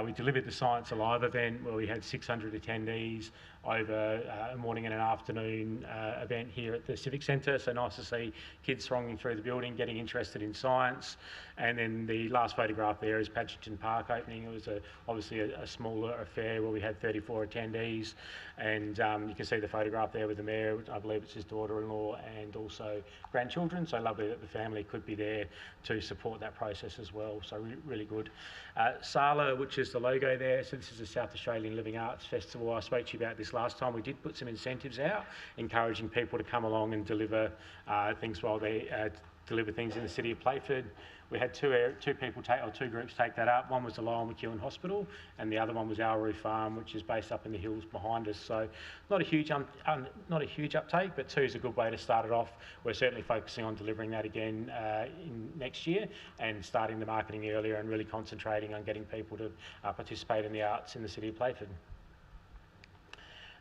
We delivered the Science Alive event where we had 600 attendees over a morning and an afternoon event here at the Civic Centre. So nice to see kids thronging through the building, getting interested in science. And then the last photograph there is Padgeton Park opening. It was obviously a smaller affair where we had 34 attendees. And you can see the photograph there with the Mayor. I believe it's his daughter-in-law and also grandchildren. So lovely that the family could be there to support that process as well. So really good. SALA, which is the logo there. So this is the South Australian Living Arts Festival. I spoke to you about this last time. We did put some incentives out, encouraging people to come along and deliver things while they deliver things in the city of Playford. We had two groups take that up. One was the Lyell McEwen Hospital, and the other one was Alroo Farm, which is based up in the hills behind us. So not a huge uptake, but 2 is a good way to start it off. We're certainly focusing on delivering that again in next year and starting the marketing earlier and really concentrating on getting people to participate in the arts in the city of Playford.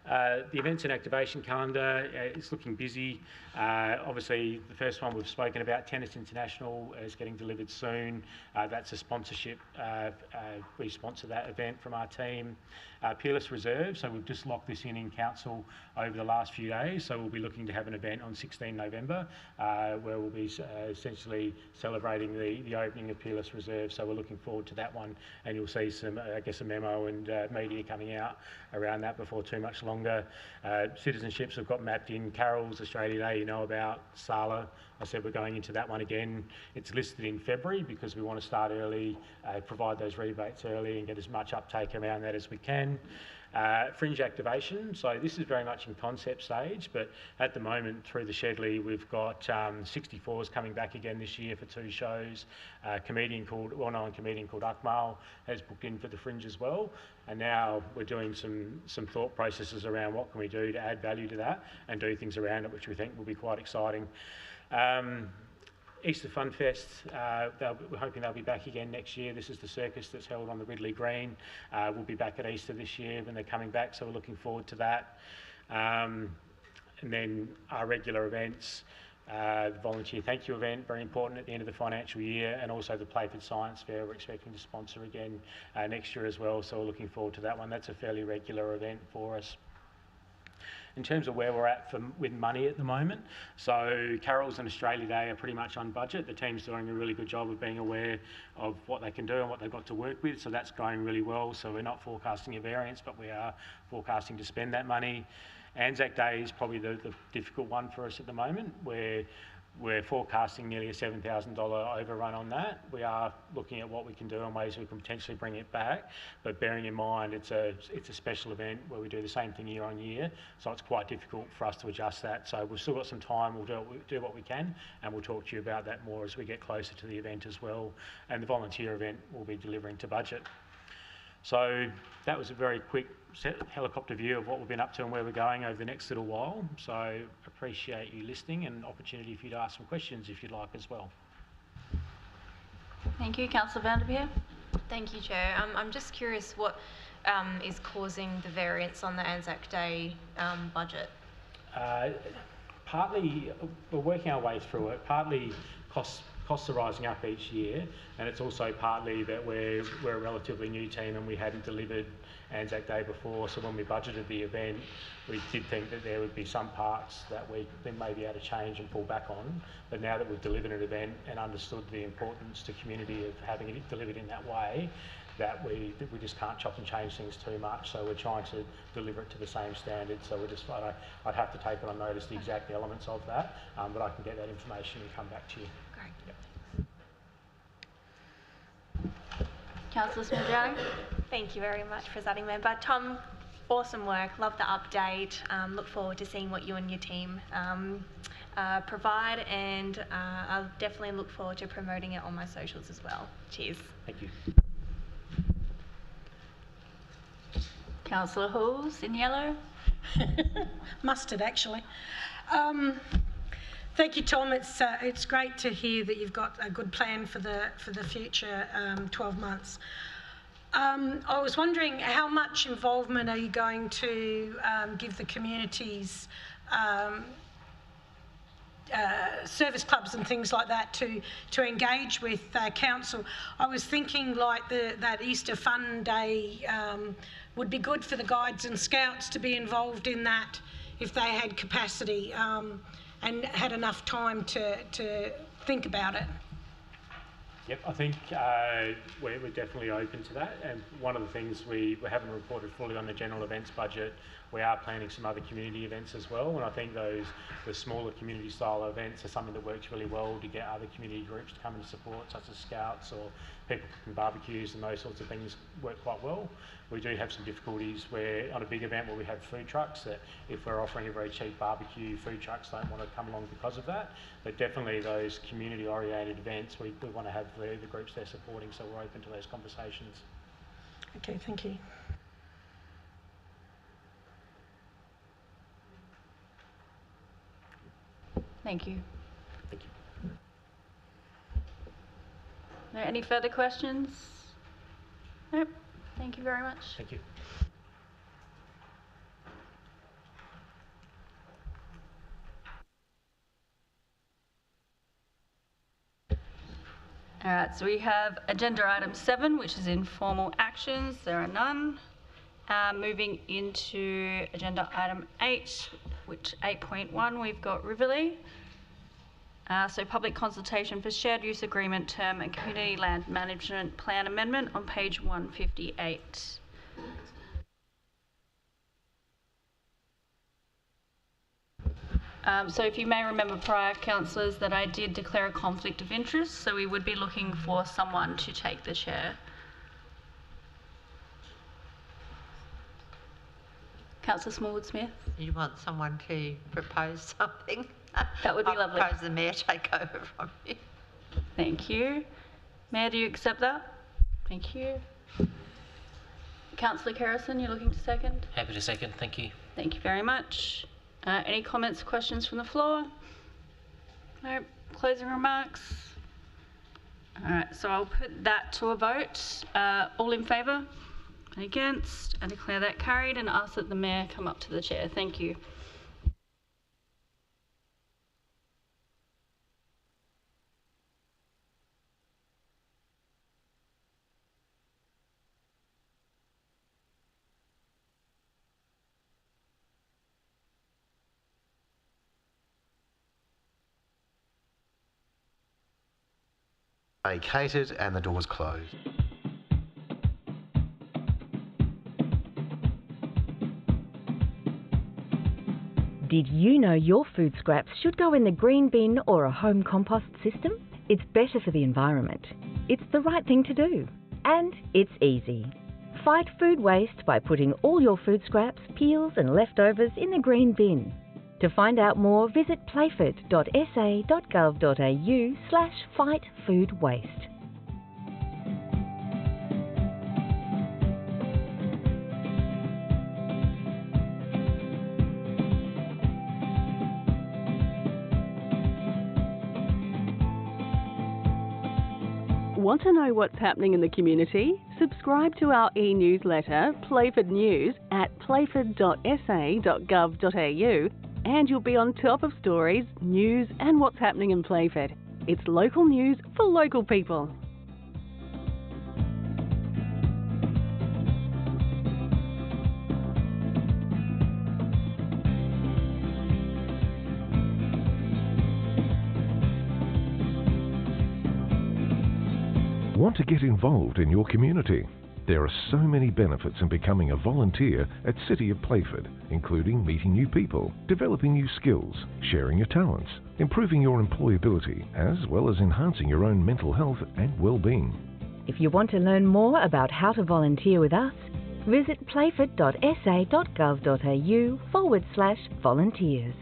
The events and activation calendar is looking busy. Obviously, the first one we've spoken about, Tennis International, is getting delivered soon. That's a sponsorship. We sponsor that event from our team. Peerless Reserve, so we've just locked this in council over the last few days. So we'll be looking to have an event on 16 November where we'll be essentially celebrating the opening of Peerless Reserve. So we're looking forward to that one, and you'll see some, I guess, a memo and media coming out around that before too much longer. Citizenships have got mapped in. Carol's Australia Day, you know about. SALA, I said we're going into that one again. It's listed in February because we want to start early, provide those rebates early and get as much uptake around that as we can. Fringe activation, so this is very much in concept stage, but at the moment through the Shedley we've got 64s coming back again this year for 2 shows. A well-known comedian called Akmal has booked in for the Fringe as well, and now we're doing some thought processes around what can we do to add value to that and do things around it which we think will be quite exciting. Easter Fun Fest, we're hoping they'll be back again next year. This is the circus that's held on the Ridley Green. We'll be back at Easter this year when they're coming back, so we're looking forward to that. And then our regular events, the Volunteer Thank You event, very important at the end of the financial year, and also the Playford Science Fair we're expecting to sponsor again next year as well, so we're looking forward to that one. That's a fairly regular event for us. In terms of where we're at with money at the moment, so Carol's and Australia Day are pretty much on budget. The team's doing a really good job of being aware of what they can do and what they've got to work with, so that's going really well. So we're not forecasting a variance, but we are forecasting to spend that money. Anzac Day is probably the difficult one for us at the moment, where we're forecasting nearly a $7,000 overrun on that. We are looking at what we can do and ways we can potentially bring it back, but bearing in mind it's a special event where we do the same thing year on year, so it's quite difficult for us to adjust that. So we've still got some time. We'll do what we can, and we'll talk to you about that more as we get closer to the event as well. And the volunteer event will be delivering to budget. So that was a very quick helicopter view of what we've been up to and where we're going over the next little while. So appreciate you listening, and opportunity for you to ask some questions if you'd like as well. Thank you. Councillor van der Peer. Thank you, Chair. I'm just curious what is causing the variance on the Anzac Day budget? Partly, we're working our way through it. Partly costs are rising up each year, and it's also partly that we're a relatively new team and we hadn't delivered Anzac Day before, so when we budgeted the event we did think that there would be some parts that we may be able to change and pull back on, but now that we've delivered an event and understood the importance to community of having it delivered in that way, that we just can't chop and change things too much, so we're trying to deliver it to the same standard. So we're just, I'd have to take it on notice the exact elements of that, but I can get that information and come back to you. Great. Yep. Councillor Smith-Drowning. Thank you very much, Presiding Member. Tom, awesome work. Love the update. Look forward to seeing what you and your team provide, and I'll definitely look forward to promoting it on my socials as well. Cheers. Thank you. Councillor Halls in yellow. Mustard, actually. Thank you, Tom. It's great to hear that you've got a good plan for the future 12 months. I was wondering, how much involvement are you going to give the communities, service clubs and things like that to engage with council? I was thinking like that Easter Fun Day would be good for the guides and scouts to be involved in that if they had capacity and had enough time to think about it. Yep, I think we're definitely open to that, and one of the things we haven't reported fully on the general events budget, we are planning some other community events as well, and I think the smaller community style events are something that works really well to get other community groups to come and support, such as scouts or people cooking barbecues, and those sorts of things work quite well. We do have some difficulties where on a big event where we have food trucks, that if we're offering a very cheap barbecue, food trucks don't want to come along because of that. But definitely those community oriented events, we want to have the groups they're supporting, so we're open to those conversations. Okay, thank you. Thank you. Thank you. Are there any further questions? Nope. Thank you very much. Thank you. All right, so we have agenda item 7, which is informal actions. There are none. Moving into agenda item 8, which 8.1, we've got Riverlea. So public consultation for shared use agreement term and community land management plan amendment on page 158. So if you may remember, prior councillors, that I did declare a conflict of interest, so we would be looking for someone to take the chair. Councillor Smallwood-Smith. You want someone to propose something? That would be lovely. I'll propose the Mayor take over from you. Thank you. Mayor, do you accept that? Thank you. Councillor Kerrison, you're looking to second? Happy to second, thank you. Thank you very much. Any comments, questions from the floor? No. Closing remarks? All right, so I'll put that to a vote. All in favour? Against? I declare that carried and ask that the Mayor come up to the chair. Thank you. Vacated and the doors closed. Did you know your food scraps should go in the green bin or a home compost system? It's better for the environment. It's the right thing to do. And it's easy. Fight food waste by putting all your food scraps, peels and leftovers in the green bin. To find out more, visit playford.sa.gov.au/fightfoodwaste. Want to know what's happening in the community? Subscribe to our e-newsletter, Playford News, at playford.sa.gov.au, and you'll be on top of stories, news and what's happening in Playford. It's local news for local people. Want to get involved in your community? There are so many benefits in becoming a volunteer at City of Playford, including meeting new people, developing new skills, sharing your talents, improving your employability, as well as enhancing your own mental health and well-being. If you want to learn more about how to volunteer with us, visit playford.sa.gov.au/volunteers.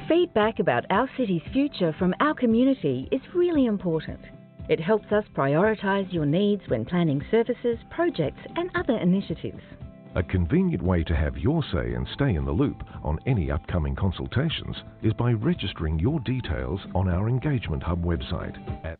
Feedback about our city's future from our community is really important. It helps us prioritise your needs when planning services, projects and other initiatives. A convenient way to have your say and stay in the loop on any upcoming consultations is by registering your details on our Engagement Hub website at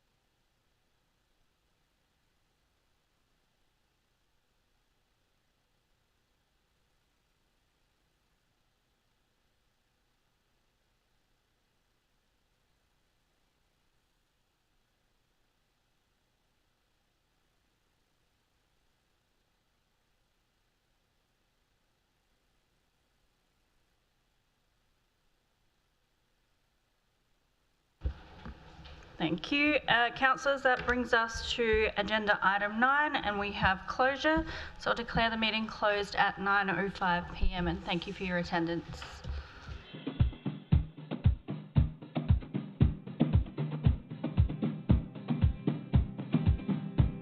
Thank you. Councillors, that brings us to agenda item 9 and we have closure. So I'll declare the meeting closed at 9:05 p.m. and thank you for your attendance.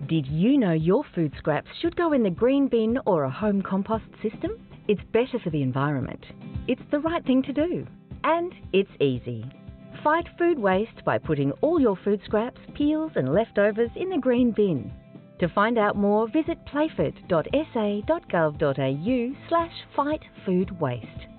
Did you know your food scraps should go in the green bin or a home compost system? It's better for the environment. It's the right thing to do. And it's easy. Fight food waste by putting all your food scraps, peels and leftovers in the green bin. To find out more, visit playford.sa.gov.au/fightfoodwaste.